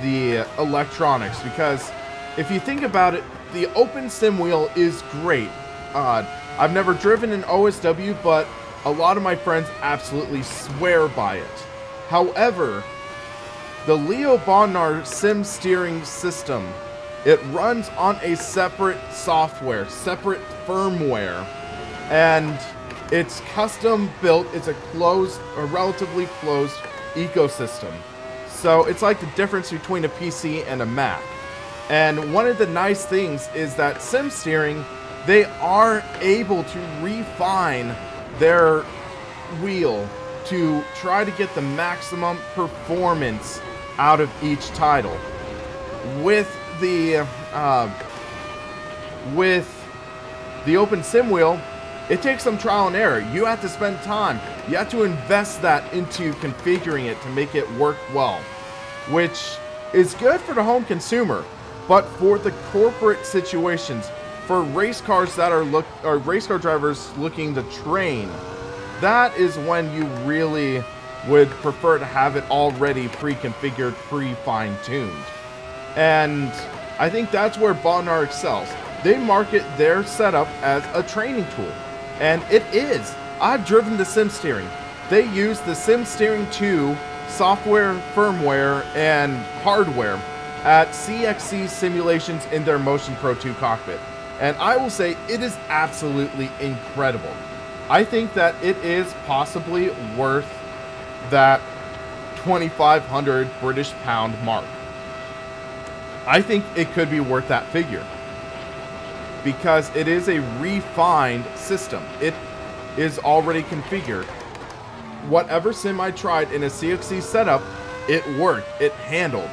the electronics, because if you think about it, the Open Sim wheel is great. I've never driven an OSW, but a lot of my friends absolutely swear by it. However, the Leo Bondar sim steering system, it runs on a separate software, separate firmware, and it's custom built. It's a relatively closed ecosystem. So it's like the difference between a PC and a Mac. And one of the nice things is that sim steering, they are able to refine their wheel to try to get the maximum performance out of each title. With the Open Sim wheel, it takes some trial and error. You have to spend time. You have to invest that into configuring it to make it work well, which is good for the home consumer, but for the corporate situations, for race cars that are race car drivers looking to train, that is when you really would prefer to have it already pre-configured, pre-fine-tuned. And I think that's where Bondar excels. They market their setup as a training tool. And it is. I've driven the sim steering. They use the sim steering 2 software, firmware, and hardware at CXC simulations in their Motion Pro 2 cockpit. And I will say it is absolutely incredible. I think that it is possibly worth that 2,500 British pound mark. I think it could be worth that figure, because it is a refined system. It is already configured. Whatever sim I tried in a CXC setup, it worked. It handled.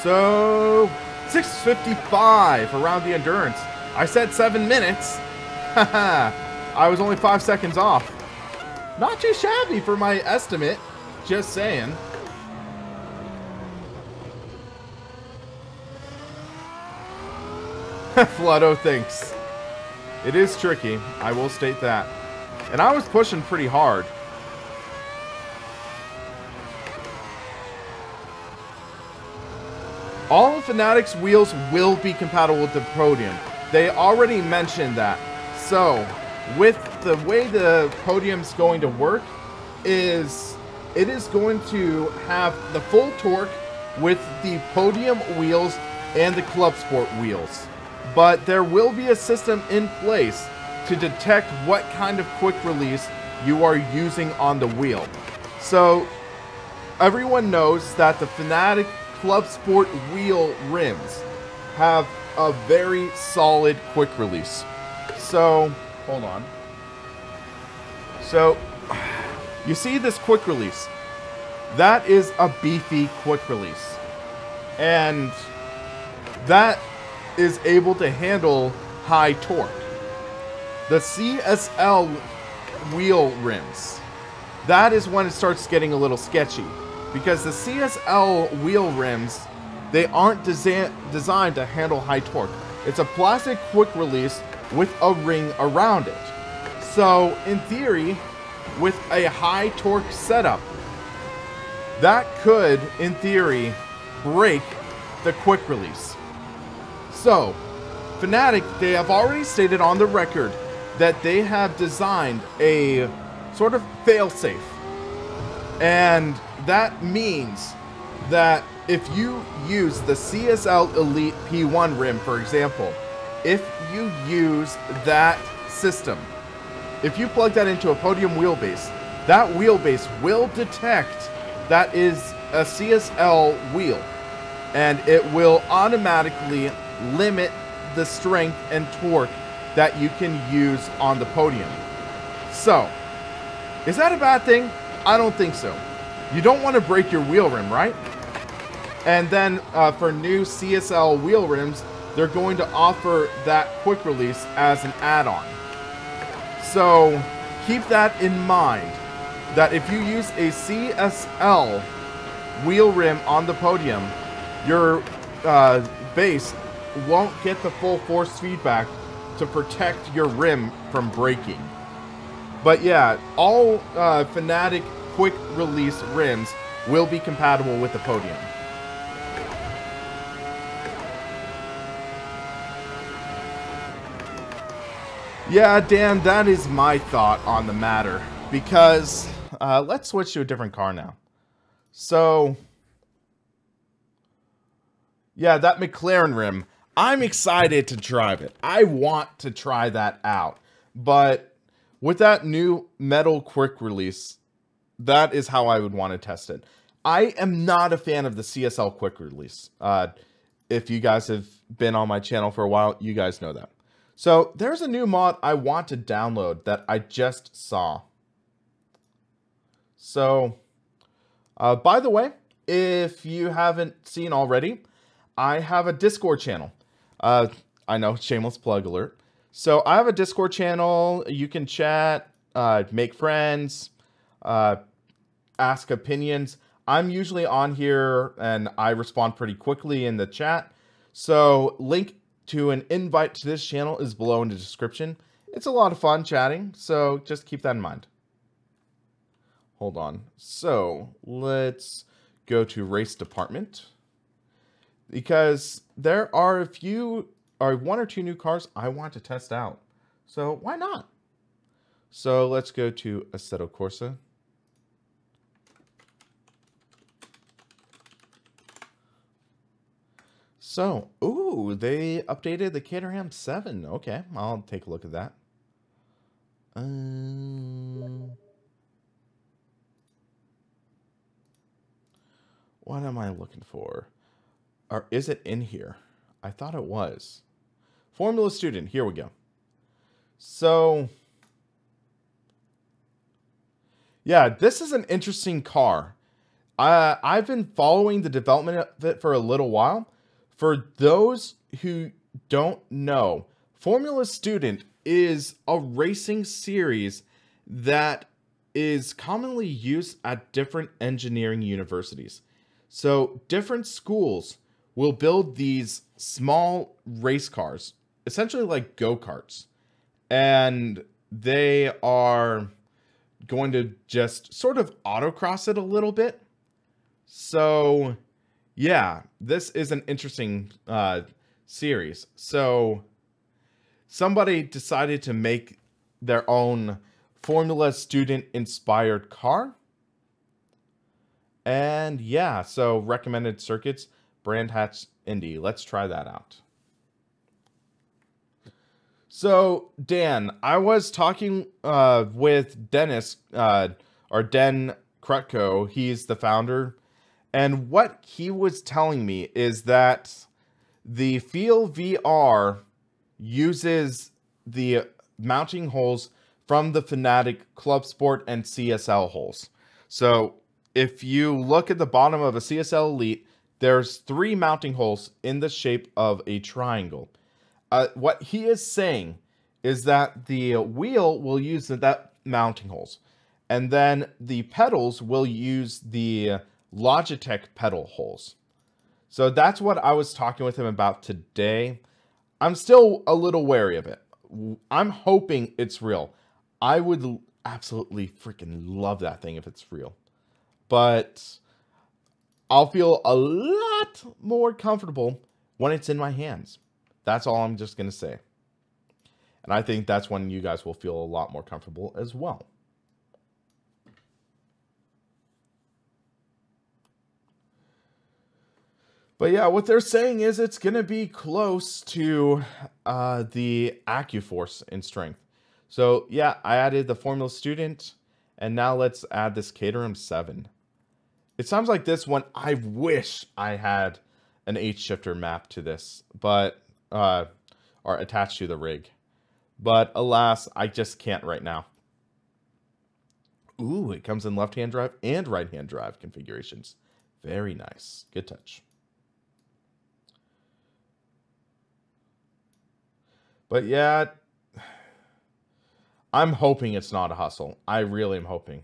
So, 6:55 around the endurance. I said 7 minutes. Haha, I was only 5 seconds off. Not too shabby for my estimate, just saying. Flutto thinks. It is tricky, I will state that. And I was pushing pretty hard. All of Fanatec's wheels will be compatible with the Podium. They already mentioned that. So, with the way the Podium's going to work, is it is going to have the full torque with the Podium wheels and the Club Sport wheels. But there will be a system in place to detect what kind of quick release you are using on the wheel. So everyone knows that the Fanatec Club Sport wheel rims have a very solid quick release. So, hold on. So, you see this quick release. That is a beefy quick release. And that is able to handle high torque. The CSL wheel rims, that is when it starts getting a little sketchy, because the CSL wheel rims, they aren't designed to handle high torque. It's a plastic quick release with a ring around it. So in theory, with a high torque setup, that could, in theory, break the quick release. So, Fanatec, they have already stated on the record that they have designed a sort of fail-safe. And that means that if you use the CSL Elite P1 rim, for example, if you use that system, if you plug that into a Podium wheelbase, that wheelbase will detect that is a CSL wheel, and it will automatically limit the strength and torque that you can use on the Podium. So, is that a bad thing? I don't think so. You don't want to break your wheel rim, right? And then for new CSL wheel rims, they're going to offer that quick release as an add-on. So keep that in mind, that if you use a CSL wheel rim on the Podium, your base won't get the full force feedback to protect your rim from breaking. But yeah, all Fanatec quick release rims will be compatible with the Podium. Yeah, Dan, that is my thought on the matter, because let's switch to a different car now. So, yeah, that McLaren rim. I'm excited to drive it. I want to try that out. But with that new metal quick release, that is how I would want to test it. I am not a fan of the CSL quick release. If you guys have been on my channel for a while, you guys know that. So there's a new mod I want to download that I just saw. So, by the way, if you haven't seen already, I have a Discord channel. I know, shameless plug alert. So I have a Discord channel. You can chat, make friends, ask opinions. I'm usually on here and I respond pretty quickly in the chat. So link to an invite to this channel is below in the description. It's a lot of fun chatting, so just keep that in mind. Hold on. So let's go to race department, because there are one or two new cars I want to test out. So why not? So let's go to Assetto Corsa. So, ooh, they updated the Caterham 7. Okay, I'll take a look at that. What am I looking for? Or is it in here? I thought it was. Formula Student, here we go. So, yeah, this is an interesting car. I've been following the development of it for a little while. For those who don't know, Formula Student is a racing series that is commonly used at different engineering universities. So different schools will build these small race cars, essentially like go-karts, and they are going to just sort of autocross it a little bit. So yeah, this is an interesting series. So somebody decided to make their own Formula Student inspired car. And yeah, so recommended circuits, Brand Hatch Indy. Let's try that out. So Dan, I was talking with Dennis, or Den Krutko. He's the founder. And what he was telling me is that the Feel VR uses the mounting holes from the Fnatic Club Sport and CSL holes. So if you look at the bottom of a CSL Elite, there's 3 mounting holes in the shape of a triangle. What he is saying is that the wheel will use that mounting holes. And then the pedals will use the Logitech pedal holes. So that's what I was talking with him about today. I'm still a little wary of it. I'm hoping it's real. I would absolutely freaking love that thing if it's real. But I'll feel a lot more comfortable when it's in my hands. That's all I'm just going to say. And I think that's when you guys will feel a lot more comfortable as well. But yeah, what they're saying is it's going to be close to the AccuForce in strength. So yeah, I added the Formula Student, and now let's add this Caterham 7. It sounds like this one, I wish I had an H-shifter map to this, but or attached to the rig. But alas, I just can't right now. Ooh, it comes in left-hand drive and right-hand drive configurations. Very nice. Good touch. But yeah, I'm hoping it's not a hustle. I really am hoping.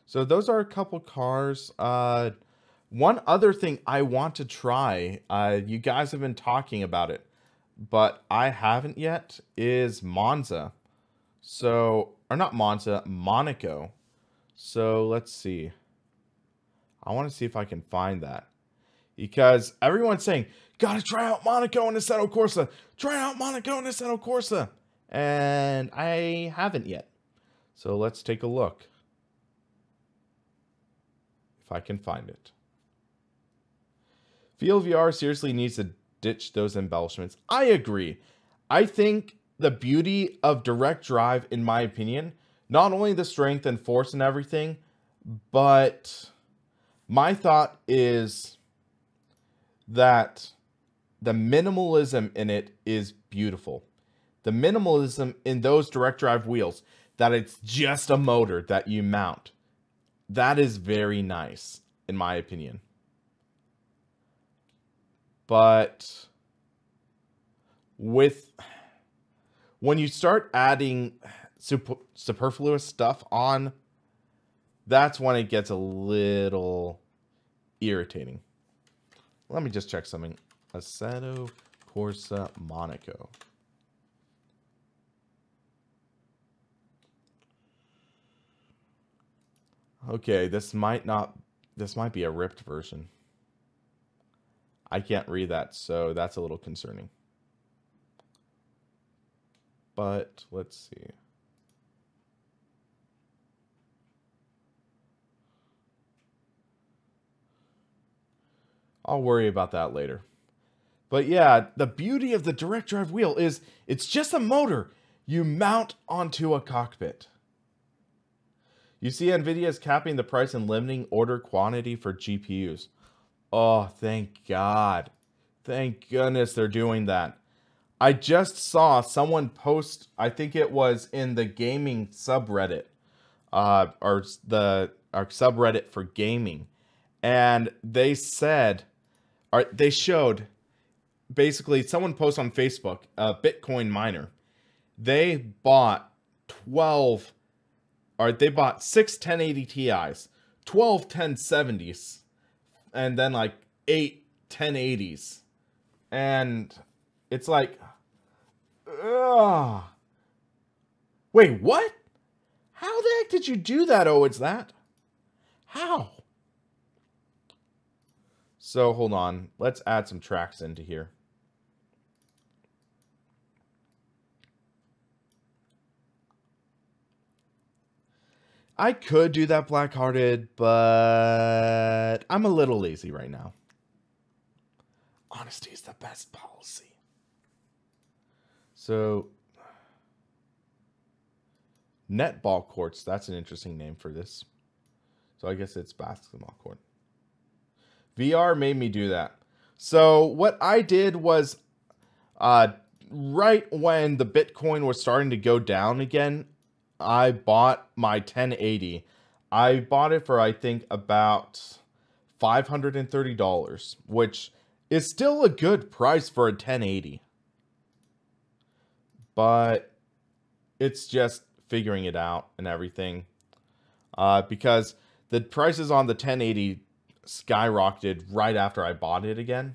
So those are a couple cars. One other thing I want to try, you guys have been talking about it, but I haven't yet, is Monza. So, or not Monza, Monaco. So let's see. I want to see if I can find that. Because everyone's saying, gotta try out Monaco and Assetto Corsa. Try out Monaco and Assetto Corsa. And I haven't yet. So let's take a look. If I can find it. Field VR seriously needs to ditch those embellishments. I agree. I think the beauty of direct drive, in my opinion, not only the strength and force and everything, but my thought is that the minimalism in it is beautiful. The minimalism in those direct drive wheels, that it's just a motor that you mount. That is very nice, in my opinion. But when you start adding superfluous stuff on, that's when it gets a little irritating. Let me just check something. Assetto Corsa Monaco. Okay, this might be a ripped version. I can't read that, so that's a little concerning. But let's see. I'll worry about that later. But yeah, the beauty of the direct drive wheel is it's just a motor you mount onto a cockpit. You see NVIDIA is capping the price and limiting order quantity for GPUs. Oh, thank God. Thank goodness they're doing that. I just saw someone post, I think it was in the gaming subreddit, or our subreddit for gaming, and they said, or they showed, basically someone posted on Facebook, a Bitcoin miner. They bought 6 1080 Ti's, 12 1070s, and then like 8 1080s. And it's like, ugh. Wait, what? How the heck did you do that? Oh, it's that? How? So hold on. Let's add some tracks into here. I could do that Black-Hearted, but I'm a little lazy right now. Honesty is the best policy. So, netball courts, that's an interesting name for this. So I guess it's basketball court. VR made me do that. So what I did was, right when the Bitcoin was starting to go down again, I bought my 1080. I bought it for, I think, about $530, which is still a good price for a 1080. But it's just figuring it out and everything. Because the prices on the 1080 skyrocketed right after I bought it again.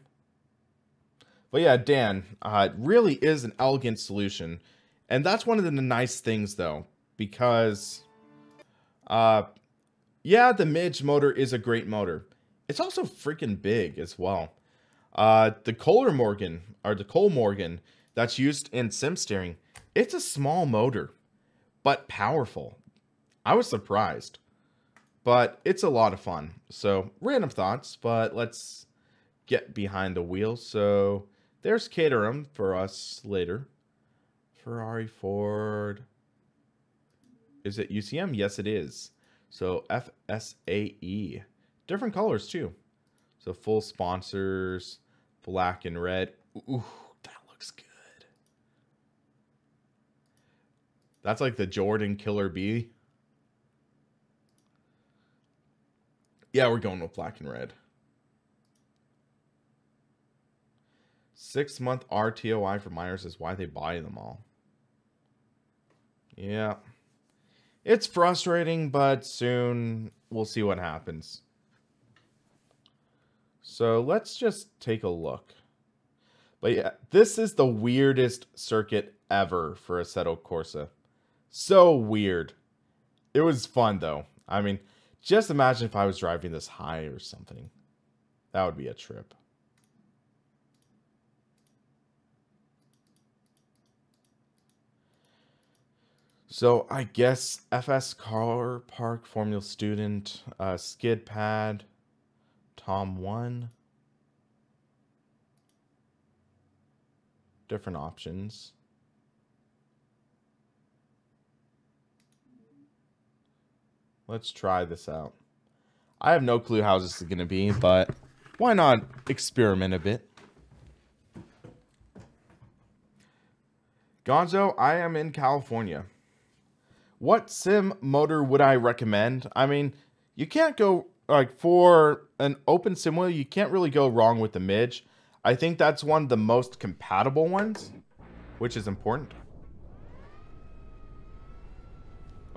But yeah, Dan, it really is an elegant solution. And that's one of the nice things, though. Because, yeah, the Midge motor is a great motor. It's also freaking big as well. The Kohler Morgan, or the Cole Morgan, that's used in sim steering, it's a small motor, but powerful. I was surprised. But it's a lot of fun. So, random thoughts, but let's get behind the wheel. So, there's Caterham for us later. Ferrari, Ford. Is it UCM? Yes, it is. So, FSAE. Different colors, too. So, full sponsors, black and red. Ooh, that looks good. That's like the Jordan Killer Bee. Yeah, we're going with black and red. 6-month RTOI for miners is why they buy them all. Yeah. It's frustrating, but soon we'll see what happens. So let's just take a look. But yeah, this is the weirdest circuit ever for Assetto Corsa. So weird. It was fun, though. I mean, just imagine if I was driving this high or something. That would be a trip. So I guess FS Car Park, Formula Student, Skid Pad, Tom 1. Different options. Let's try this out. I have no clue how this is going to be, but why not experiment a bit? Gonzo, I am in California. What sim motor would I recommend? I mean, you can't go, like, for an open sim wheel, you can't really go wrong with the Midge. I think that's one of the most compatible ones, which is important.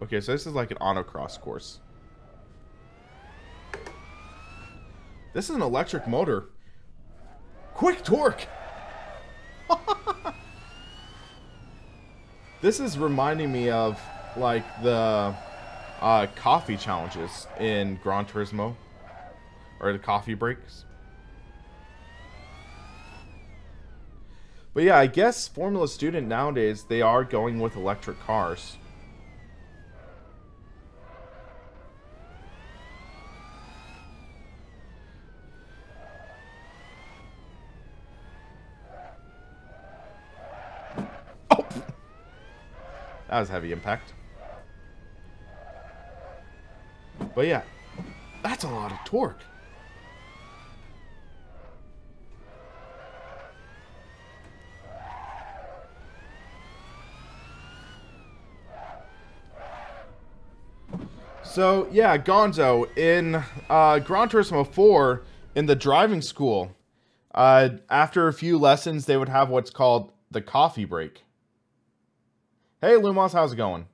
Okay, so this is like an autocross course. This is an electric motor. Quick torque! This is reminding me of, like, the coffee challenges in Gran Turismo. Or the coffee breaks. But yeah, I guess Formula Student nowadays, they are going with electric cars. Oh! That was heavy impact. But yeah, that's a lot of torque. So, yeah, Gonzo, in Gran Turismo 4, in the driving school, after a few lessons, they would have what's called the coffee break. Hey, Lumos, how's it going?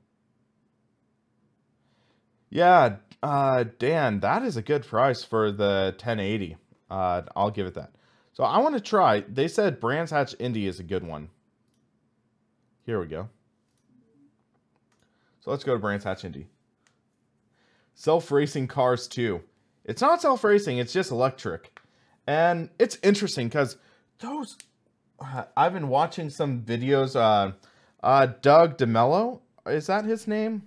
Yeah, Dan, that is a good price for the 1080. I'll give it that. So, I want to try. They said Brands Hatch Indy is a good one. Here we go. So, let's go to Brands Hatch Indy. Self-racing cars too. It's not self-racing, it's just electric. And it's interesting because those... I've been watching some videos. Doug DeMello, is that his name?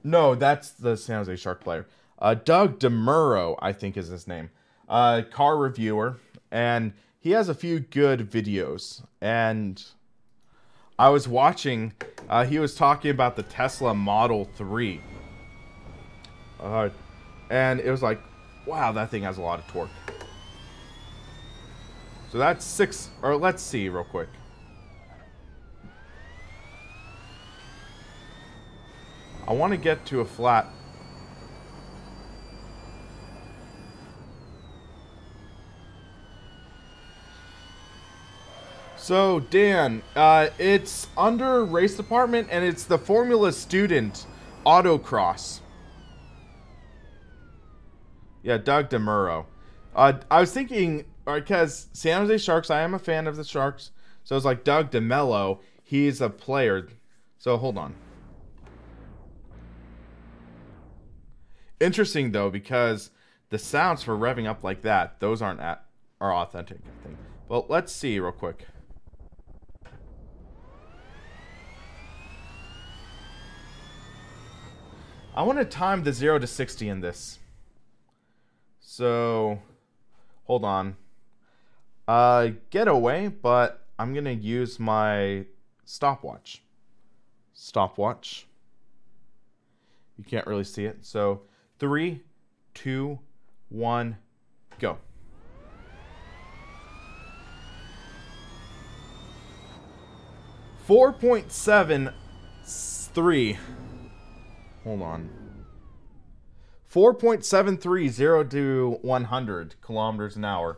No, that's the San Jose Shark player. Doug DeMuro, I think is his name. Car reviewer. And he has a few good videos. And I was watching, he was talking about the Tesla Model 3. And it was like, wow, that thing has a lot of torque. So that's 6, or let's see real quick. I want to get to a flat. So, Dan, it's under race department and it's the Formula Student Autocross. Yeah, Doug DeMuro. I was thinking, because San Jose Sharks, I am a fan of the Sharks. So it's like Doug DeMello, he's a player. So hold on. Interesting though, because the sounds for revving up like that, those are authentic, I think. Well, let's see real quick. I want to time the 0 to 60 in this. So, hold on. Get away, but I'm going to use my stopwatch. Stopwatch. You can't really see it. So, 3, 2, 1, go. .73. Hold on. 4.730 to 100 kilometers an hour.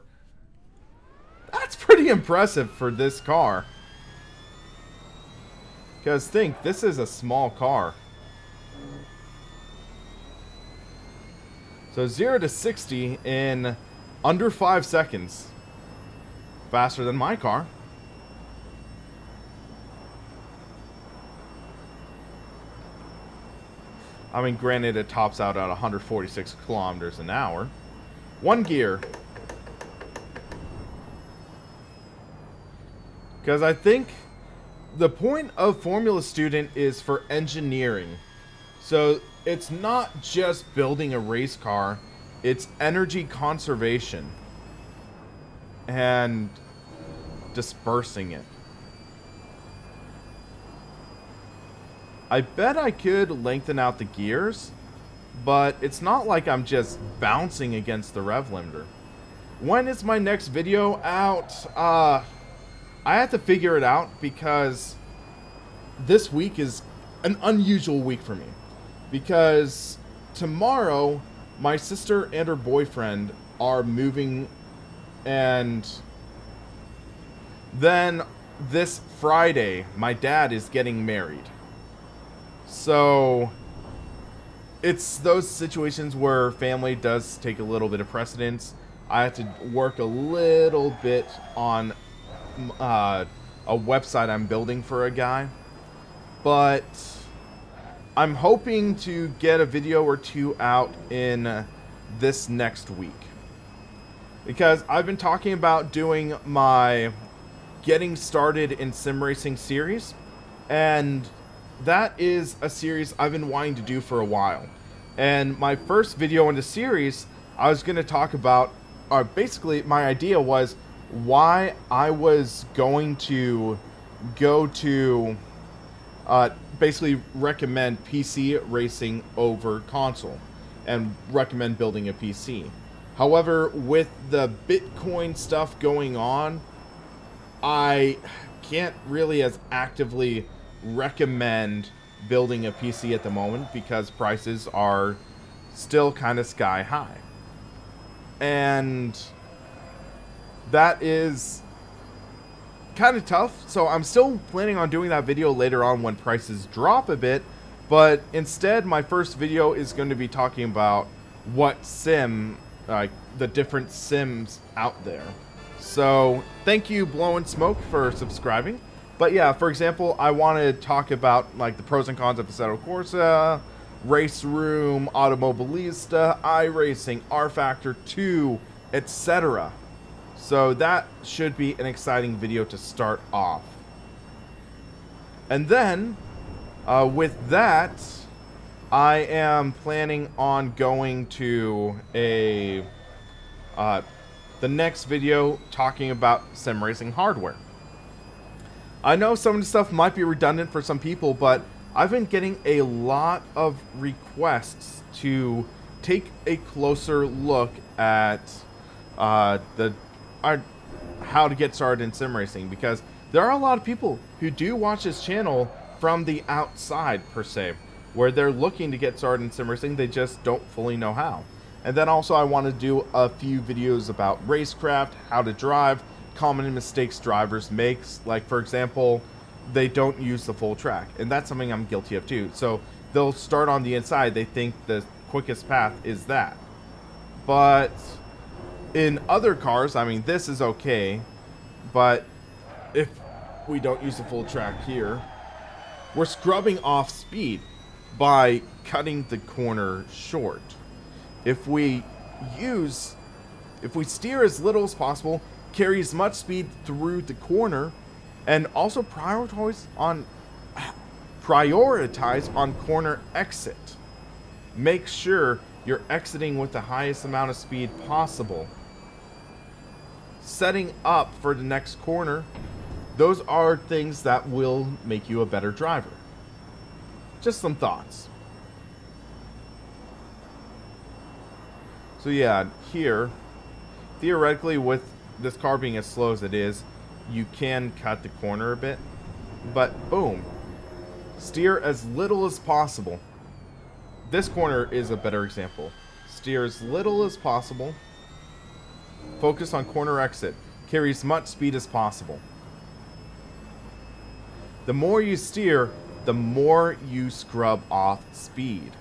That's pretty impressive for this car. Because think, this is a small car. So 0 to 60 in under 5 seconds. Faster than my car. I mean, granted, it tops out at 146 kilometers an hour. One gear. Because I think the point of Formula Student is for engineering. So it's not just building a race car, it's energy conservation and dispersing it. I bet I could lengthen out the gears, but it's not like I'm just bouncing against the rev limiter. When is my next video out? I have to figure it out because this week is an unusual week for me. Because tomorrow, my sister and her boyfriend are moving, and then this Friday, my dad is getting married. So it's those situations where family does take a little bit of precedence. I have to work a little bit on a website I'm building for a guy, but I'm hoping to get a video or two out in this next week, because I've been talking about doing my Getting Started in Sim Racing series, and that is a series I've been wanting to do for a while. And my first video in the series, I was going to talk about, basically my idea was why I was going to go to basically recommend PC racing over console and recommend building a PC. However, with the Bitcoin stuff going on, I can't really as actively recommend building a PC at the moment because prices are still kind of sky high. And that is kind of tough. So I'm still planning on doing that video later on when prices drop a bit, but instead my first video is going to be talking about what sim, the different sims out there. So thank you Blowin' Smoke for subscribing. But yeah, for example, I want to talk about like the pros and cons of Assetto Corsa, Race Room, Automobilista, iRacing, R-Factor 2, etc. So that should be an exciting video to start off. And then, with that, I am planning on going to the next video talking about sim racing hardware. I know some of the stuff might be redundant for some people, but I've been getting a lot of requests to take a closer look at how to get started in sim racing, because there are a lot of people who do watch this channel from the outside per se, where they're looking to get started in sim racing, they just don't fully know how. And then also I want to do a few videos about racecraft, how to drive, common mistakes drivers make, like for example, they don't use the full track, and that's something I'm guilty of too. So they'll start on the inside, they think the quickest path is that, but in other cars, I mean, this is okay, but if we don't use the full track here, we're scrubbing off speed by cutting the corner short. If we steer as little as possible, carry as much speed through the corner, and also prioritize on corner exit. Make sure you're exiting with the highest amount of speed possible. Setting up for the next corner, those are things that will make you a better driver. Just some thoughts. So yeah, here, theoretically with this car being as slow as it is, you can cut the corner a bit, but boom, steer as little as possible. This corner is a better example. Steer as little as possible, focus on corner exit, carry as much speed as possible. The more you steer, the more you scrub off speed.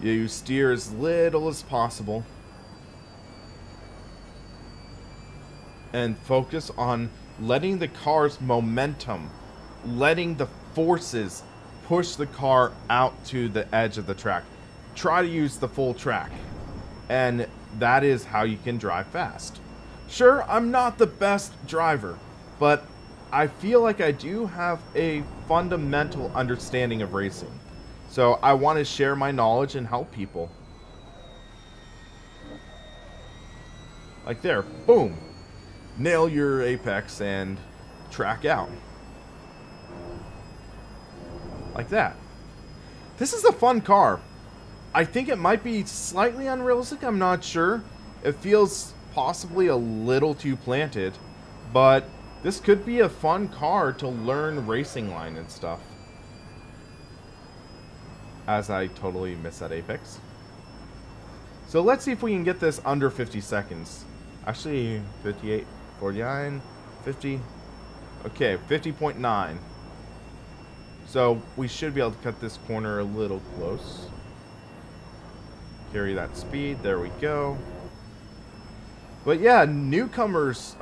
You steer as little as possible and focus on letting the car's momentum, letting the forces push the car out to the edge of the track. Try to use the full track and that is how you can drive fast. Sure, I'm not the best driver, but I feel like I do have a fundamental understanding of racing. So I want to share my knowledge and help people. Like there, boom. Nail your apex and track out. Like that. This is a fun car. I think it might be slightly unrealistic, I'm not sure. It feels possibly a little too planted, but this could be a fun car to learn racing line and stuff. As I totally miss that apex. So let's see if we can get this under 50 seconds. Actually, 58, 49, 50. Okay, 50.9. So we should be able to cut this corner a little close. Carry that speed. There we go. But yeah, newcomers,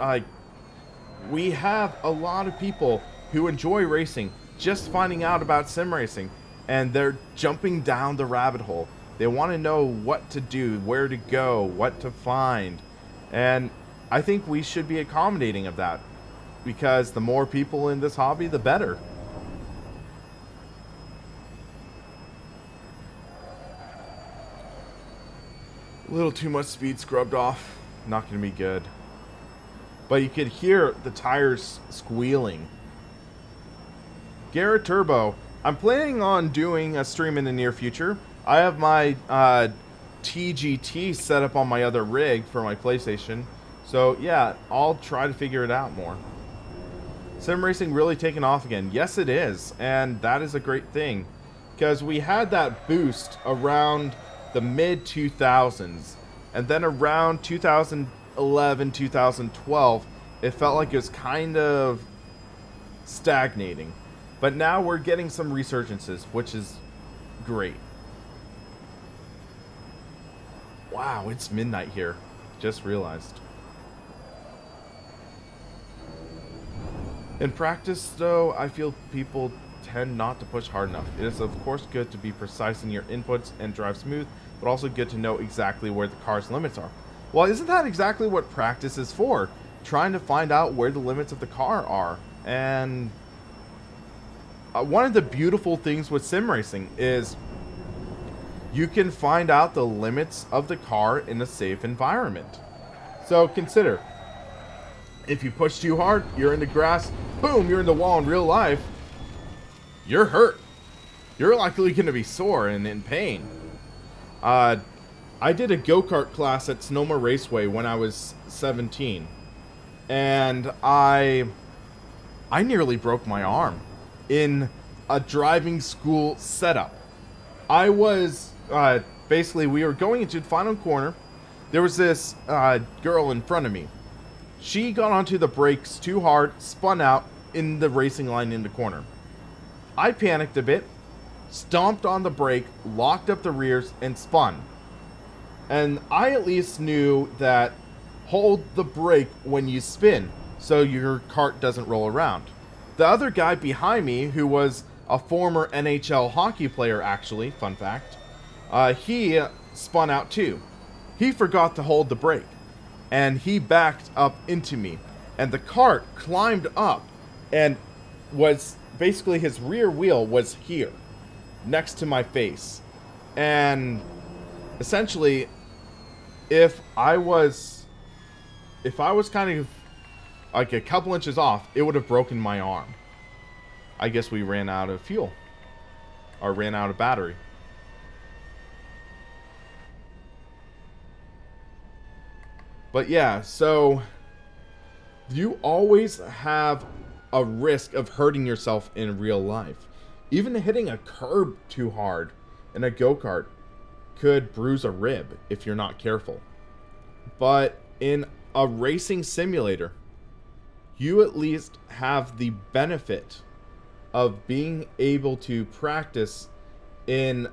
we have a lot of people who enjoy racing just finding out about sim racing, and they're jumping down the rabbit hole. They want to know what to do, where to go, what to find. And I think we should be accommodating of that, because the more people in this hobby, the better. A little too much speed scrubbed off. Not going to be good. But you could hear the tires squealing. Garrett Turbo. I'm planning on doing a stream in the near future. I have my TGT set up on my other rig for my PlayStation. So yeah, I'll try to figure it out more. Sim racing really taken off again. Yes, it is. And that is a great thing. Because we had that boost around the mid-2000s. And then around 2011, 2012, it felt like it was kind of stagnating. But now we're getting some resurgences, which is great. Wow, it's midnight here. Just realized. In practice, though, I feel people tend not to push hard enough. It is, of course, good to be precise in your inputs and drive smooth, but also good to know exactly where the car's limits are. Well, isn't that exactly what practice is for? Trying to find out where the limits of the car are. And one of the beautiful things with sim racing is you can find out the limits of the car in a safe environment. So consider, if you push too hard, you're in the grass, boom, you're in the wall in real life, you're hurt. You're likely going to be sore and in pain. I did a go-kart class at Sonoma Raceway when I was 17. And I nearly broke my arm in a driving school setup. I was, basically, we were going into the final corner. There was this girl in front of me. She got onto the brakes too hard, spun out in the racing line in the corner. I panicked a bit, stomped on the brake, locked up the rears, and spun. And I at least knew that hold the brake when you spin so your cart doesn't roll around. The other guy behind me, who was a former NHL hockey player actually, fun fact, he spun out too. He forgot to hold the brake, and he backed up into me. And the cart climbed up and was basically, his rear wheel was here next to my face. And essentially, if I was kind of like a couple inches off, it would have broken my arm. I guess we ran out of fuel, or ran out of battery. But yeah, so you always have a risk of hurting yourself in real life. Even hitting a curb too hard in a go-kart could bruise a rib if you're not careful. But in a racing simulator, you at least have the benefit of being able to practice in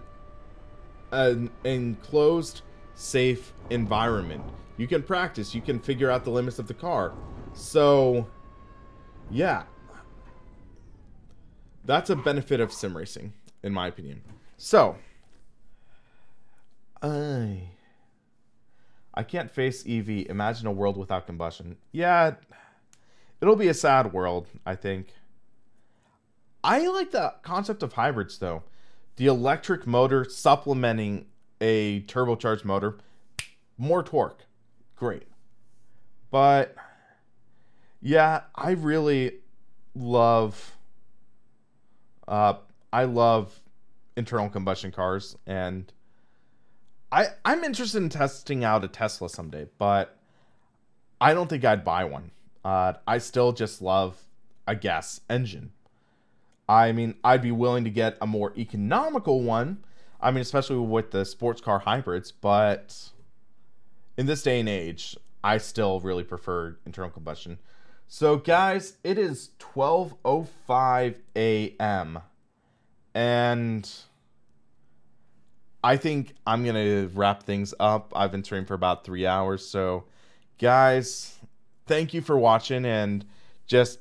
an enclosed, safe environment. You can practice, you can figure out the limits of the car. So, yeah. That's a benefit of sim racing, in my opinion. So, I can't face EV. Imagine a world without combustion. Yeah, it'll be a sad world, I think. I like the concept of hybrids, though. The electric motor supplementing a turbocharged motor. More torque. Great. But, yeah, I really love... I love internal combustion cars, and I'm interested in testing out a Tesla someday, but I don't think I'd buy one. I still just love a gas engine. I mean, I'd be willing to get a more economical one. I mean, especially with the sports car hybrids, but in this day and age, I still really prefer internal combustion. So, guys, it is 12:05 a.m. and I think I'm going to wrap things up. I've been streaming for about 3 hours. So, guys, thank you for watching and just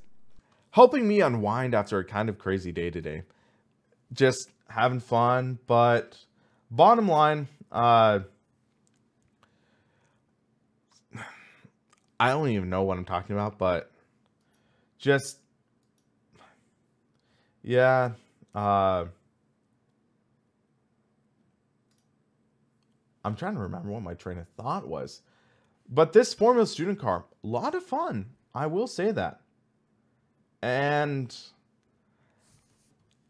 helping me unwind after a kind of crazy day today. Just having fun, but bottom line, I don't even know what I'm talking about, but just, yeah, I'm trying to remember what my train of thought was. But this Formula Student car, a lot of fun. I will say that. And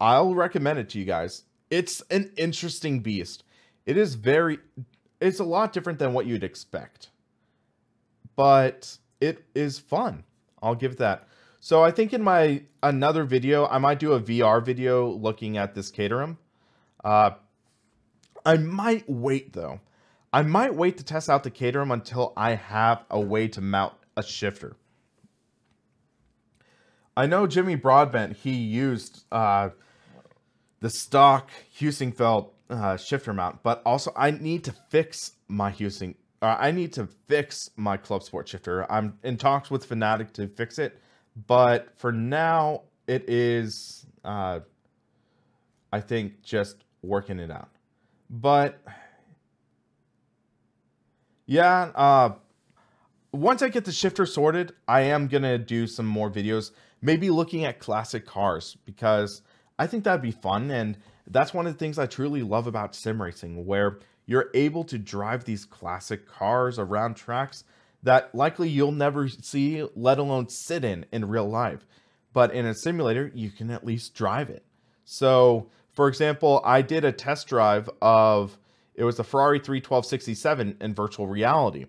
I'll recommend it to you guys. It's an interesting beast. It's a lot different than what you'd expect. But it is fun. I'll give that. So I think in my another video, I might do a VR video looking at this Caterham. I might wait though. I might wait to test out the Caterham until I have a way to mount a shifter. I know Jimmy Broadbent, he used the stock Husingfeld shifter mount, but also I need to fix my I need to fix my Club Sport shifter. I'm in talks with Fanatic to fix it, but for now it is, I think, just working it out. But yeah, once I get the shifter sorted, I am gonna do some more videos, maybe looking at classic cars, because I think that'd be fun, and that's one of the things I truly love about sim racing, where you're able to drive these classic cars around tracks that likely you'll never see, let alone sit in real life. But in a simulator, you can at least drive it. So, for example, I did a test drive of, it was the Ferrari 31267 in virtual reality.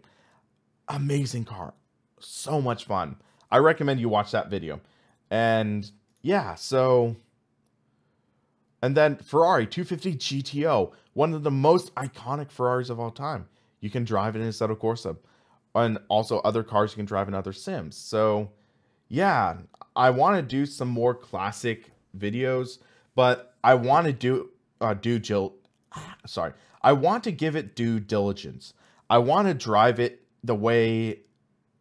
Amazing car. So much fun. I recommend you watch that video. And yeah, so... And then Ferrari 250 GTO, one of the most iconic Ferraris of all time. You can drive it in Assetto Corsa. And also other cars you can drive in other sims. So yeah, I want to do some more classic videos, but I want to I want to give it due diligence. I want to drive it the way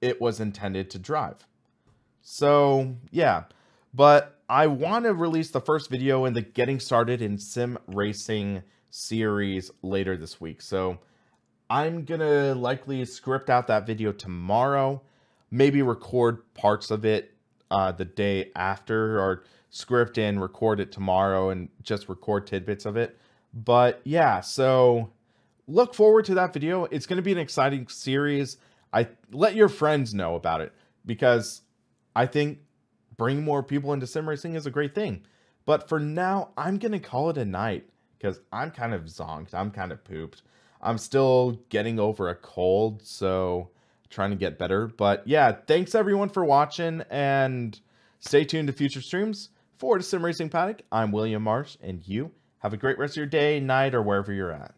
it was intended to drive. So yeah, but I want to release the first video in the Getting Started in Sim Racing series later this week. So I'm going to likely script out that video tomorrow, maybe record parts of it the day after, or script and record it tomorrow and just record tidbits of it. But yeah, so look forward to that video. It's going to be an exciting series. Let your friends know about it, because I think bringing more people into sim racing is a great thing. But for now, I'm going to call it a night, because I'm kind of zonked. I'm kind of pooped. I'm still getting over a cold, so trying to get better. But yeah, thanks everyone for watching, and stay tuned to future streams. For SimRacingPaddock, I'm William Marsh, and you have a great rest of your day, night, or wherever you're at.